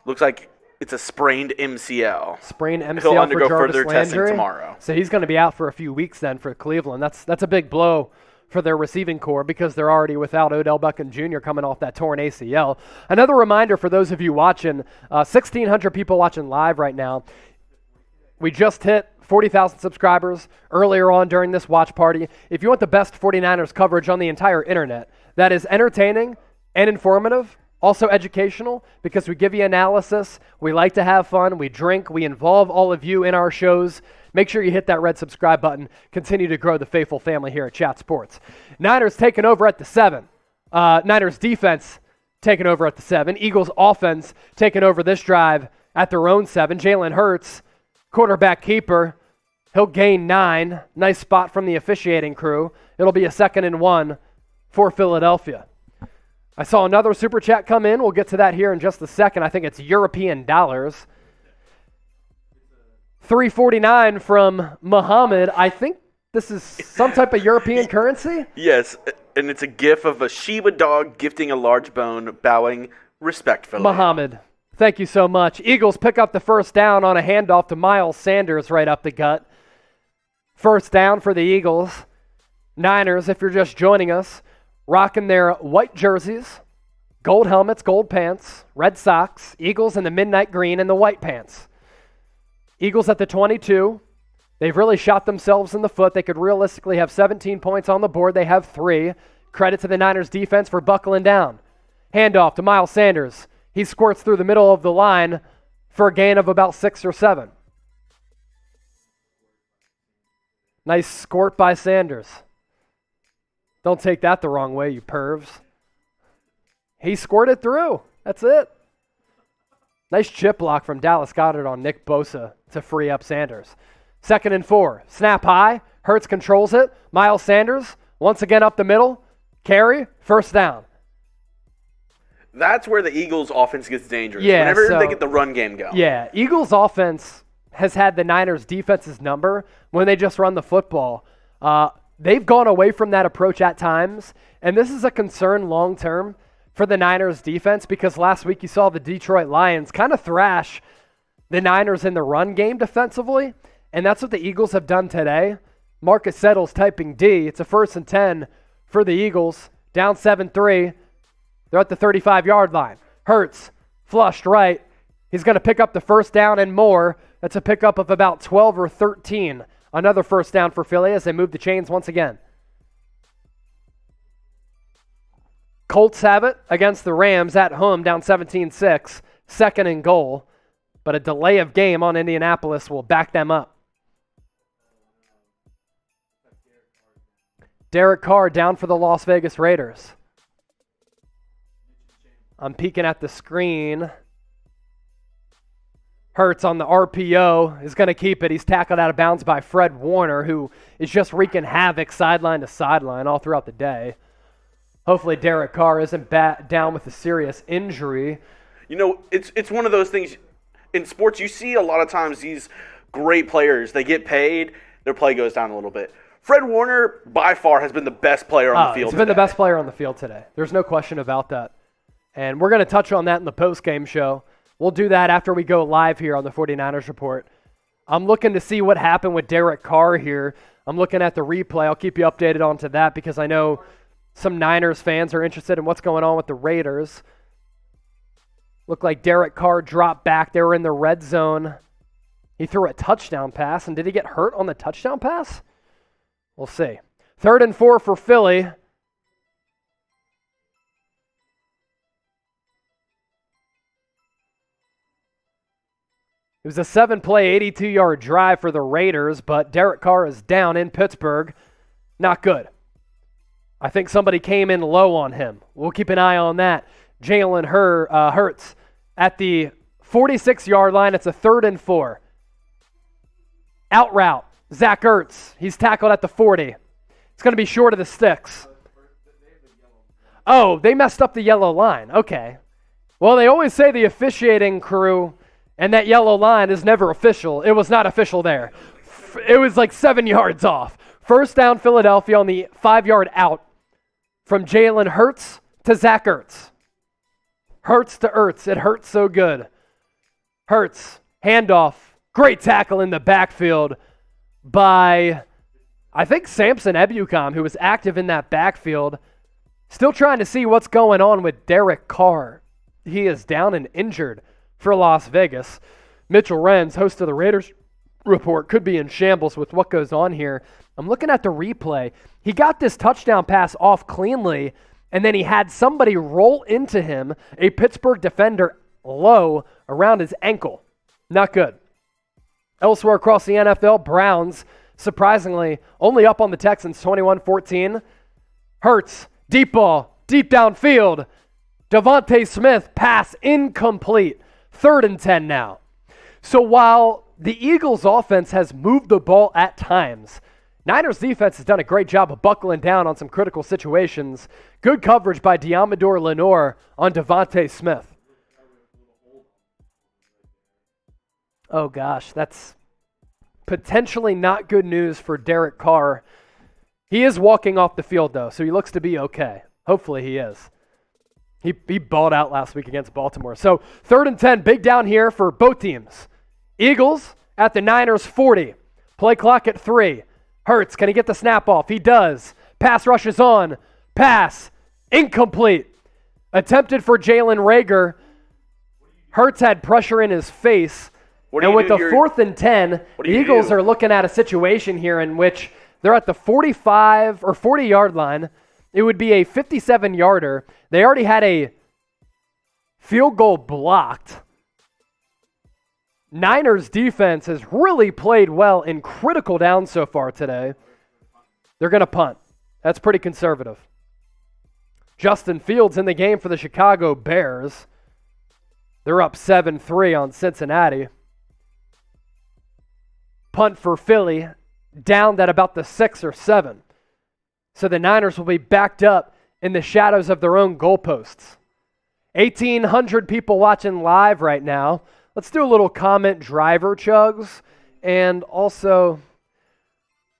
Looks like it's a sprained MCL. Sprained MCL He'll undergo for Jarvis further testing Landry tomorrow. So he's going to be out for a few weeks then for Cleveland. That's a big blow for their receiving core because they're already without Odell Beckham Jr. coming off that torn ACL. Another reminder for those of you watching, 1,600 people watching live right now. We just hit 40,000 subscribers earlier on during this watch party. If you want the best 49ers coverage on the entire internet, that is entertaining and informative, also educational, because we give you analysis, we like to have fun, we drink, we involve all of you in our shows. Make sure you hit that red subscribe button. Continue to grow the faithful family here at Chat Sports. Niners taking over at the 7. Niners defense taking over at the 7. Eagles offense taking over this drive at their own 7. Jalen Hurts, quarterback keeper. He'll gain 9. Nice spot from the officiating crew. It'll be a 2nd and 1 for Philadelphia. I saw another super chat come in. We'll get to that here in just a second. I think it's European dollars. $3.49 from Muhammad. I think this is some type of European currency. Yes, and it's a gif of a Shiba dog gifting a large bone, bowing respectfully. Muhammad, thank you so much. Eagles pick up the first down on a handoff to Miles Sanders right up the gut. First down for the Eagles. Niners, if you're just joining us, rocking their white jerseys, gold helmets, gold pants, red socks. Eagles in the midnight green and the white pants. Eagles at the 22. They've really shot themselves in the foot. They could realistically have 17 points on the board. They have 3. Credit to the Niners defense for buckling down. Handoff to Miles Sanders. He squirts through the middle of the line for a gain of about 6 or 7. Nice squirt by Sanders. Don't take that the wrong way, you pervs. He squirted through. That's it. Nice chip block from Dallas Goedert on Nick Bosa to free up Sanders. 2nd and 4. Snap high. Hurts controls it. Miles Sanders once again up the middle. Carry. First down. That's where the Eagles' offense gets dangerous. Yeah, whenever they get the run game going. Yeah, Eagles' offense has had the Niners' defense's number when they just run the football. They've gone away from that approach at times, and this is a concern long-term for the Niners' defense because last week you saw the Detroit Lions kind of thrash the Niners in the run game defensively, and that's what the Eagles have done today. Marcus Settles typing D. It's a 1st and 10 for the Eagles. Down 7-3. They're at the 35-yard line. Hurts, flushed right. He's going to pick up the first down and more. That's a pickup of about 12 or 13. Another first down for Philly as they move the chains once again. Colts have it against the Rams at home, down 17-6. 2nd and goal. But a delay of game on Indianapolis will back them up. Derek Carr down for the Las Vegas Raiders. I'm peeking at the screen. Hurts on the RPO is going to keep it. He's tackled out of bounds by Fred Warner, who is just wreaking havoc sideline to sideline all throughout the day. Hopefully Derek Carr isn't down with a serious injury. You know, it's one of those things in sports. You see a lot of times these great players, they get paid, their play goes down a little bit. Fred Warner, by far, has been the best player on the field today. He's been the best player on the field today. There's no question about that. And we're going to touch on that in the postgame show. We'll do that after we go live here on the 49ers Report. I'm looking to see what happened with Derek Carr here. I'm looking at the replay. I'll keep you updated on to that because I know some Niners fans are interested in what's going on with the Raiders. Looked like Derek Carr dropped back. They were in the red zone. He threw a touchdown pass, and did he get hurt on the touchdown pass? We'll see. 3rd and 4 for Philly. It was a 7-play, 82-yard drive for the Raiders, but Derek Carr is down in Pittsburgh. Not good. I think somebody came in low on him. We'll keep an eye on that. Jalen Hurts at the 46-yard line. It's a 3rd and 4. Out route. Zach Ertz. He's tackled at the 40. It's going to be short of the sticks. Oh, they messed up the yellow line. Okay. Well, they always say the officiating crew and that yellow line is never official. It was not official there. It was like 7 yards off. First down, Philadelphia on the 5-yard out from Jalen Hurts to Zach Ertz. Hurts to Ertz. It hurts so good. Hurts, handoff. Great tackle in the backfield by, I think, Samson Ebukam, who was active in that backfield. Still trying to see what's going on with Derek Carr. He is down and injured for Las Vegas. Mitchell Renz, host of the Raiders Report, could be in shambles with what goes on here. I'm looking at the replay. He got this touchdown pass off cleanly, and then he had somebody roll into him, a Pittsburgh defender, low around his ankle. Not good. Elsewhere across the NFL, Browns, surprisingly, only up on the Texans 21-14. Hurts, deep ball, deep downfield. DeVonta Smith, pass incomplete. 3rd and 10 now. So while the Eagles' offense has moved the ball at times, Niners' defense has done a great job of buckling down on some critical situations. Good coverage by Diamador Lenore on DeVonta Smith. Oh, gosh, that's potentially not good news for Derek Carr. He is walking off the field, though, so he looks to be okay. Hopefully he is. He balled out last week against Baltimore. So 3rd and 10, big down here for both teams. Eagles at the Niners 40. Play clock at 3. Hurts, can he get the snap off? He does. Pass rushes on. Pass. Incomplete. Attempted for Jalen Reagor. Hurts had pressure in his face. And with the 4th and 10, the Eagles are looking at a situation here in which they're at the 45 or 40-yard line. It would be a 57-yarder. They already had a field goal blocked. Niners defense has really played well in critical downs so far today. They're going to punt. That's pretty conservative. Justin Fields in the game for the Chicago Bears. They're up 7-3 on Cincinnati. Punt for Philly, down at about the 6 or 7. So the Niners will be backed up in the shadows of their own goalposts. 1,800 people watching live right now. Let's do a little comment driver chugs. And also,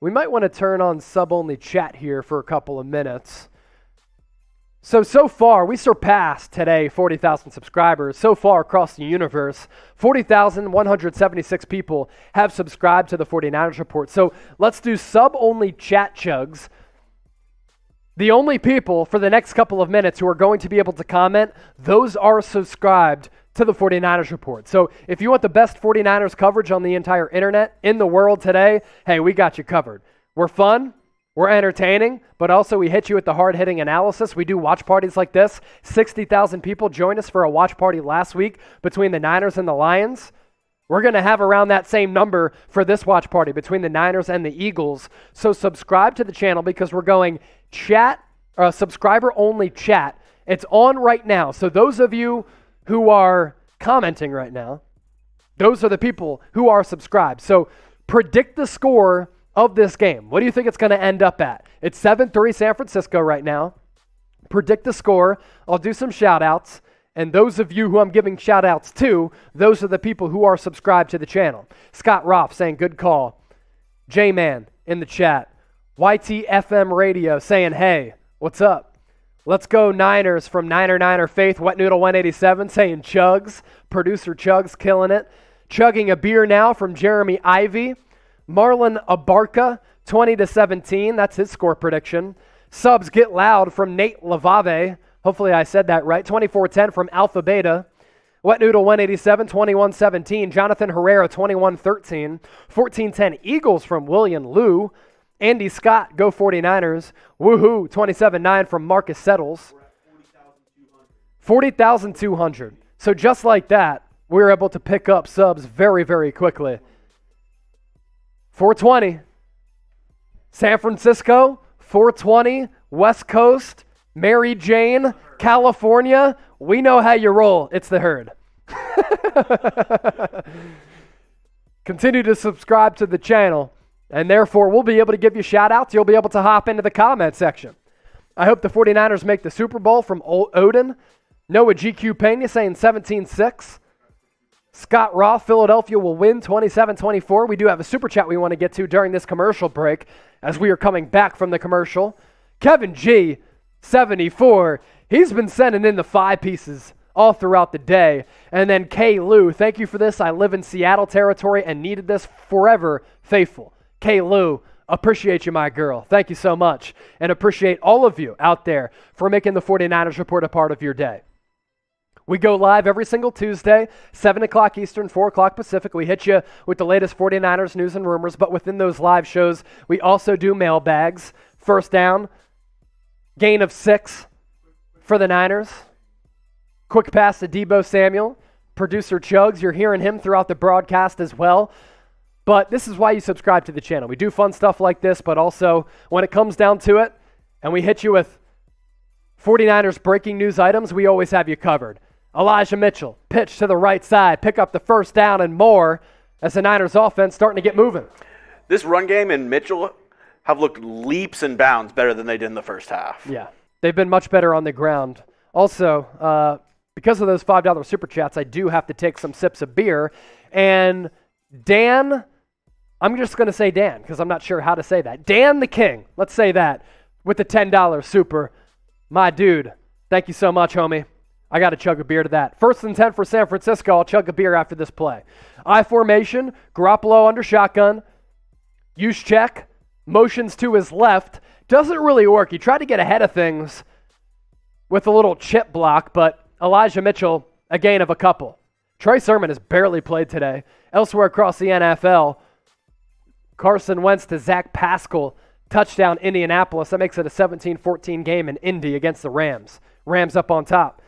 we might want to turn on sub-only chat here for a couple of minutes. So far, we surpassed today 40,000 subscribers. So far across the universe, 40,176 people have subscribed to the 49ers Report. So let's do sub-only chat chugs. The only people for the next couple of minutes who are going to be able to comment, those are subscribed to the 49ers Report. So if you want the best 49ers coverage on the entire internet in the world today, hey, we got you covered. We're fun. We're entertaining, but also we hit you with the hard-hitting analysis. We do watch parties like this. 60,000 people joined us for a watch party last week between the Niners and the Lions. We're going to have around that same number for this watch party between the Niners and the Eagles. So subscribe to the channel because we're going subscriber-only chat. It's on right now. So those of you who are commenting right now, those are the people who are subscribed. So predict the score of this game. What do you think it's going to end up at? It's 7-3 San Francisco right now. Predict the score. I'll do some shout-outs. And those of you who I'm giving shout-outs to, those are the people who are subscribed to the channel. Scott Roth saying, good call. J-Man in the chat. YTFM Radio saying, hey, what's up? Let's go Niners from Niner Faith. Wet Noodle 187 saying chugs. Producer Chugs killing it. Chugging a beer now from Jeremy Ivy. Marlon Abarca, 20-17. That's his score prediction. Subs get loud from Nate Lavave. Hopefully I said that right. 24-10 from Alpha Beta. Wet Noodle 187, 21-17. Jonathan Herrera, 21-13. 14-10 Eagles from William Liu. Andy Scott, go 49ers. Woohoo, 27-9 from Marcus Settles. 40,200. So just like that, we were able to pick up subs very, very quickly. 420. San Francisco, 420. West Coast, Mary Jane, California. We know how you roll. It's the herd. Continue to subscribe to the channel, and therefore we'll be able to give you shout-outs. You'll be able to hop into the comment section. I hope the 49ers make the Super Bowl from Odin. Noah GQ Pena saying 17-6. Scott Roth, Philadelphia will win 27-24. We do have a super chat we want to get to during this commercial break as we are coming back from the commercial. Kevin G, 74. He's been sending in the 5 pieces all throughout the day. And then Kay Lou, thank you for this. I live in Seattle territory and needed this forever. Faithful. Kay Lou, appreciate you, my girl. Thank you so much. And appreciate all of you out there for making the 49ers Report a part of your day. We go live every single Tuesday, 7 o'clock Eastern, 4 o'clock Pacific. We hit you with the latest 49ers news and rumors, but within those live shows, we also do mailbags. First down, gain of 6 for the Niners. Quick pass to Deebo Samuel. Producer Chugs, you're hearing him throughout the broadcast as well. But this is why you subscribe to the channel. We do fun stuff like this, but also when it comes down to it, and we hit you with 49ers breaking news items, we always have you covered. Elijah Mitchell, pitch to the right side, pick up the first down and more as the Niners offense starting to get moving. This run game and Mitchell have looked leaps and bounds better than they did in the first half. Yeah, they've been much better on the ground. Also, because of those $5 super chats, I do have to take some sips of beer. And Dan, I'm just going to say Dan because I'm not sure how to say that. Dan the King, let's say that, with the $10 super. My dude, thank you so much, homie. I got to chug a beer to that. 1st and 10 for San Francisco. I'll chug a beer after this play. I formation, Garoppolo under shotgun. Use check. Motions to his left. Doesn't really work. He tried to get ahead of things with a little chip block, but Elijah Mitchell, a gain of a couple. Trey Sermon has barely played today. Elsewhere across the NFL, Carson Wentz to Zach Pascal. Touchdown, Indianapolis. That makes it a 17-14 game in Indy against the Rams. Rams up on top.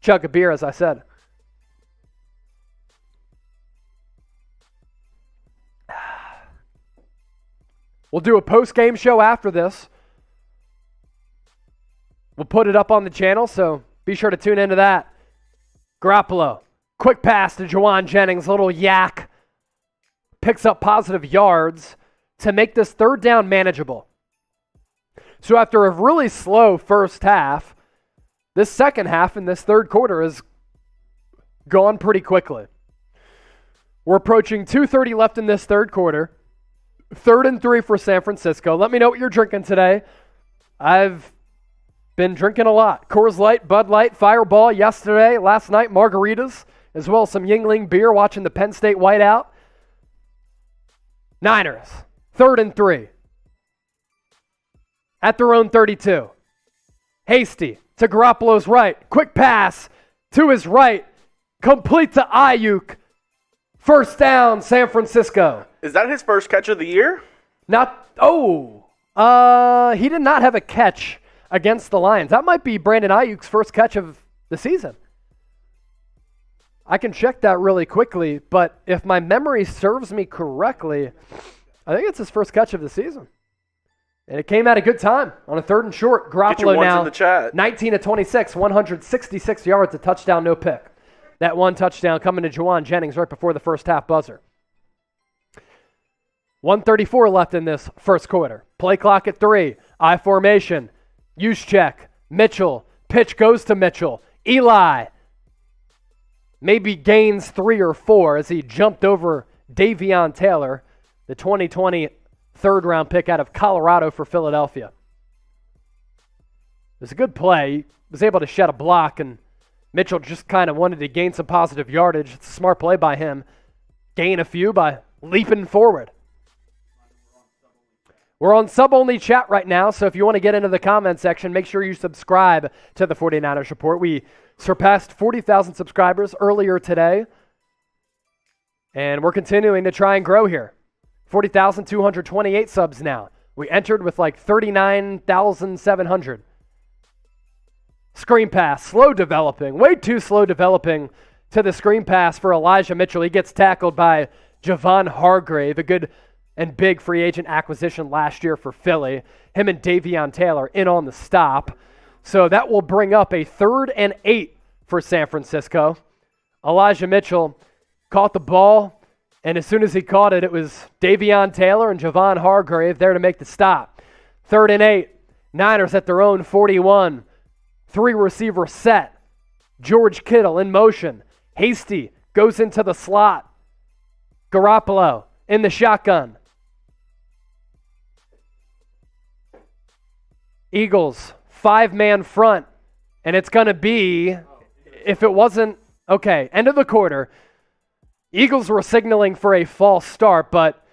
Chug a beer, as I said. We'll do a post-game show after this. We'll put it up on the channel, so be sure to tune into that. Garoppolo, quick pass to Jauan Jennings, little yak. Picks up positive yards to make this third down manageable. So after a really slow first half, this second half in this third quarter has gone pretty quickly. We're approaching 2:30 left in this third quarter. 3rd and 3 for San Francisco. Let me know what you're drinking today. I've been drinking a lot. Coors Light, Bud Light, Fireball yesterday, last night, margaritas, as well as some Yuengling beer, watching the Penn State whiteout. Niners, 3rd and 3. At their own 32. Hasty to Garoppolo's right. Quick pass to his right. Complete to Ayuk. First down, San Francisco. Is that his first catch of the year? He did not have a catch against the Lions. That might be Brandon Ayuk's first catch of the season. I can check that really quickly, but if my memory serves me correctly, I think it's his first catch of the season. And it came at a good time on a 3rd and short. Garoppolo now in the chat. 19 of 26, 166 yards, a touchdown, no pick. That one touchdown coming to Jauan Jennings right before the first half buzzer. 1:34 left in this first quarter. Play clock at 3. I formation. Use check. Mitchell. Pitch goes to Mitchell. Eli maybe gains 3 or 4 as he jumped over Davion Taylor, the 2020 third-round pick out of Colorado for Philadelphia. It was a good play. He was able to shed a block, and Mitchell just kind of wanted to gain some positive yardage. It's a smart play by him. Gain a few by leaping forward. We're on sub-only chat right now, so if you want to get into the comment section, make sure you subscribe to the 49ers Report. We surpassed 40,000 subscribers earlier today, and we're continuing to try and grow here. 40,228 subs now. We entered with like 39,700. Screen pass, slow developing, way too slow developing to the screen pass for Elijah Mitchell. He gets tackled by Javon Hargrave, a good and big free agent acquisition last year for Philly. Him and Davion Taylor in on the stop. So that will bring up a 3rd and 8 for San Francisco. Elijah Mitchell caught the ball, and as soon as he caught it, it was Davion Taylor and Javon Hargrave there to make the stop. 3rd and 8. Niners at their own 41. 3-receiver set. George Kittle in motion. Hasty goes into the slot. Garoppolo in the shotgun. Eagles, 5-man front. And it's going to be, if it wasn't, okay, end of the quarter. Eagles were signaling for a false start, but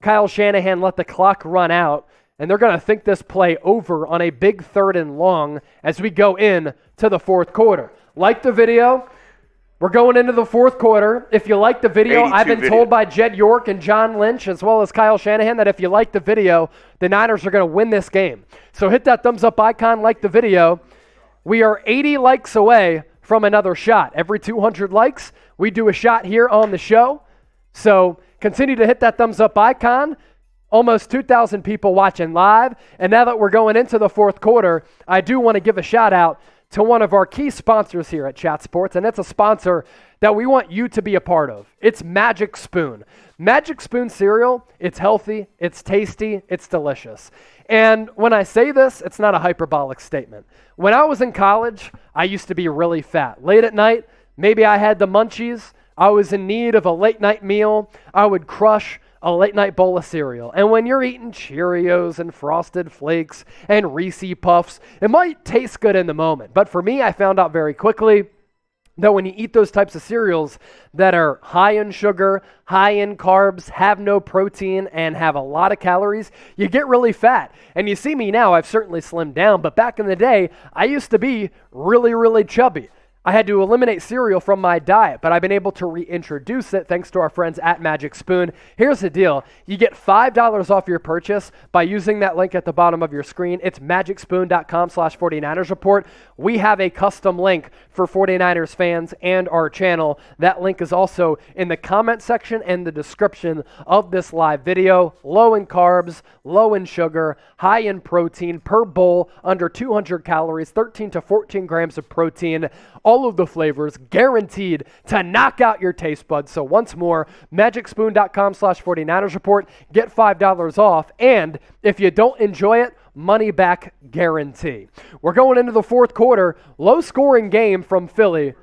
Kyle Shanahan let the clock run out, and they're going to think this play over on a big 3rd and long as we go in to the fourth quarter. Like the video. We're going into the fourth quarter. If you like the video, I've been told by Jed York and John Lynch, as well as Kyle Shanahan, that if you like the video, the Niners are going to win this game. So hit that thumbs up icon, like the video. We are 80 likes away from another shot. Every 200 likes, we do a shot here on the show. So continue to hit that thumbs up icon. Almost 2,000 people watching live. And now that we're going into the fourth quarter, I do want to give a shout out to one of our key sponsors here at Chat Sports, and it's a sponsor that we want you to be a part of. It's Magic Spoon. Magic Spoon cereal, it's healthy, it's tasty, it's delicious. And when I say this, it's not a hyperbolic statement. When I was in college, I used to be really fat. Late at night, maybe I had the munchies. I was in need of a late night meal. I would crush a late night bowl of cereal. And when you're eating Cheerios and Frosted Flakes and Reese Puffs, it might taste good in the moment. But for me, I found out very quickly that when you eat those types of cereals that are high in sugar, high in carbs, have no protein, and have a lot of calories, you get really fat. And you see me now, I've certainly slimmed down, but back in the day, I used to be really, really chubby. I had to eliminate cereal from my diet, but I've been able to reintroduce it thanks to our friends at Magic Spoon. Here's the deal. You get $5 off your purchase by using that link at the bottom of your screen. It's magicspoon.com/49ers report. We have a custom link for 49ers fans and our channel. That link is also in the comment section and the description of this live video. Low in carbs, low in sugar, high in protein, per bowl, under 200 calories, 13 to 14 grams of protein. All of the flavors guaranteed to knock out your taste buds. So once more, magicspoon.com/49ers report. Get $5 off. And if you don't enjoy it, money back guarantee. We're going into the fourth quarter. Low scoring game from Philly.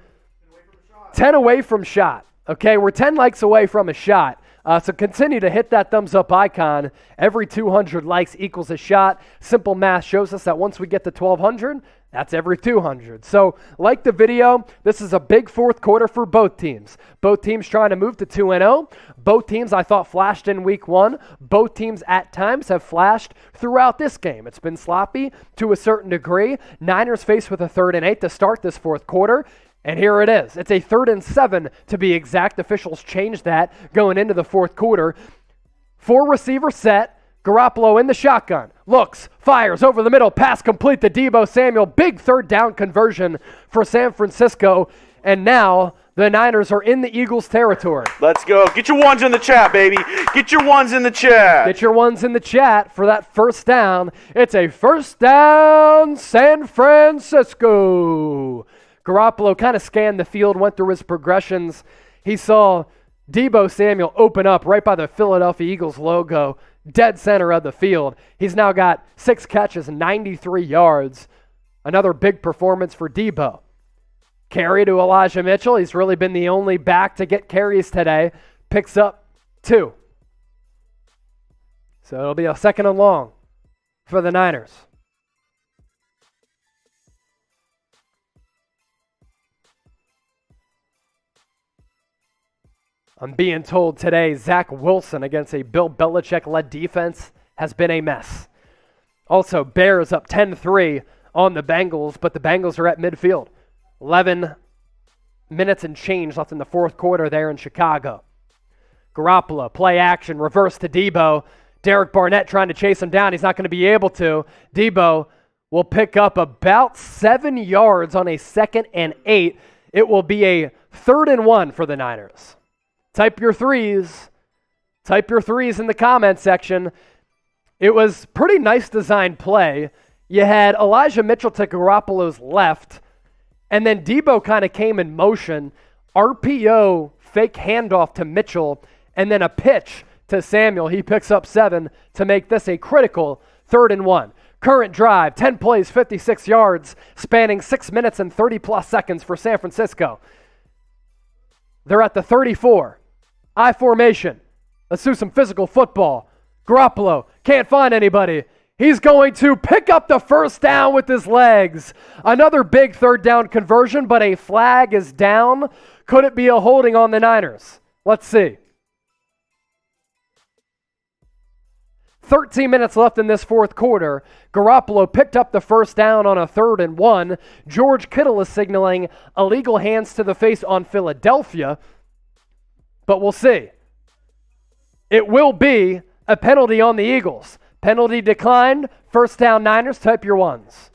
10 away from shot. Okay, we're 10 likes away from a shot. So continue to hit that thumbs up icon. Every 200 likes equals a shot. Simple math shows us that once we get to 1,200, that's every 200. So like the video, this is a big fourth quarter for both teams. Both teams trying to move to 2-0. Both teams I thought flashed in week one. Both teams at times have flashed throughout this game. It's been sloppy to a certain degree. Niners faced with a 3rd and 8 to start this fourth quarter. And here it is. It's a 3rd and 7 to be exact. Officials changed that going into the fourth quarter. 4 receiver set. Garoppolo in the shotgun. Looks, fires over the middle. Pass complete to Deebo Samuel. Big 3rd down conversion for San Francisco. And now the Niners are in the Eagles' territory. Let's go. Get your ones in the chat, baby. Get your ones in the chat. Get your ones in the chat for that first down. It's a first down, San Francisco. Garoppolo kind of scanned the field, went through his progressions. He saw Deebo Samuel open up right by the Philadelphia Eagles logo, dead center of the field. He's now got 6 catches, 93 yards. Another big performance for Deebo. Carry to Elijah Mitchell. He's really been the only back to get carries today. Picks up 2. So it'll be a 2nd and long for the Niners. I'm being told today Zach Wilson against a Bill Belichick-led defense has been a mess. Also, Bears up 10-3 on the Bengals, but the Bengals are at midfield. 11 minutes and change left in the fourth quarter there in Chicago. Garoppolo, play action, reverse to Deebo. Derek Barnett trying to chase him down. He's not going to be able to. Deebo will pick up about 7 yards on a 2nd and 8. It will be a 3rd and 1 for the Niners. Type your threes. Type your threes in the comment section. It was pretty nice design play. You had Elijah Mitchell to Garoppolo's left, and then Deebo kind of came in motion. RPO, fake handoff to Mitchell, and then a pitch to Samuel. He picks up 7 to make this a critical 3rd and 1. Current drive, 10 plays, 56 yards, spanning 6 minutes and 30-plus seconds for San Francisco. They're at the 34. I formation. Let's do some physical football. Garoppolo can't find anybody. He's going to pick up the first down with his legs. Another big 3rd down conversion, but a flag is down. Could it be a holding on the Niners? Let's see. 13 minutes left in this fourth quarter. Garoppolo picked up the first down on a 3rd and 1. George Kittle is signaling illegal hands to the face on Philadelphia. But we'll see. It will be a penalty on the Eagles. Penalty declined. First down Niners. Type your ones.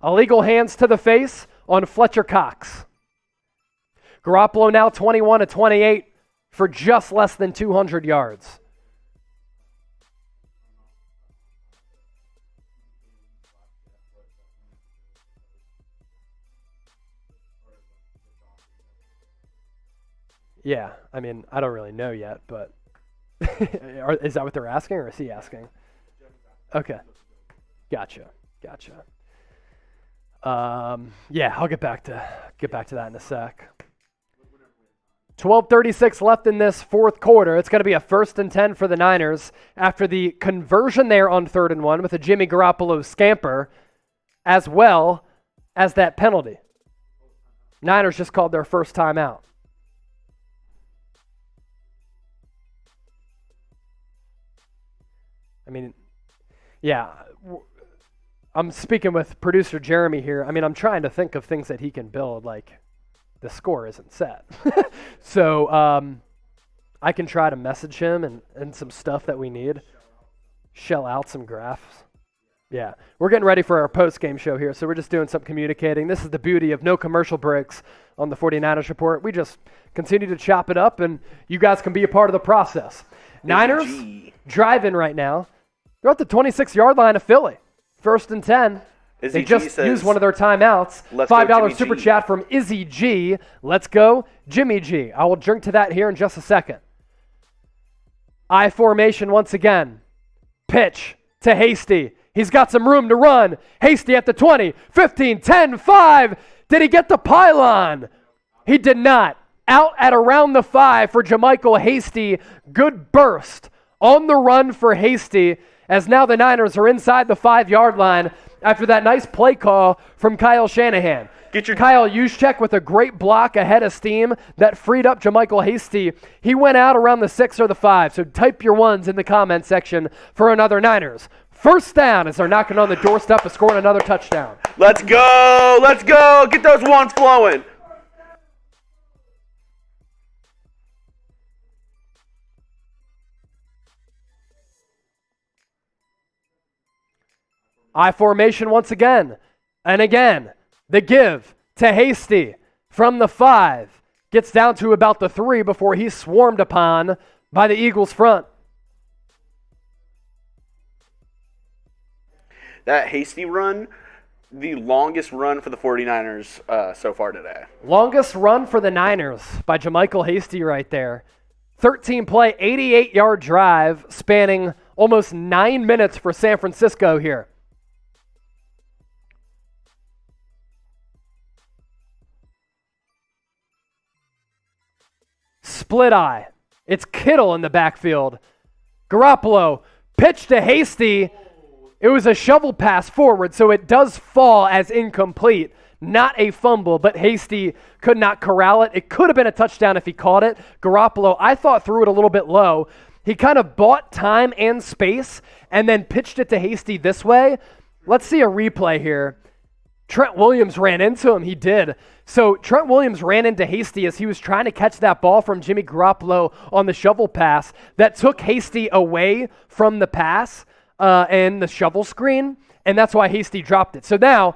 Illegal hands to the face on Fletcher Cox. Garoppolo now 21-28 for just less than 200 yards. Yeah, I mean, I don't really know yet, but is that what they're asking, or is he asking? Okay, gotcha. Yeah, I'll get back to that in a sec. 12:36 left in this fourth quarter. It's going to be a 1st and 10 for the Niners after the conversion there on 3rd and 1 with a Jimmy Garoppolo scamper, as well as that penalty. Niners just called their first timeout. I mean, yeah, I'm speaking with producer Jeremy here. I mean, I'm trying to think of things that he can build. Like, the score isn't set. So I can try to message him and some stuff that we need. Shell out some graphs. Yeah, we're getting ready for our post-game show here, so we're just doing some communicating. This is the beauty of no commercial breaks on the 49ers Report. We just continue to chop it up, and you guys can be a part of the process. Niners driving right now. They're at the 26-yard line of Philly. 1st and 10. They just used one of their timeouts. $5 super chat from Izzy G. Let's go, Jimmy G. I will drink to that here in just a second. I formation once again. Pitch to Hasty. He's got some room to run. Hasty at the 20, 15, 10, 5. Did he get the pylon? He did not. Out at around the 5 for JaMycal Hasty. Good burst on the run for Hasty, as now the Niners are inside the 5-yard line after that nice play call from Kyle Shanahan. Kyle Juszczyk with a great block ahead of steam that freed up JaMycal Hasty. He went out around the 6 or the 5, so type your ones in the comment section for another Niners. First down as they're knocking on the doorstep of scoring another touchdown. Let's go. Let's go. Get those ones flowing. I formation once again. And again, the give to Hasty from the 5. Gets down to about the 3 before he's swarmed upon by the Eagles front. That Hasty run, the longest run for the 49ers so far today. Longest run for the Niners by JaMycal Hasty right there. 13-play, 88-yard drive spanning almost 9 minutes for San Francisco here. Split eye. It's Kittle in the backfield. Garoppolo, pitch to Hasty. It was a shovel pass forward, so it does fall as incomplete. Not a fumble, but Hasty could not corral it. It could have been a touchdown if he caught it. Garoppolo, I thought, threw it a little bit low. He kind of bought time and space and then pitched it to Hasty this way. Let's see a replay here. Trent Williams ran into him. He did. So Trent Williams ran into Hasty as he was trying to catch that ball from Jimmy Garoppolo on the shovel pass that took Hasty away from the pass and the shovel screen, and that's why Hasty dropped it. So now,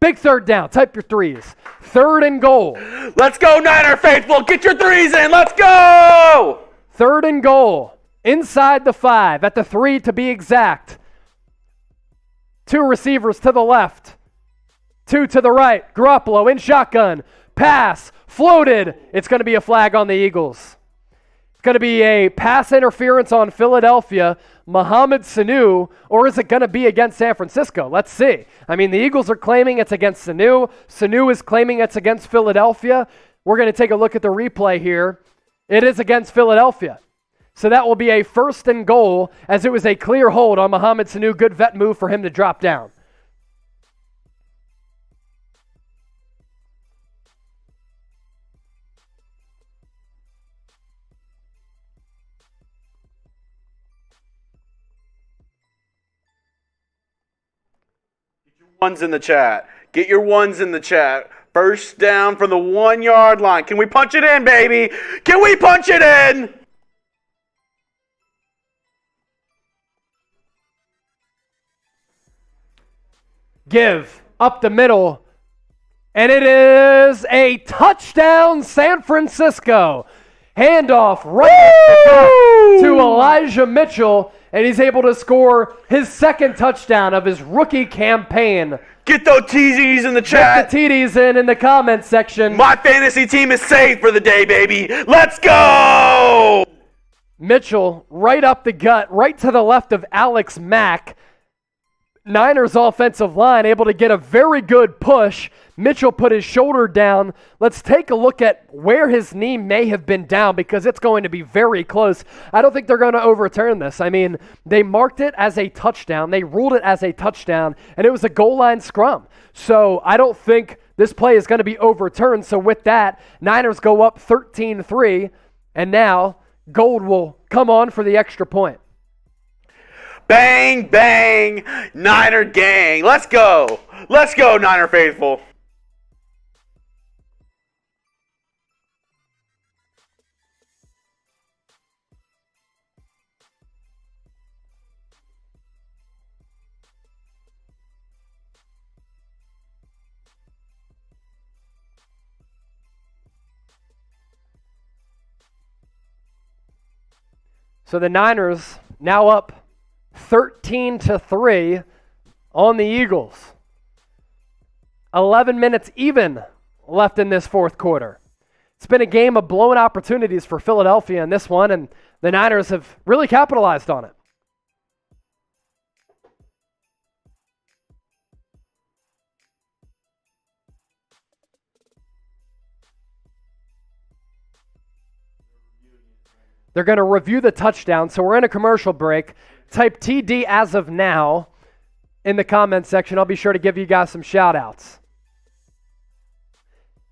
big third down. Type your 3s. 3rd and goal. Let's go, Niner faithful. Get your 3s in. Let's go. 3rd and goal. Inside the 5, at the 3 to be exact. 2 receivers to the left. 2 to the right. Garoppolo in shotgun. Pass. Floated. It's going to be a flag on the Eagles. It's going to be a pass interference on Philadelphia. Mohamed Sanu, or is it going to be against San Francisco? Let's see. I mean, the Eagles are claiming it's against Sanu. Sanu is claiming it's against Philadelphia. We're going to take a look at the replay here. It is against Philadelphia. So that will be a 1st and goal, as it was a clear hold on Mohamed Sanu. Good vet move for him to drop down. Ones in the chat. Get your ones in the chat. First down from the 1-yard line. Can we punch it in, baby? Can we punch it in? Give up the middle. And it is a touchdown, San Francisco. Handoff right to Elijah Mitchell. And he's able to score his 2nd touchdown of his rookie campaign. Get those TDs in the chat. Get the TDs in the comment section. My fantasy team is saved for the day, baby. Let's go! Mitchell right up the gut, right to the left of Alex Mack. Niners offensive line able to get a very good push. Mitchell put his shoulder down. Let's take a look at where his knee may have been down, because it's going to be very close. I don't think they're going to overturn this. I mean, they marked it as a touchdown. They ruled it as a touchdown, and it was a goal line scrum. So I don't think this play is going to be overturned. So with that, Niners go up 13-3, and now Gold will come on for the extra point. Bang, bang, Niner gang. Let's go. Let's go, Niner faithful. So the Niners now up 13-3 on the Eagles. 11 minutes even left in this fourth quarter. It's been a game of blown opportunities for Philadelphia in this one, and the Niners have really capitalized on it. They're going to review the touchdown, so we're in a commercial break. Type TD as of now in the comments section. I'll be sure to give you guys some shout-outs.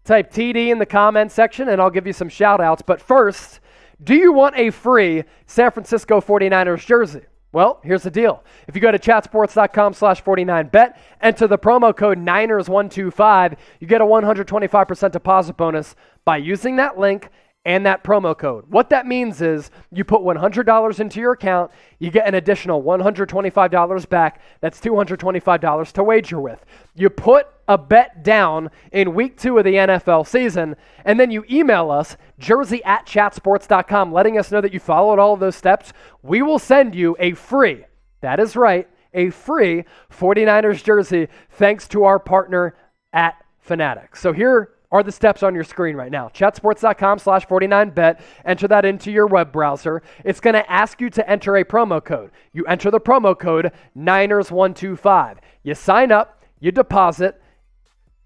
Type TD in the comments section, and I'll give you some shout-outs. But first, do you want a free San Francisco 49ers jersey? Well, here's the deal. If you go to chatsports.com/49bet, enter the promo code Niners125, you get a 125% deposit bonus by using that link and that promo code. What that means is you put $100 into your account, you get an additional $125 back. That's $225 to wager with. You put a bet down in week 2 of the NFL season, and then you email us, jersey@chatsports.com, letting us know that you followed all of those steps. We will send you a free, that is right, a free 49ers jersey thanks to our partner at Fanatics. So here are the steps on your screen right now. Chatsports.com/49bet. Enter that into your web browser. It's going to ask you to enter a promo code. You enter the promo code Niners125. You sign up, you deposit,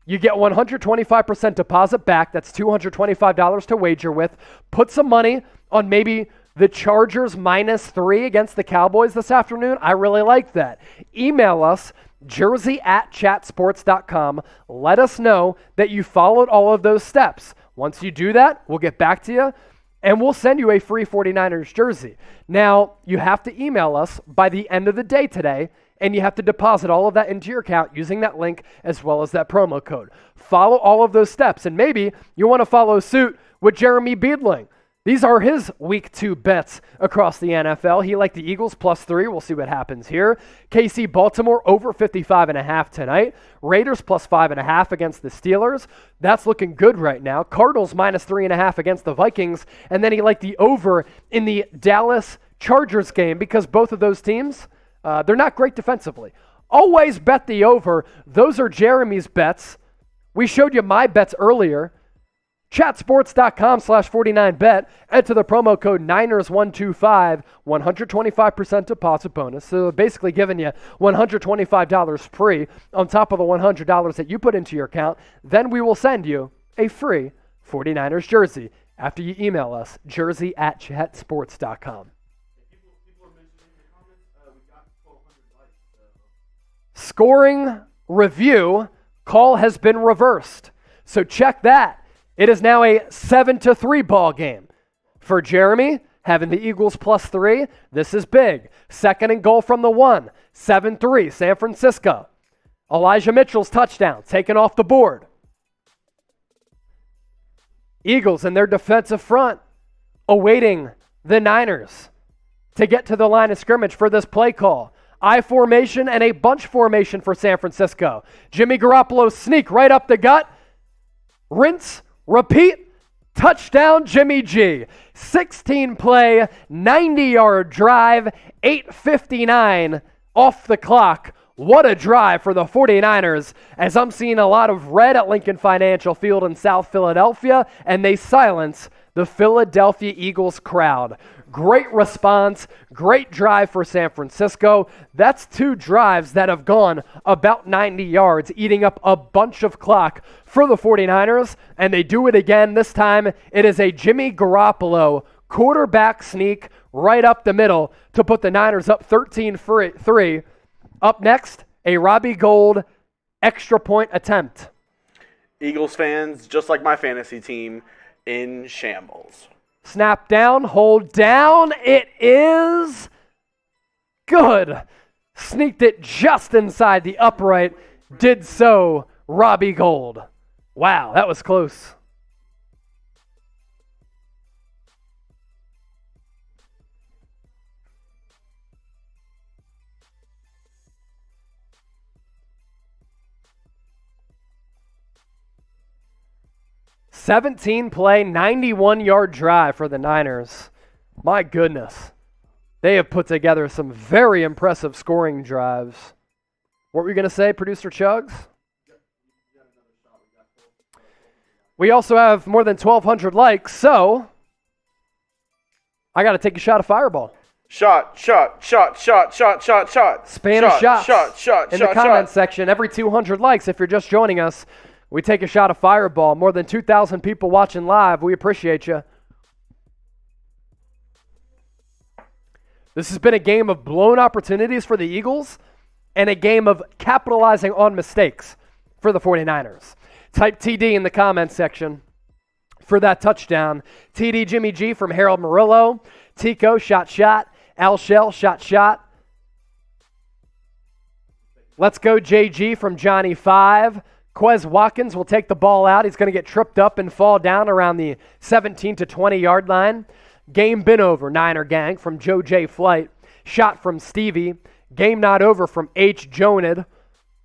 you get 125% deposit back. That's $225 to wager with. Put some money on maybe the Chargers -3 against the Cowboys this afternoon. I really like that. Email us, jersey@chatsports.com. Let us know that you followed all of those steps. Once you do that, we'll get back to you, and we'll send you a free 49ers jersey. Now, you have to email us by the end of the day today, and you have to deposit all of that into your account using that link as well as that promo code. Follow all of those steps, and maybe you want to follow suit with Jeremy Beadling. These are his week 2 bets across the NFL. He liked the Eagles +3. We'll see what happens here. KC Baltimore over 55.5 tonight. Raiders +5.5 against the Steelers. That's looking good right now. Cardinals -3.5 against the Vikings. And then he liked the over in the Dallas Chargers game because both of those teams, they're not great defensively. Always bet the over. Those are Jeremy's bets. We showed you my bets earlier. Chatsports.com/49bet. Enter the promo code Niners125, 125% deposit bonus. So basically giving you $125 free on top of the $100 that you put into your account. Then we will send you a free 49ers jersey after you email us, jersey@chatsports.com. Scoring review call has been reversed. So check that. It is now a 7-3 ball game. For Jeremy, having the Eagles +3, this is big. Second and goal from the 1, 7-3, San Francisco. Elijah Mitchell's touchdown, taken off the board. Eagles in their defensive front, awaiting the Niners to get to the line of scrimmage for this play call. I formation and a bunch formation for San Francisco. Jimmy Garoppolo sneak right up the gut. Rinse, repeat, touchdown Jimmy G. 16-play, 90-yard drive, 8:59 off the clock. What a drive for the 49ers, as I'm seeing a lot of red at Lincoln Financial Field in South Philadelphia, and they silence the Philadelphia Eagles crowd. Great response, great drive for San Francisco. That's 2 drives that have gone about 90 yards, eating up a bunch of clock for the 49ers, and they do it again. This time, it is a Jimmy Garoppolo quarterback sneak right up the middle to put the Niners up 13-3. Up next, a Robbie Gould extra point attempt. Eagles fans, just like my fantasy team, in shambles. Snap down, hold down. It is good. Sneaked it just inside the upright. Did so, Robbie Gould. Wow, that was close. $17-play, 91-yard drive for the Niners. My goodness. They have put together some very impressive scoring drives. What were you going to say, Producer Chugs? We also have more than 1,200 likes, so I got to take a shot of Fireball. Shot. Span of shots in the comment shot. section. Every 200 likes, if you're just joining us, we take a shot of Fireball. More than 2,000 people watching live. We appreciate you. This has been a game of blown opportunities for the Eagles and a game of capitalizing on mistakes for the 49ers. Type TD in the comments section for that touchdown. TD Jimmy G from Harold Murillo. Tico, shot. Al Shell, shot. Let's go JG from Johnny 5. Quez Watkins will take the ball out. He's going to get tripped up and fall down around the 17 to 20-yard line. Game been over, Niner gang, from Joe J. Flight. Shot from Stevie. Game not over from H. Jonad.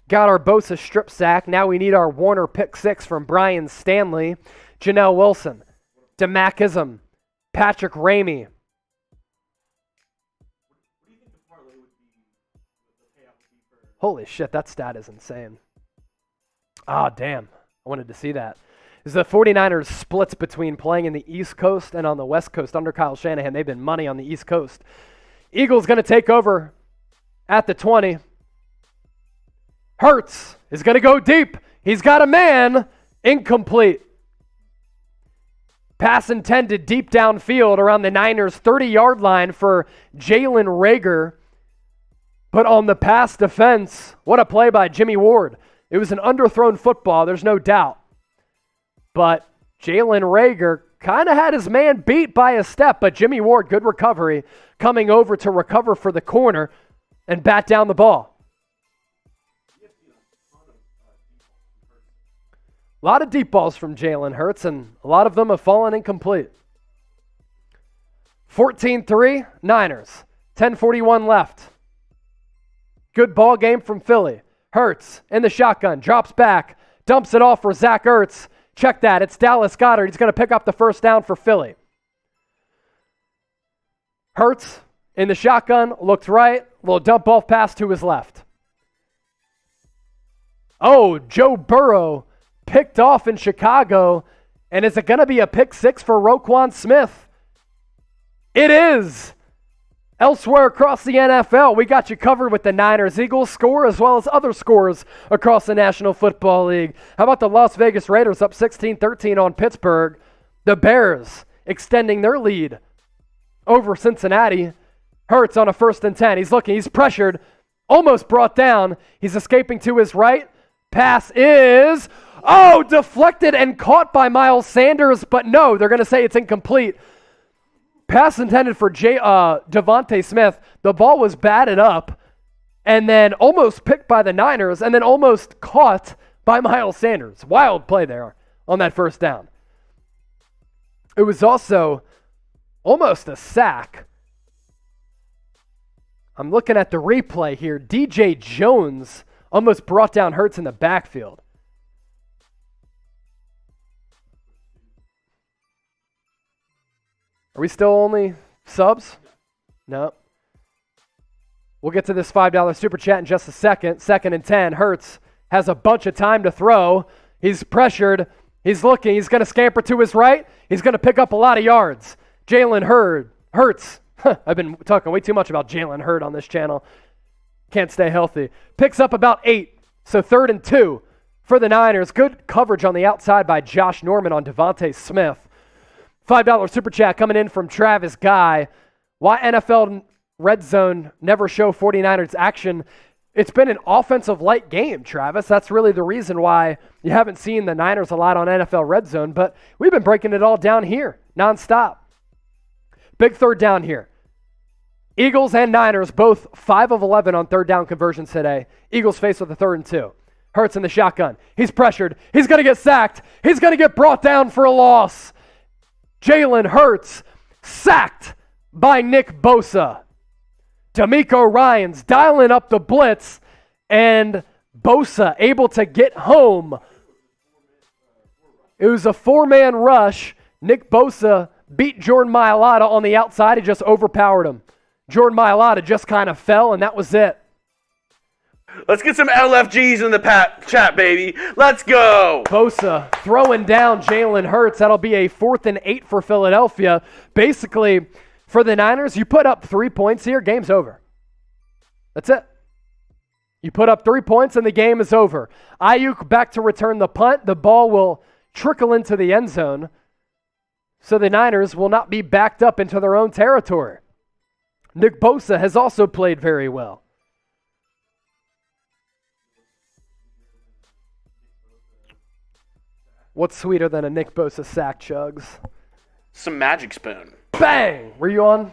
Got our Bosa strip sack. Now we need our Warner pick 6 from Brian Stanley. Janelle Wilson. DeMackism. Patrick Ramey. Holy shit, that stat is insane. Ah, damn. I wanted to see that. Is the 49ers splits between playing in the East Coast and on the West Coast under Kyle Shanahan. They've been money on the East Coast. Eagles going to take over at the 20. Hurts is going to go deep. He's got a man. Incomplete. Pass intended deep downfield around the Niners' 30-yard line for Jalen Reagor. But on the pass defense, what a play by Jimmy Ward. It was an underthrown football, there's no doubt. But Jalen Reagor kind of had his man beat by a step, but Jimmy Ward, good recovery, coming over to recover for the corner and bat down the ball. A lot of deep balls from Jalen Hurts, and a lot of them have fallen incomplete. 14-3, Niners. 10:41 left. Good ball game from Philly. Hurts in the shotgun, drops back, dumps it off for Zach Ertz. Check that, it's Dallas Goedert. He's going to pick up the first down for Philly. Hurts in the shotgun, looked right, little dump off pass to his left. Oh, Joe Burrow picked off in Chicago, and is it going to be a pick 6 for Roquan Smith? It is. Elsewhere across the NFL, we got you covered with the Niners Eagles score as well as other scores across the National Football League. How about the Las Vegas Raiders up 16-13 on Pittsburgh? The Bears extending their lead over Cincinnati. Hurts on a 1st and 10. He's looking, he's pressured, almost brought down. He's escaping to his right. Pass is, deflected and caught by Miles Sanders, but no, they're going to say it's incomplete. Pass intended for DeVonta Smith. The ball was batted up and then almost picked by the Niners and then almost caught by Miles Sanders. Wild play there on that first down. It was also almost a sack. I'm looking at the replay here. DJ Jones almost brought down Hurts in the backfield. Are we still only subs? No. We'll get to this $5 super chat in just a second. 2nd and 10. Hurts has a bunch of time to throw. He's pressured. He's looking. He's going to scamper to his right. He's going to pick up a lot of yards. Jalen Hurts. I've been talking way too much about Jalen Hurts on this channel. Can't stay healthy. Picks up about 8. So 3rd and 2 for the Niners. Good coverage on the outside by Josh Norman on DeVonta Smith. $5 super chat coming in from Travis Guy. Why NFL Red Zone never show 49ers action? It's been an offensive light game, Travis. That's really the reason why you haven't seen the Niners a lot on NFL Red Zone, but we've been breaking it all down here nonstop. Big 3rd down here. Eagles and Niners both 5 of 11 on third down conversions today. Eagles faced with a 3rd and 2. Hurts in the shotgun. He's pressured. He's going to get sacked. He's going to get brought down for a loss. Jalen Hurts sacked by Nick Bosa. D'Amico Ryans dialing up the blitz, and Bosa able to get home. It was a 4-man rush. Nick Bosa beat Jordan Mailata on the outside. He just overpowered him. Jordan Mailata just kind of fell, and that was it. Let's get some LFGs in the chat, baby. Let's go. Bosa throwing down Jalen Hurts. That'll be a 4th and 8 for Philadelphia. Basically, for the Niners, you put up 3 points here, game's over. That's it. You put up 3 points, and the game is over. Ayuk back to return the punt. The ball will trickle into the end zone, so the Niners will not be backed up into their own territory. Nick Bosa has also played very well. What's sweeter than a Nick Bosa sack, Chugs? Some Magic Spoon. Bang! Were you on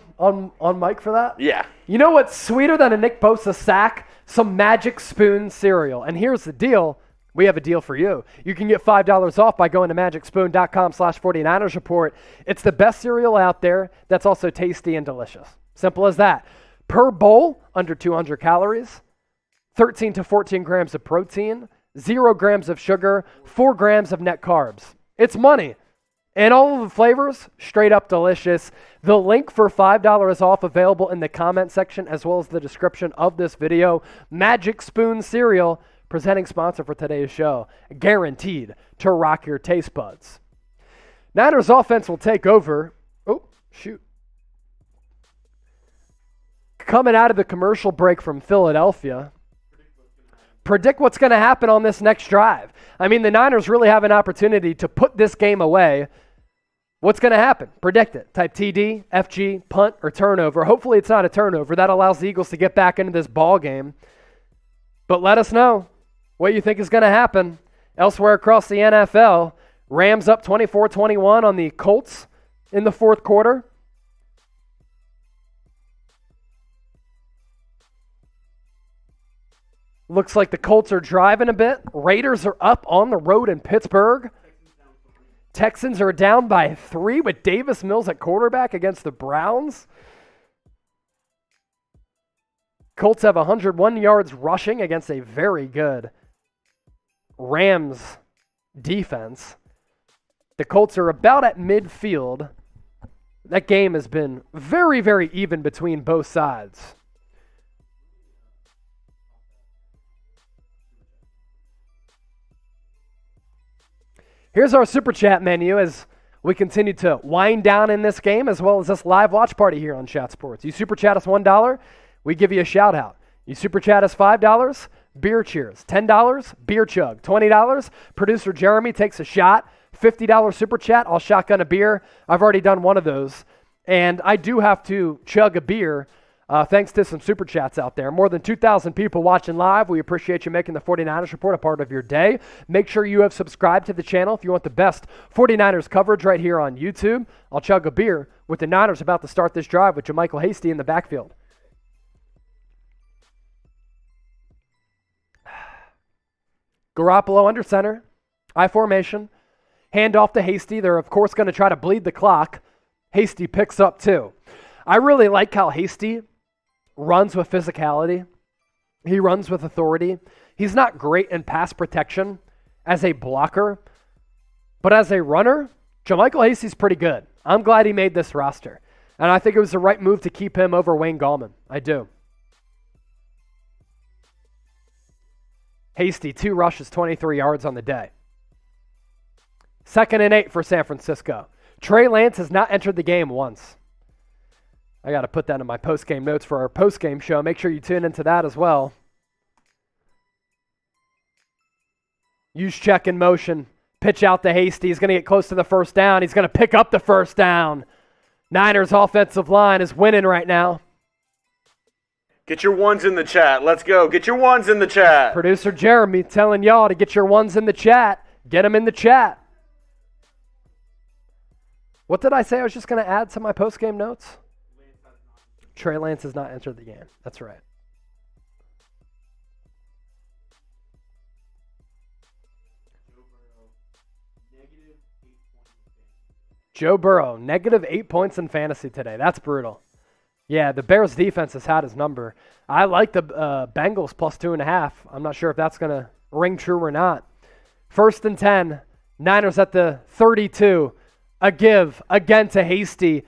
mic for that? Yeah. You know what's sweeter than a Nick Bosa sack? Some Magic Spoon cereal. And here's the deal. We have a deal for you. You can get $5 off by going to magicspoon.com/49ers report. It's the best cereal out there that's also tasty and delicious. Simple as that. Per bowl, under 200 calories, 13 to 14 grams of protein, 0 grams of sugar, 4 grams of net carbs. It's money. And all of the flavors, straight up delicious. The link for $5 off available in the comment section as well as the description of this video. Magic Spoon cereal, presenting sponsor for today's show, guaranteed to rock your taste buds. Niners offense will take over. Oh, shoot. Coming out of the commercial break from Philadelphia. Predict what's going to happen on this next drive. I mean, the Niners really have an opportunity to put this game away. What's going to happen? Predict it. Type TD, FG, punt, or turnover. Hopefully it's not a turnover. That allows the Eagles to get back into this ball game. But let us know what you think is going to happen. Elsewhere across the NFL, Rams up 24-21 on the Colts in the 4th quarter. Looks like the Colts are driving a bit. Raiders are up on the road in Pittsburgh. Texans are down by 3 with Davis Mills at quarterback against the Browns. Colts have 101 yards rushing against a very good Rams defense. The Colts are about at midfield. That game has been very, very even between both sides. Here's our Super Chat menu as we continue to wind down in this game as well as this live watch party here on Chat Sports. You Super Chat us $1, we give you a shout out. You Super Chat us $5, beer cheers. $10, beer chug. $20, producer Jeremy takes a shot. $50 Super Chat, I'll shotgun a beer. I've already done one of those. And I do have to chug a beer thanks to some Super Chats out there. More than 2,000 people watching live. We appreciate you making the 49ers Report a part of your day. Make sure you have subscribed to the channel if you want the best 49ers coverage right here on YouTube. I'll chug a beer with the Niners about to start this drive with JaMychal Hasty in the backfield. Garoppolo under center. I formation. Hand off to Hasty. They're, of course, going to try to bleed the clock. Hasty picks up 2. I really like how Hasty runs with physicality. He runs with authority. He's not great in pass protection as a blocker, but as a runner, JaMychal Hasty's pretty good. I'm glad he made this roster, and I think it was the right move to keep him over Wayne Gallman. I do. Hasty, 2 rushes, 23 yards on the day. 2nd and 8 for San Francisco. Trey Lance has not entered the game once. I got to put that in my post-game notes for our post-game show. Make sure you tune into that as well. Use check in motion. Pitch out to Hasty. He's going to get close to the first down. He's going to pick up the first down. Niners offensive line is winning right now. Get your ones in the chat. Let's go. Get your ones in the chat. Producer Jeremy telling y'all to get your ones in the chat. Get them in the chat. What did I say I was just going to add to my post-game notes? Trey Lance has not entered the game. That's right. Joe Burrow, negative 8 points in fantasy today. That's brutal. Yeah, the Bears defense has had his number. I like the Bengals plus 2.5. I'm not sure if that's going to ring true or not. 1st and 10. Niners at the 32. A give again to Hasty.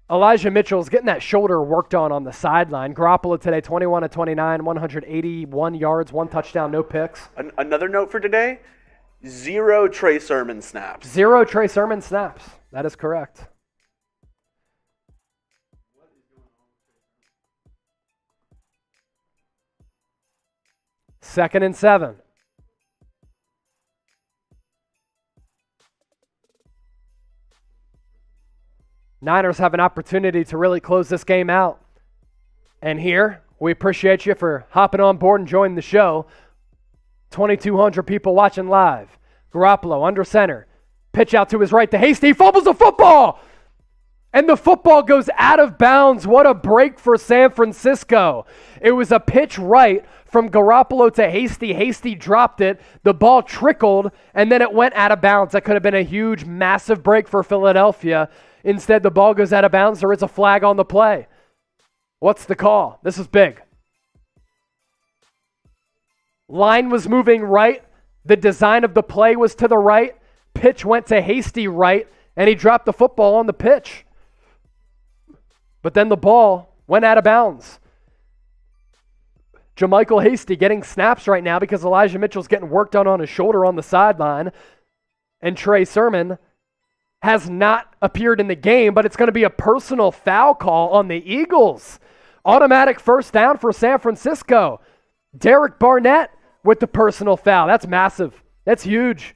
Elijah Mitchell's getting that shoulder worked on the sideline. Garoppolo today, 21 of 29, 181 yards, 1 touchdown, no picks. Another note for today, 0 Trey Sermon snaps. 0 Trey Sermon snaps. That is correct. Second and 7. Niners have an opportunity to really close this game out. And here, we appreciate you for hopping on board and joining the show. 2,200 people watching live. Garoppolo under center. Pitch out to his right to Hasty. He fumbles the football! And the football goes out of bounds. What a break for San Francisco. It was a pitch right from Garoppolo to Hasty. Hasty dropped it. The ball trickled, and then it went out of bounds. That could have been a huge, massive break for Philadelphia. Instead, the ball goes out of bounds. There is a flag on the play. What's the call? This is big. Line was moving right. The design of the play was to the right. Pitch went to Hasty right, and he dropped the football on the pitch. But then the ball went out of bounds. JaMychal Hasty getting snaps right now because Elijah Mitchell's getting work done on his shoulder on the sideline. And Trey Sermon has not appeared in the game, but it's going to be a personal foul call on the Eagles. Automatic first down for San Francisco. Derek Barnett with the personal foul. That's massive. That's huge.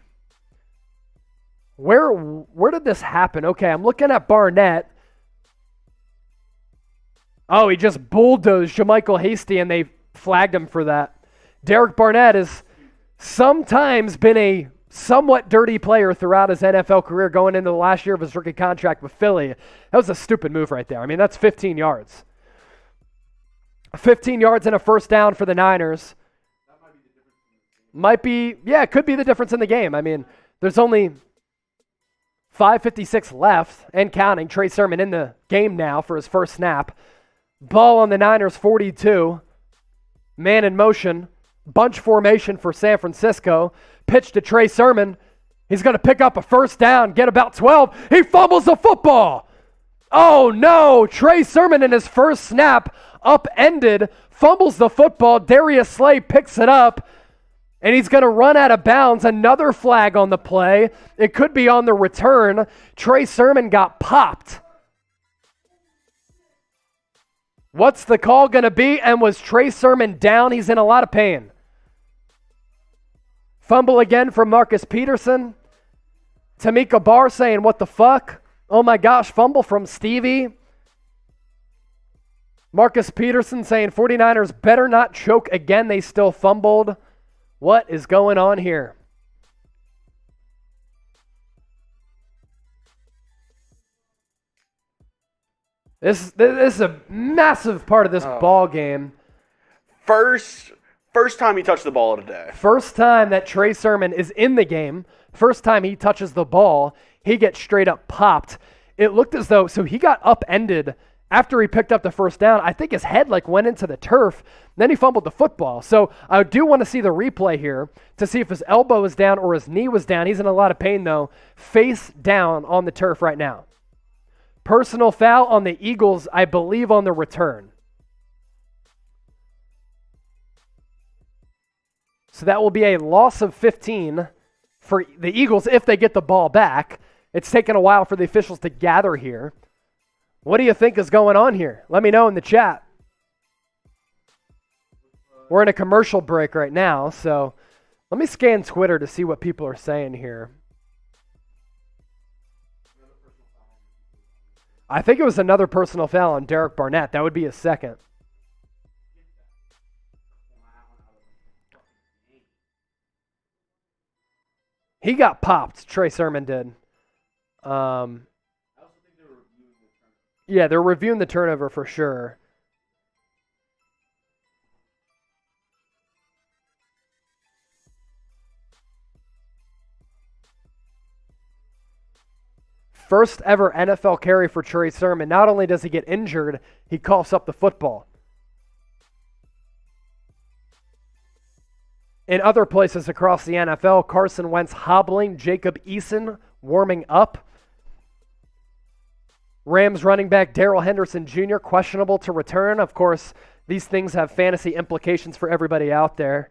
Where did this happen? Okay, I'm looking at Barnett. Oh, he just bulldozed JaMychal Hasty, and they flagged him for that. Derek Barnett has sometimes been a somewhat dirty player throughout his NFL career going into the last year of his rookie contract with Philly. That was a stupid move right there. I mean, that's 15 yards. 15 yards and a first down for the Niners. Might be, yeah, it could be the difference in the game. I mean, there's only 5:56 left and counting. Trey Sermon in the game now for his first snap. Ball on the Niners 42. Man in motion. Bunch formation for San Francisco. Pitch to Trey Sermon. He's going to pick up a first down, get about 12. He fumbles the football. Oh no, Trey Sermon in his first snap upended, fumbles the football. Darius Slay picks it up, and he's going to run out of bounds. Another flag on the play. It could be on the return. Trey Sermon got popped. What's the call going to be? And was Trey Sermon down? He's in a lot of pain. Fumble again from Marcus Peterson. Tamika Barr saying, what the fuck? Oh my gosh, fumble from Stevie. Marcus Peterson saying 49ers better not choke again. They still fumbled. What is going on here? This is a massive part of this ball game. First time he touched the ball today. First time that Trey Sermon is in the game. First time he touches the ball, he gets straight up popped. It looked as though, so he got upended after he picked up the first down. I think his head went into the turf. Then he fumbled the football. So I do want to see the replay here to see if his elbow was down or his knee was down. He's in a lot of pain though. Face down on the turf right now. Personal foul on the Eagles, I believe, on the return. So that will be a loss of 15 for the Eagles if they get the ball back. It's taken a while for the officials to gather here. What do you think is going on here? Let me know in the chat. We're in a commercial break right now, so let me scan Twitter to see what people are saying here. I think it was another personal foul on Derek Barnett. That would be his second. He got popped. Trey Sermon did. Yeah, they're reviewing the turnover for sure. First ever NFL carry for Trey Sermon. Not only does he get injured, he coughs up the football. In other places across the NFL, Carson Wentz hobbling, Jacob Eason warming up. Rams running back Darrell Henderson Jr. questionable to return. Of course, these things have fantasy implications for everybody out there.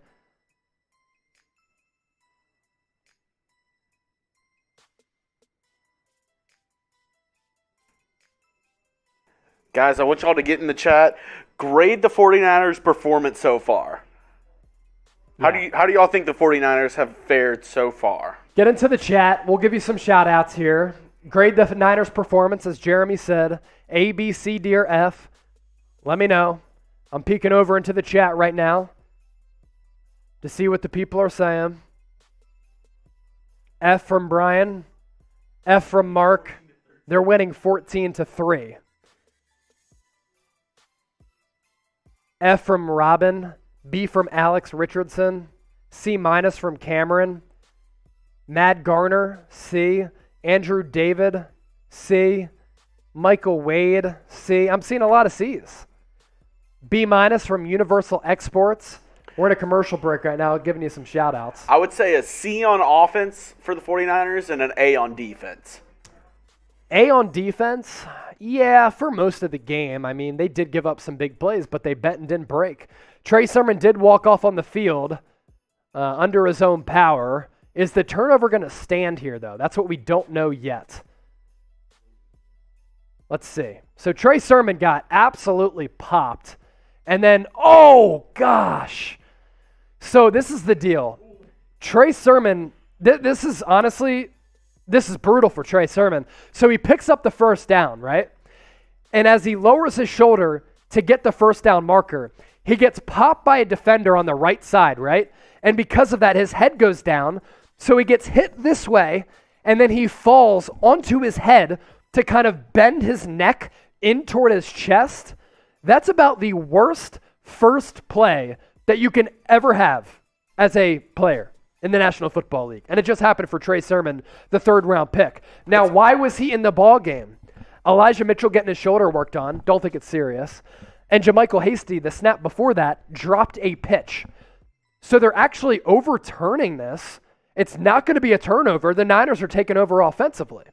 Guys, I want y'all to get in the chat. Grade the 49ers' performance so far. How do y'all think the 49ers have fared so far? Get into the chat. We'll give you some shout-outs here. Grade the Niners' performance, as Jeremy said. A, B, C, D, or F. Let me know. I'm peeking over into the chat right now to see what the people are saying. F from Brian. F from Mark. They're winning 14-3. F from Robin. B from Alex Richardson. C- from Cameron. Matt Garner, C. Andrew David, C. Michael Wade, C. I'm seeing a lot of C's. B- from Universal Exports. We're in a commercial break right now, giving you some shout-outs. I would say a C on offense for the 49ers and an A on defense. A on defense? Yeah, for most of the game. I mean, they did give up some big plays, but they bent and didn't break. Trey Sermon did walk off on the field under his own power. Is the turnover going to stand here, though? That's what we don't know yet. Let's see. So Trey Sermon got absolutely popped. And then, oh, gosh. So this is the deal. Trey Sermon, this is honestly, this is brutal for Trey Sermon. So he picks up the first down, right? And as he lowers his shoulder to get the first down marker, he gets popped by a defender on the right side, right? And because of that, his head goes down. So he gets hit this way, and then he falls onto his head to kind of bend his neck in toward his chest. That's about the worst first play that you can ever have as a player in the National Football League. And it just happened for Trey Sermon, the third-round pick. Now, why was he in the ball game? Elijah Mitchell getting his shoulder worked on. Don't think it's serious. And JaMychal Hasty, the snap before that, dropped a pitch. So they're actually overturning this. It's not going to be a turnover. The Niners are taking over offensively.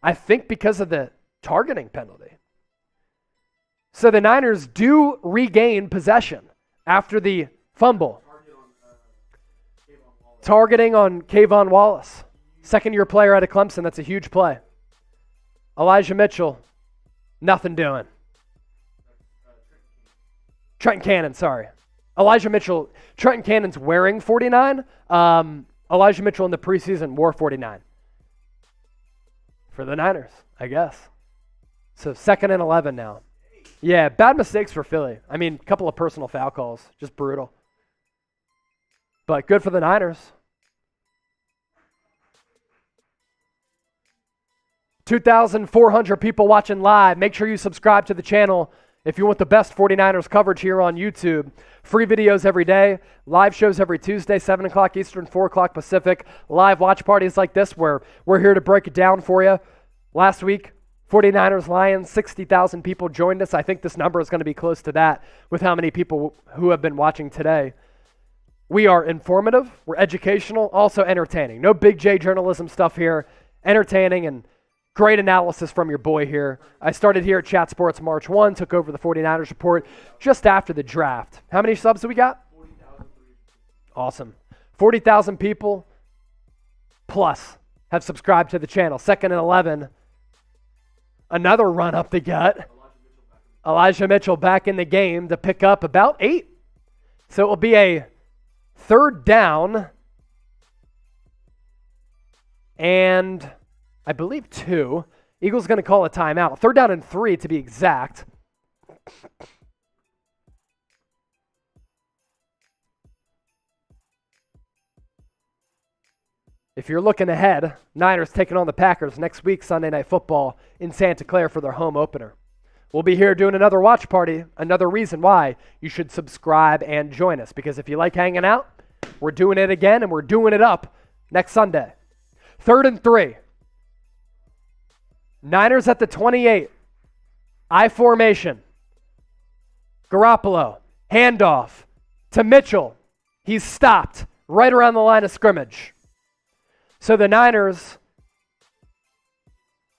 I think because of the targeting penalty. So the Niners do regain possession after the fumble. Targeting on Kayvon Wallace. Second-year player out of Clemson. That's a huge play. Elijah Mitchell, nothing doing. Trenton Cannon, sorry. Elijah Mitchell, Trenton Cannon's wearing 49. Elijah Mitchell in the preseason wore 49. For the Niners, I guess. So 2nd and 11 now. Yeah, bad mistakes for Philly. I mean, a couple of personal foul calls. Just brutal. But good for the Niners. 2,400 people watching live. Make sure you subscribe to the channel if you want the best 49ers coverage here on YouTube. Free videos every day. Live shows every Tuesday, 7 o'clock Eastern, 4 o'clock Pacific. Live watch parties like this where we're here to break it down for you. Last week, 49ers Lions, 60,000 people joined us. I think this number is going to be close to that with how many people who have been watching today. We are informative. We're educational, also entertaining. No big J journalism stuff here. Entertaining and great analysis from your boy here. I started here at Chat Sports March 1, took over the 49ers report just after the draft. How many subs do we got? 40,000. Awesome. 40,000 people plus have subscribed to the channel. 2nd and 11. Another run up the gut. Elijah Mitchell back in the game to pick up about 8. So it will be a 3rd down and I believe 2. Eagles going to call a timeout. 3rd down and 3 to be exact. If you're looking ahead, Niners taking on the Packers next week, Sunday Night Football in Santa Clara for their home opener. We'll be here doing another watch party, another reason why you should subscribe and join us, because if you like hanging out, we're doing it again, and we're doing it up next Sunday. 3rd and 3. Niners at the 28. I formation. Garoppolo. Handoff to Mitchell. He's stopped right around the line of scrimmage. So the Niners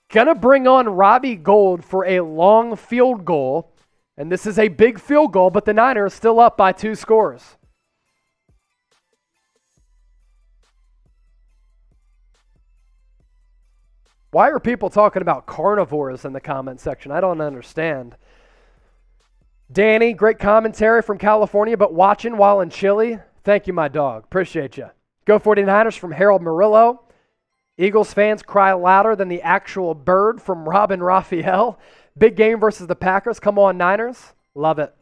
going to bring on Robbie Gould for a long field goal. And this is a big field goal, but the Niners still up by 2 scores. Why are people talking about carnivores in the comment section? I don't understand. Danny, great commentary from California, but watching while in Chile. Thank you, my dog. Appreciate you. Go 49ers from Harold Murillo. Eagles fans cry louder than the actual bird from Robin Raphael. Big game versus the Packers. Come on, Niners. Love it.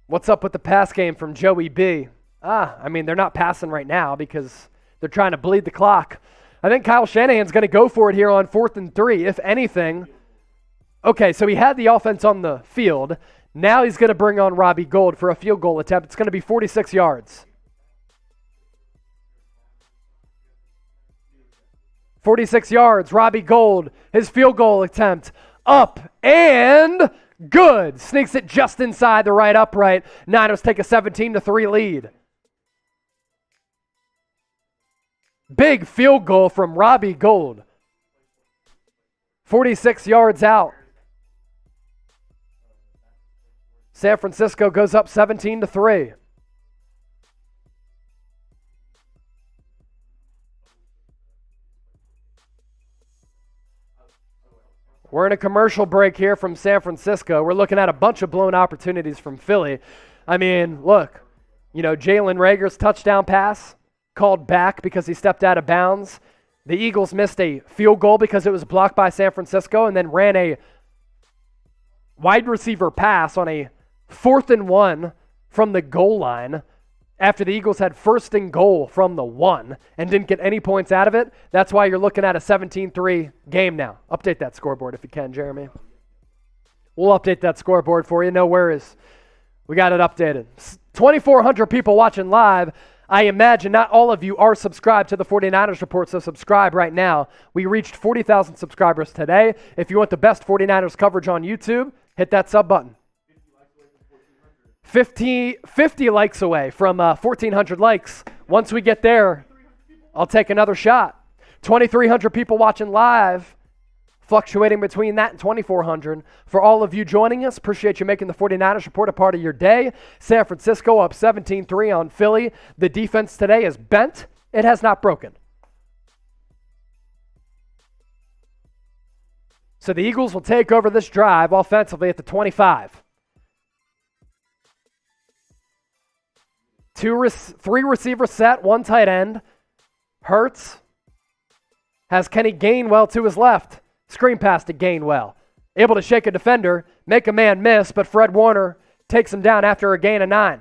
What's up with the pass game from Joey B? They're not passing right now because they're trying to bleed the clock. I think Kyle Shanahan's going to go for it here on 4th and 3, if anything. Okay, so he had the offense on the field. Now he's going to bring on Robbie Gould for a field goal attempt. It's going to be 46 yards. 46 yards, Robbie Gould, his field goal attempt, up and good. Sneaks it just inside the right upright. Niners take a 17-3 lead. Big field goal from Robbie Gould. 46 yards out. San Francisco goes up 17-3. We're in a commercial break here from San Francisco. We're looking at a bunch of blown opportunities from Philly. Look, Jalen Reagor's touchdown pass called back because he stepped out of bounds. The Eagles missed a field goal because it was blocked by San Francisco and then ran a wide receiver pass on a 4th and 1 from the goal line after the Eagles had 1st and goal from the 1 and didn't get any points out of it. That's why you're looking at a 17-3 game now. Update that scoreboard if you can, Jeremy. We'll update that scoreboard for you. No worries. We got it updated. 2,400 people watching live. I imagine not all of you are subscribed to the 49ers Report, so subscribe right now. We reached 40,000 subscribers today. If you want the best 49ers coverage on YouTube, hit that sub button. 50 likes away from 1,400 likes. Once we get there, I'll take another shot. 2,300 people watching live, fluctuating between that and 2,400. For all of you joining us, appreciate you making the 49ers Report a part of your day. San Francisco up 17-3 on Philly. The defense today is bent. It has not broken. So the Eagles will take over this drive offensively at the 25. 3 receivers set, 1 tight end. Hurts has Kenny Gainwell to his left. Screen pass to Gainwell. Able to shake a defender, make a man miss, but Fred Warner takes him down after a gain of 9.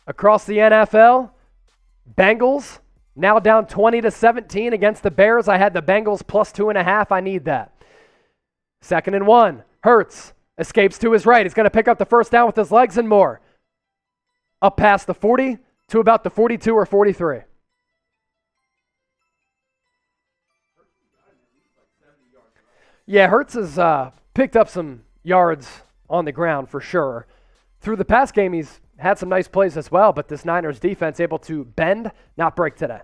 Across the NFL, Bengals now down 20-17 against the Bears. I had the Bengals plus 2.5. I need that. 2nd and 1. Hurts escapes to his right. He's going to pick up the first down with his legs and more. Up past the 40 to about the 42 or 43. Yeah, Hurts has picked up some yards on the ground for sure. Through the pass game, he's had some nice plays as well, but this Niners defense able to bend, not break today.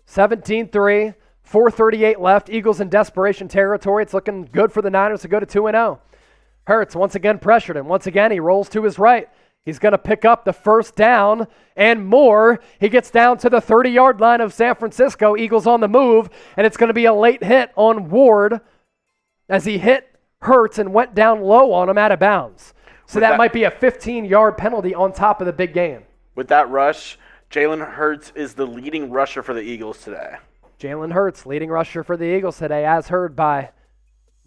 (17-3), 4:38 left. Eagles in desperation territory. It's looking good for the Niners to go to 2-0. Hurts once again pressured him. Once again, he rolls to his right. He's going to pick up the first down and more. He gets down to the 30-yard line of San Francisco. Eagles on the move, and it's going to be a late hit on Ward as he hit Hurts and went down low on him out of bounds. So that might be a 15-yard penalty on top of the big game. With that rush, Jalen Hurts is the leading rusher for the Eagles today. Jalen Hurts, leading rusher for the Eagles today, as heard by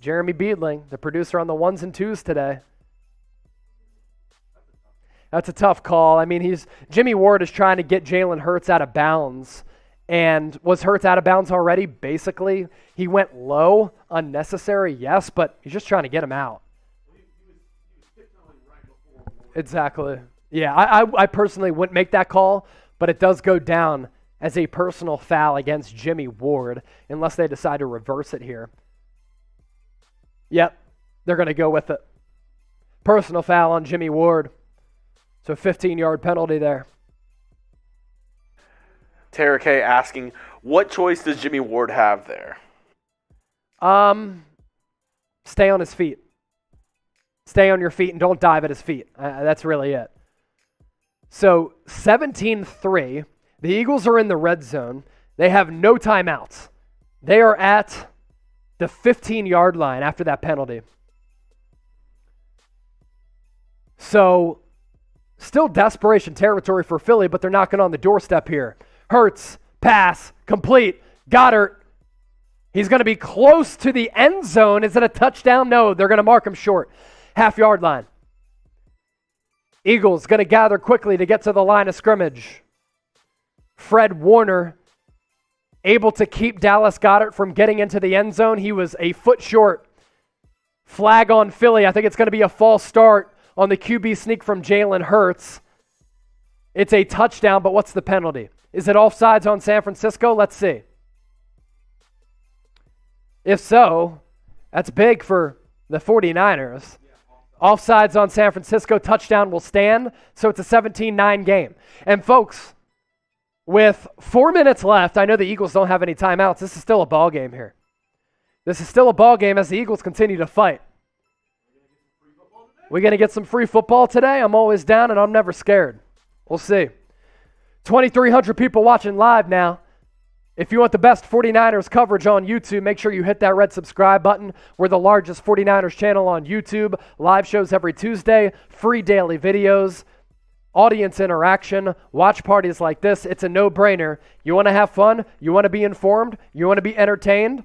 Jeremy Beadling, the producer on the ones and twos today. That's a tough call. I mean, Jimmy Ward is trying to get Jalen Hurts out of bounds. And was Hurts out of bounds already? Basically, he went low, unnecessary, yes, but he's just trying to get him out. Exactly. Yeah, I personally wouldn't make that call, but it does go down as a personal foul against Jimmy Ward unless they decide to reverse it here. Yep, they're going to go with it. Personal foul on Jimmy Ward. So 15-yard penalty there. Tara K asking, what choice does Jimmy Ward have there? Stay on his feet. Stay on your feet and don't dive at his feet. That's really it. So 17-3. The Eagles are in the red zone. They have no timeouts. They are at the 15-yard line after that penalty. So still desperation territory for Philly, but they're knocking on the doorstep here. Hurts, pass, complete. Goedert, he's going to be close to the end zone. Is it a touchdown? No, they're going to mark him short. Half-yard line. Eagles going to gather quickly to get to the line of scrimmage. Fred Warner able to keep Dallas Goedert from getting into the end zone. He was a foot short. Flag on Philly. I think it's going to be a false start on the QB sneak from Jalen Hurts. It's a touchdown, but what's the penalty? Is it offsides on San Francisco? Let's see. If so, that's big for the 49ers. Offsides on San Francisco, touchdown will stand, so it's a 17-9 game. And folks, with 4 minutes left, I know the Eagles don't have any timeouts. This is still a ball game here. This is still a ball game as the Eagles continue to fight. We're going to get some free football today. I'm always down, and I'm never scared. We'll see. 2,300 people watching live now. If you want the best 49ers coverage on YouTube, make sure you hit that red subscribe button. We're the largest 49ers channel on YouTube. Live shows every Tuesday, free daily videos, audience interaction, watch parties like this. It's a no-brainer. You want to have fun? You want to be informed? You want to be entertained?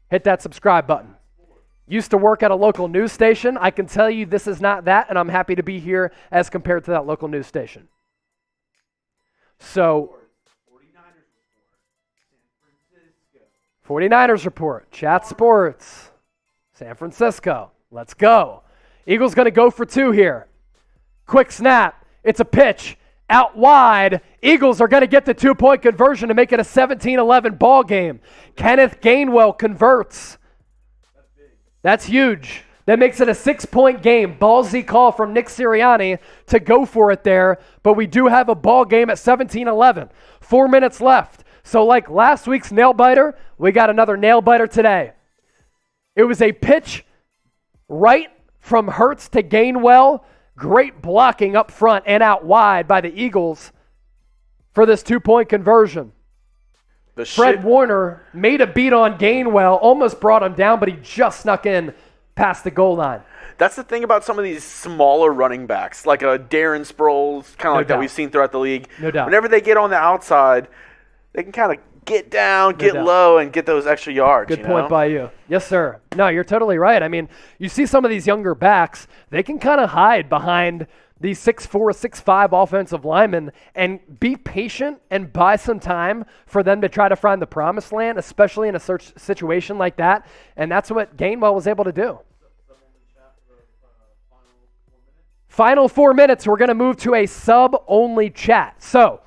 Hit that subscribe button. Used to work at a local news station. I can tell you this is not that, and I'm happy to be here as compared to that local news station. So, 49ers report, Chat Sports, San Francisco. Let's go. Eagles going to go for two here. Quick snap. It's a pitch out wide. Eagles are going to get the 2-point conversion to make it a 17-11 ball game. Kenneth Gainwell converts. That's huge. That makes it a 6-point game. Ballsy call from Nick Sirianni to go for it there. But we do have a ball game at 17-11. 4 minutes left. So like last week's nail-biter, we got another nail-biter today. It was a pitch right from Hurts to Gainwell. Great blocking up front and out wide by the Eagles for this 2-point conversion. Fred Warner made a beat on Gainwell, almost brought him down, but he just snuck in past the goal line. That's the thing about some of these smaller running backs, like a Darren Sproles, kind of like that we've seen throughout the league. No doubt. Whenever they get on the outside, they can kind of get down, get low, and get those extra yards. Good point by you. Yes, sir. No, you're totally right. I mean, you see some of these younger backs, they can kind of hide behind these 6'4", 6'5" offensive linemen and be patient and buy some time for them to try to find the promised land, especially in a situation like that. And that's what Gainwell was able to do. Final 4 minutes, we're going to move to a sub-only chat. So,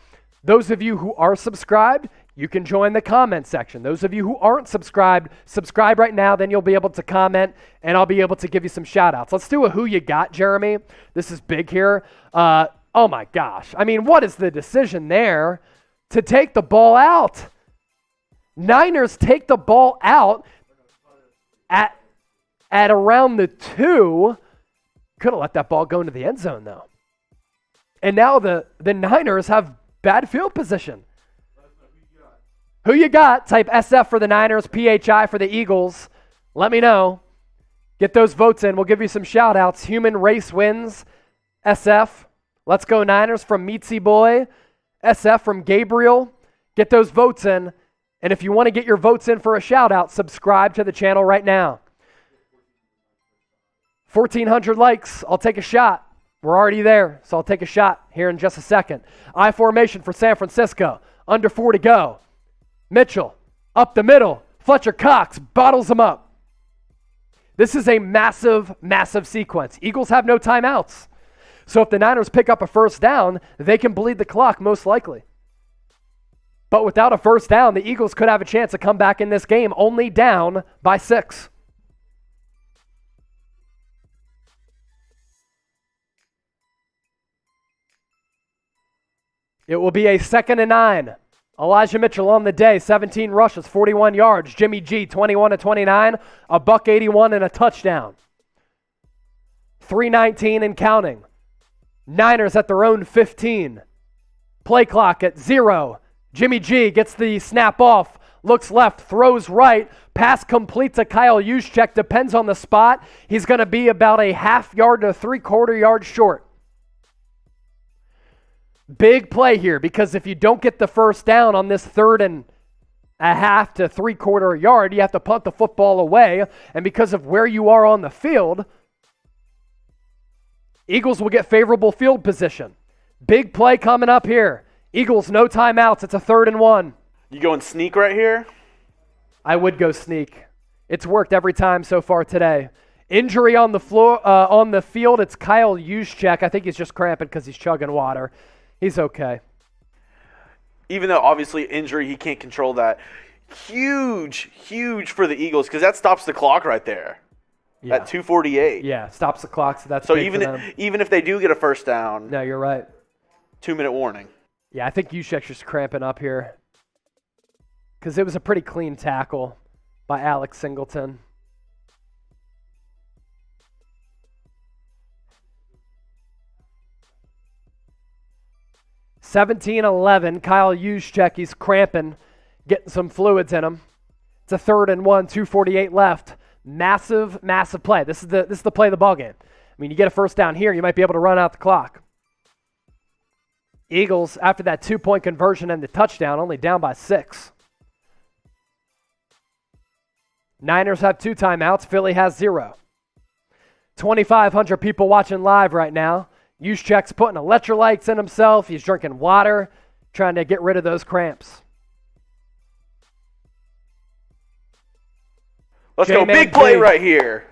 those of you who are subscribed, you can join the comment section. Those of you who aren't subscribed, subscribe right now, then you'll be able to comment, and I'll be able to give you some shout-outs. Let's do a who you got, Jeremy. This is big here. Oh, my gosh. I mean, what is the decision there to take the ball out? Niners take the ball out at around the 2. Could have let that ball go into the end zone, though. And now the Niners have bad field position. Who you got? Type SF for the Niners, PHI for the Eagles. Let me know. Get those votes in. We'll give you some shout-outs. Human Race wins. SF. Let's Go Niners from Meatsy Boy. SF from Gabriel. Get those votes in. And if you want to get your votes in for a shout out, subscribe to the channel right now. 1,400 likes. I'll take a shot. We're already there, so I'll take a shot here in just a second. I formation for San Francisco. Under 4 to go. Mitchell up the middle. Fletcher Cox bottles him up. This is a massive, massive sequence. Eagles have no timeouts. So if the Niners pick up a first down, they can bleed the clock most likely. But without a first down, the Eagles could have a chance to come back in this game only down by 6. It will be a 2nd and 9. Elijah Mitchell on the day, 17 rushes, 41 yards. Jimmy G, 21 to 29, a $181 and a touchdown. 3:19 and counting. Niners at their own 15. Play clock at 0. Jimmy G gets the snap off, looks left, throws right, pass complete to Kyle Juszczyk, depends on the spot. He's going to be about a half yard to 3/4 yard short. Big play here, because if you don't get the first down on this 3rd and a half to 3/4 yard, you have to punt the football away. And because of where you are on the field, Eagles will get favorable field position. Big play coming up here. Eagles, no timeouts. It's a 3rd and 1. You going sneak right here? I would go sneak. It's worked every time so far today. Injury on the floor, on the field. It's Kyle Juszczyk. I think he's just cramping because he's chugging water. He's okay. Even though obviously injury, he can't control that. Huge for the Eagles because that stops the clock right there at 2:48. Yeah, stops the clock. So that's so big for them. even if they do get a first down. No, you're right. 2-minute warning. Yeah, I think Juszczyk's just cramping up here because it was a pretty clean tackle by Alex Singleton. (17-11). Kyle Juszczyk, he's cramping, getting some fluids in him. It's a 3rd and 1, 2:48 left. Massive play. This is the play of the ball game. I mean, you get a first down here, you might be able to run out the clock. Eagles, after that 2-point conversion and the touchdown, only down by 6. Niners have 2 timeouts. Philly has 0. 2,500 people watching live right now. Juszczyk's putting electrolytes in himself. He's drinking water, trying to get rid of those cramps. Let's go. Big play right here.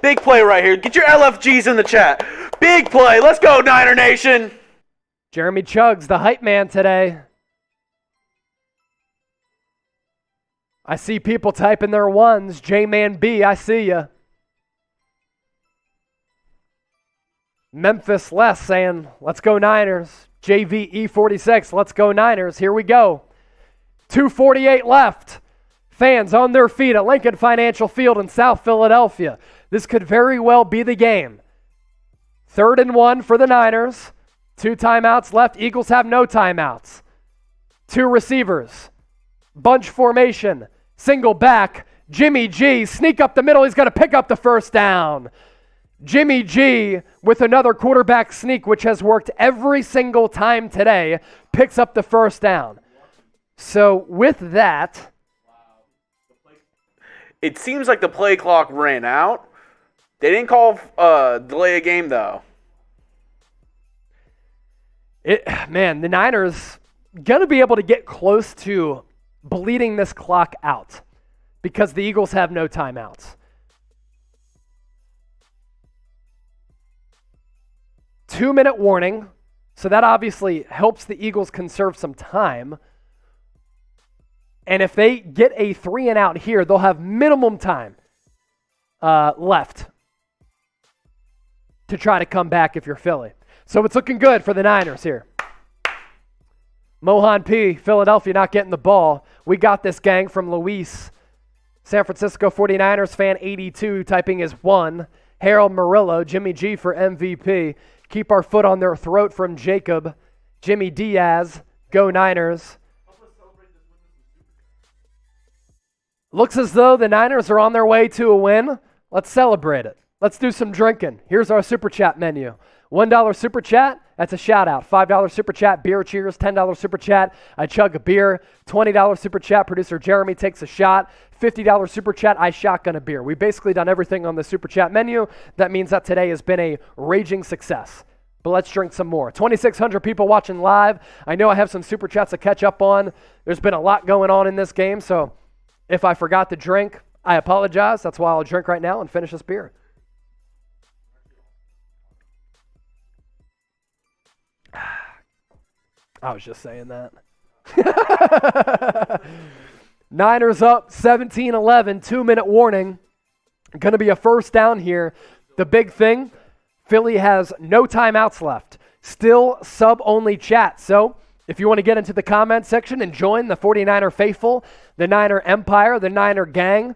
Big play right here. Get your LFGs in the chat. Big play. Let's go, Niner Nation. Jeremy Chugg's the hype man today. I see people typing their ones. J-Man B, I see ya. Memphis Les saying, let's go Niners. JVE46, let's go Niners. Here we go. 2:48 left. Fans on their feet at Lincoln Financial Field in South Philadelphia. This could very well be the game. 3rd and 1 for the Niners. 2 timeouts left. Eagles have no timeouts. 2 receivers. Bunch formation. Single back. Jimmy G, sneak up the middle. He's going to pick up the first down. Jimmy G, with another quarterback sneak, which has worked every single time today, picks up the first down. So with that, it seems like the play clock ran out. They didn't call delay a game, though. The Niners going to be able to get close to bleeding this clock out because the Eagles have no timeouts. 2-minute warning, so that obviously helps the Eagles conserve some time. And if they get a 3 and out here, they'll have minimum time left to try to come back if you're Philly. So it's looking good for the Niners here. Mohan P, Philadelphia not getting the ball. We got this, gang, from Luis. San Francisco 49ers fan 82 typing is 1. Harold Murillo, Jimmy G for MVP. Keep our foot on their throat from Jacob. Jimmy Diaz, go Niners. Looks as though the Niners are on their way to a win. Let's celebrate it. Let's do some drinking. Here's our Super Chat menu. $1 Super Chat, that's a shout out. $5 Super Chat, beer cheers. $10 Super Chat, I chug a beer. $20 Super Chat, producer Jeremy takes a shot. $50 Super Chat, I shotgun a beer. We've basically done everything on the Super Chat menu. That means that today has been a raging success. But let's drink some more. 2,600 people watching live. I know I have some Super Chats to catch up on. There's been a lot going on in this game, so if I forgot to drink, I apologize. That's why I'll drink right now and finish this beer. I was just saying that. Niners up 17-11, 2-minute warning. Going to be a first down here. The big thing, Philly has no timeouts left. Still sub-only chat. So if you want to get into the comment section and join the 49er faithful, the Niner Empire, the Niner gang,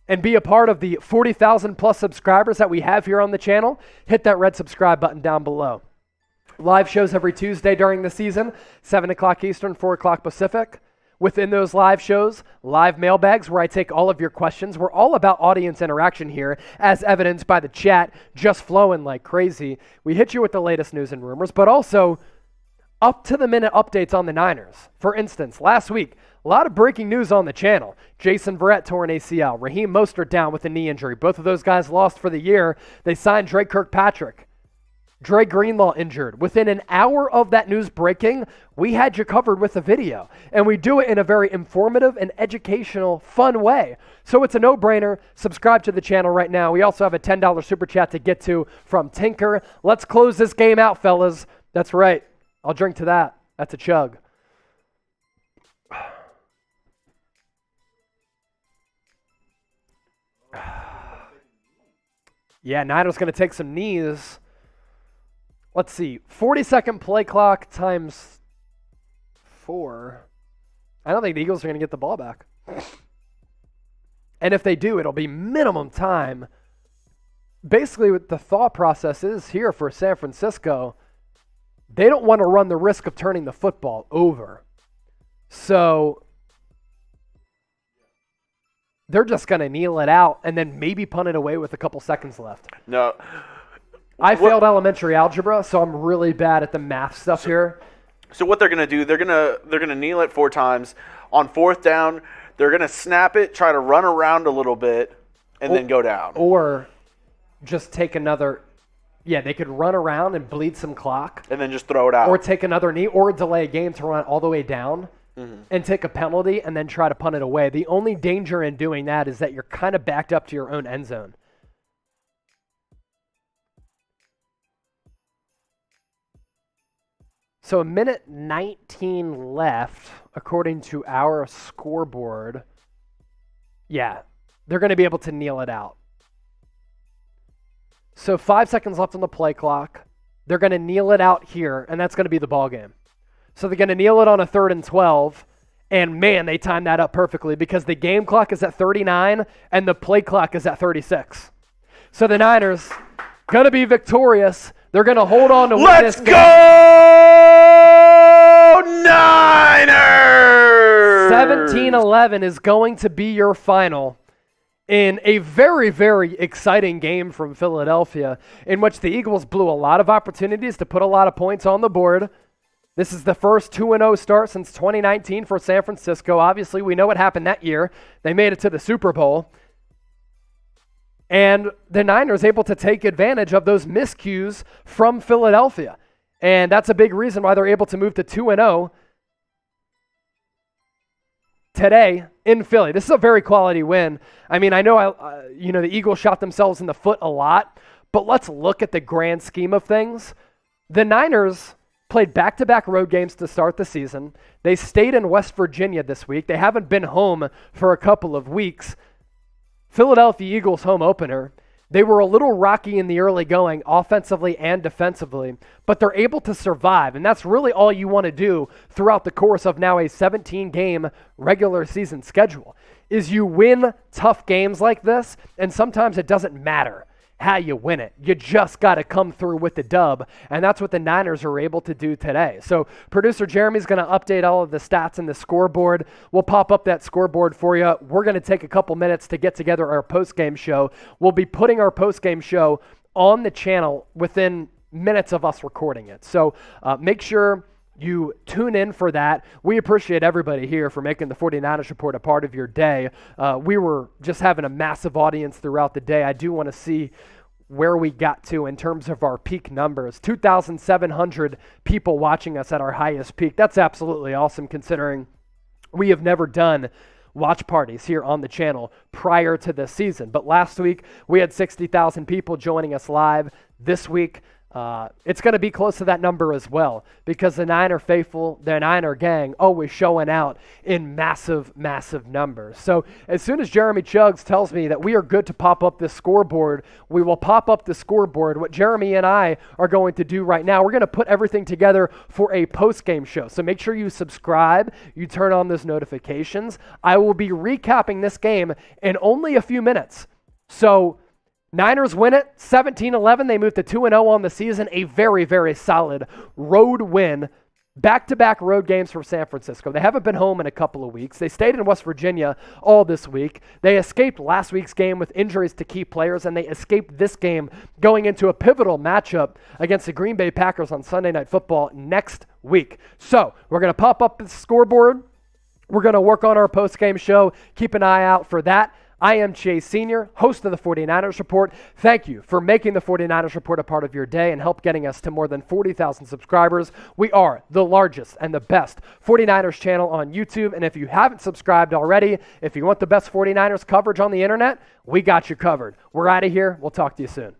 and be a part of the 40,000 plus subscribers that we have here on the channel, hit that red subscribe button down below. Live shows every Tuesday during the season, 7 o'clock Eastern, 4 o'clock Pacific. Within those live shows, live mailbags where I take all of your questions. We're all about audience interaction here, as evidenced by the chat just flowing like crazy. We hit you with the latest news and rumors, but also up-to-the-minute updates on the Niners. For instance, last week, a lot of breaking news on the channel. Jason Verrett tore an ACL. Raheem Mostert down with a knee injury. Both of those guys lost for the year. They signed Dre Kirkpatrick. Dre Greenlaw injured. Within an hour of that news breaking, we had you covered with a video. And we do it in a very informative and educational, fun way. So it's a no-brainer. Subscribe to the channel right now. We also have a $10 super chat to get to from Tinker. Let's close this game out, fellas. That's right. I'll drink to that. That's a chug. Yeah, Niners going to take some knees. Let's see, 40-second play clock times 4. I don't think the Eagles are going to get the ball back. And if they do, it'll be minimum time. Basically, what the thought process is here for San Francisco, they don't want to run the risk of turning the football over. So they're just going to kneel it out and then maybe punt it away with a couple seconds left. No. I failed elementary algebra, so I'm really bad at the math stuff here. So what they're going to do, they're going to kneel it 4 times. On 4th down, they're going to snap it, try to run around a little bit, and then go down. Or just take another, they could run around and bleed some clock. And then just throw it out. Or take another knee, or delay a game to run all the way down and take a penalty and then try to punt it away. The only danger in doing that is that you're kind of backed up to your own end zone. So 1:19 left, according to our scoreboard. Yeah, they're going to be able to kneel it out. So 5 seconds left on the play clock. They're going to kneel it out here, and that's going to be the ball game. So they're going to kneel it on a 3rd and 12, and man, they timed that up perfectly because the game clock is at 39 and the play clock is at 36. So the Niners going to be victorious. They're going to hold on to win this game. Niners! 17-11 is going to be your final in a very, very exciting game from Philadelphia in which the Eagles blew a lot of opportunities to put a lot of points on the board. This is the first 2-0 start since 2019 for San Francisco. Obviously, we know what happened that year. They made it to the Super Bowl. And the Niners able to take advantage of those miscues from Philadelphia. And that's a big reason why they're able to move to 2-0 today in Philly. This is a very quality win. I mean, I know the Eagles shot themselves in the foot a lot, but let's look at the grand scheme of things. The Niners played back-to-back road games to start the season. They stayed in West Virginia this week. They haven't been home for a couple of weeks. Philadelphia Eagles home opener. They were a little rocky in the early going, offensively and defensively, but they're able to survive, and that's really all you want to do throughout the course of now a 17-game regular season schedule, is you win tough games like this, and sometimes it doesn't matter how you win it. You just got to come through with the dub, and that's what the Niners are able to do today. So producer Jeremy's going to update all of the stats in the scoreboard. We'll pop up that scoreboard for you. We're going to take a couple minutes to get together our postgame show. We'll be putting our postgame show on the channel within minutes of us recording it. So make sure you tune in for that. We appreciate everybody here for making the 49ers Report a part of your day. We were just having a massive audience throughout the day. I do want to see where we got to in terms of our peak numbers. 2,700 people watching us at our highest peak. That's absolutely awesome considering we have never done watch parties here on the channel prior to this season. But last week, we had 60,000 people joining us live. This week, it's going to be close to that number as well because the Niner faithful, the Niner gang, always showing out in massive, massive numbers. So as soon as Jeremy Chugs tells me that we are good to pop up this scoreboard, we will pop up the scoreboard. What Jeremy and I are going to do right now, we're going to put everything together for a post-game show. So make sure you subscribe, you turn on those notifications. I will be recapping this game in only a few minutes. So Niners win it, 17-11. They move to 2-0 on the season. A very, very solid road win. Back-to-back road games for San Francisco. They haven't been home in a couple of weeks. They stayed in West Virginia all this week. They escaped last week's game with injuries to key players, and they escaped this game going into a pivotal matchup against the Green Bay Packers on Sunday Night Football next week. So we're going to pop up the scoreboard. We're going to work on our post-game show. Keep an eye out for that. I am Chase Sr., host of the 49ers Report. Thank you for making the 49ers Report a part of your day and help getting us to more than 40,000 subscribers. We are the largest and the best 49ers channel on YouTube. And if you haven't subscribed already, if you want the best 49ers coverage on the internet, we got you covered. We're out of here. We'll talk to you soon.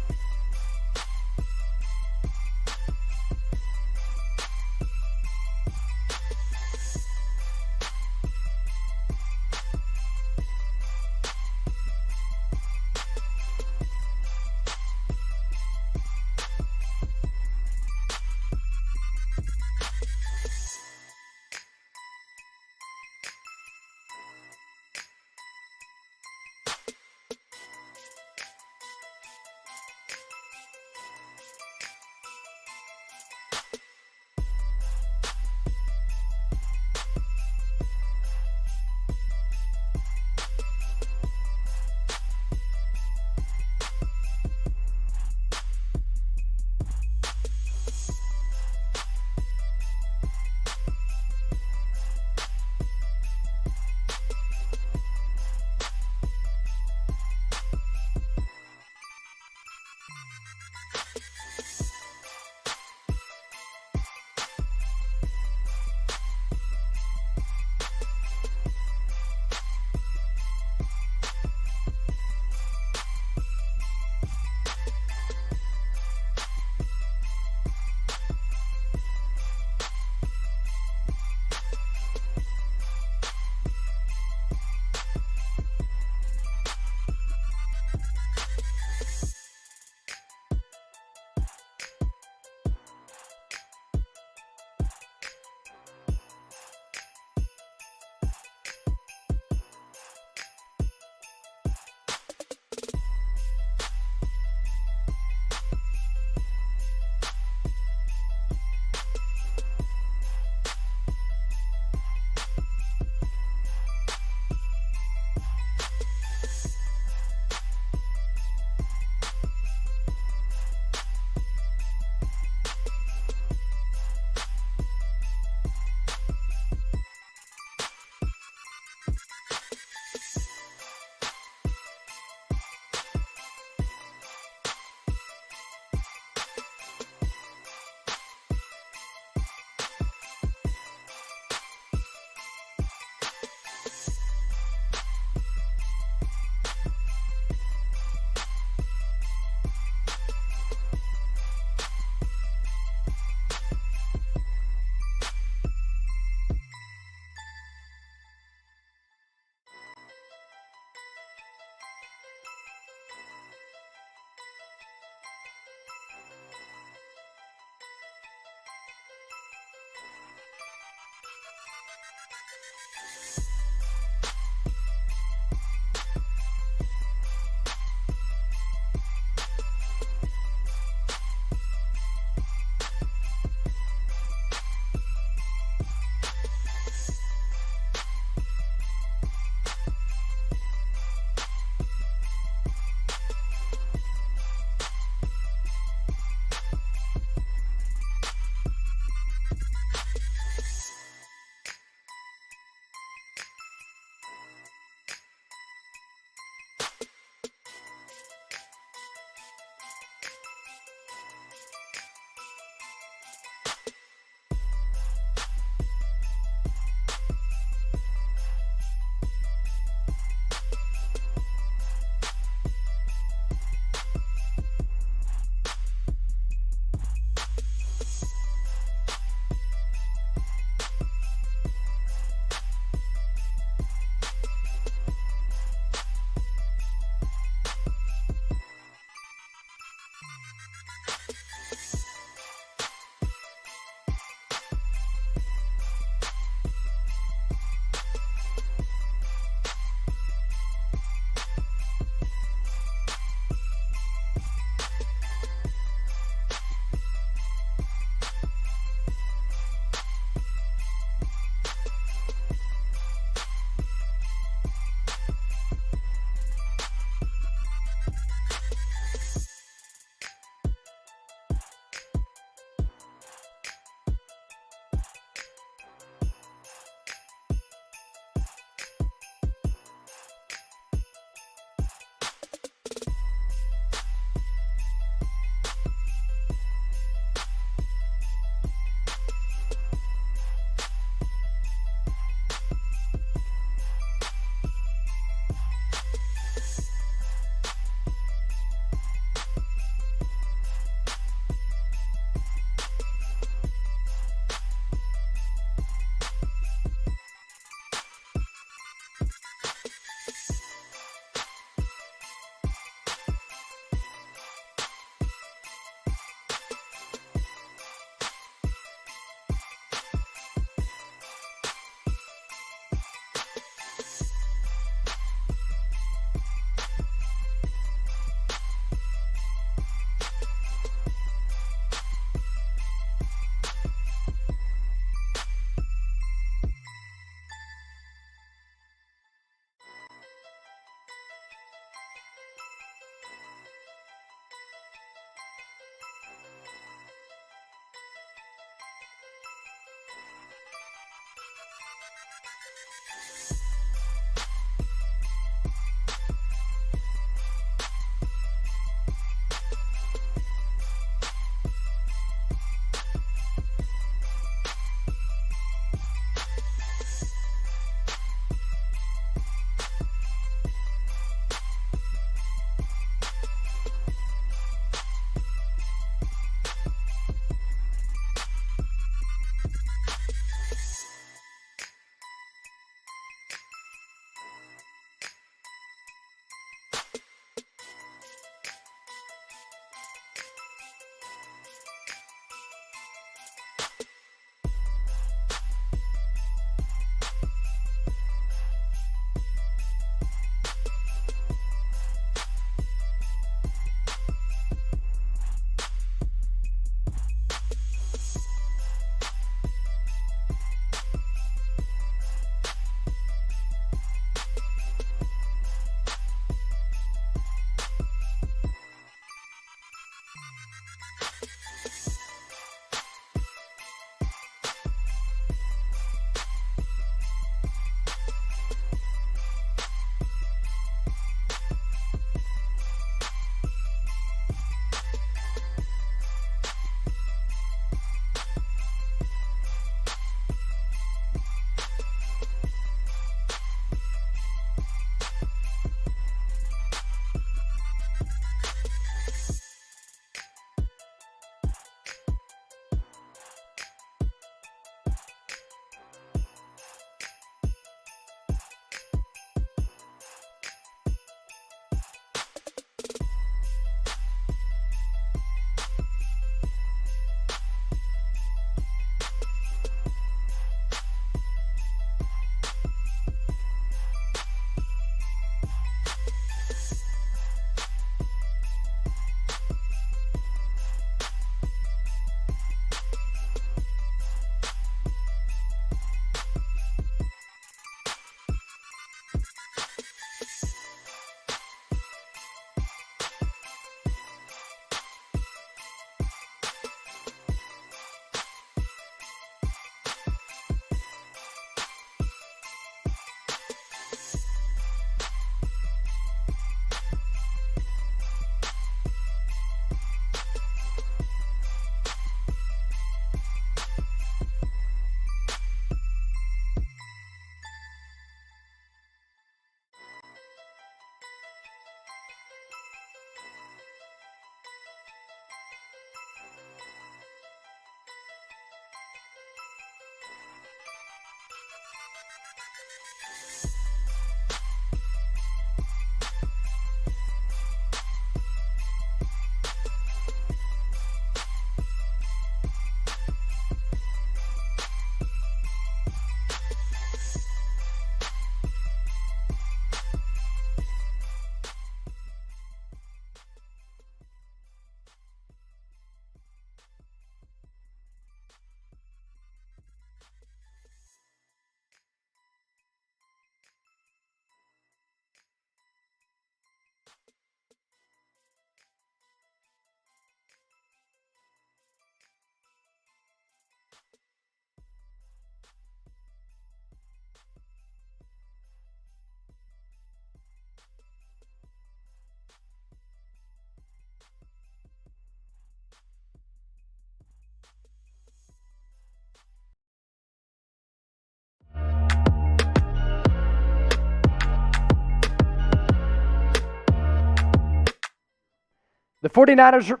The 49ers are...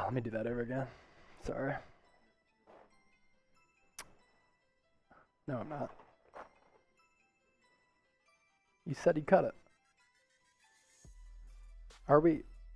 let me do that over again. Sorry. No, I'm not. You said he cut it. Are we...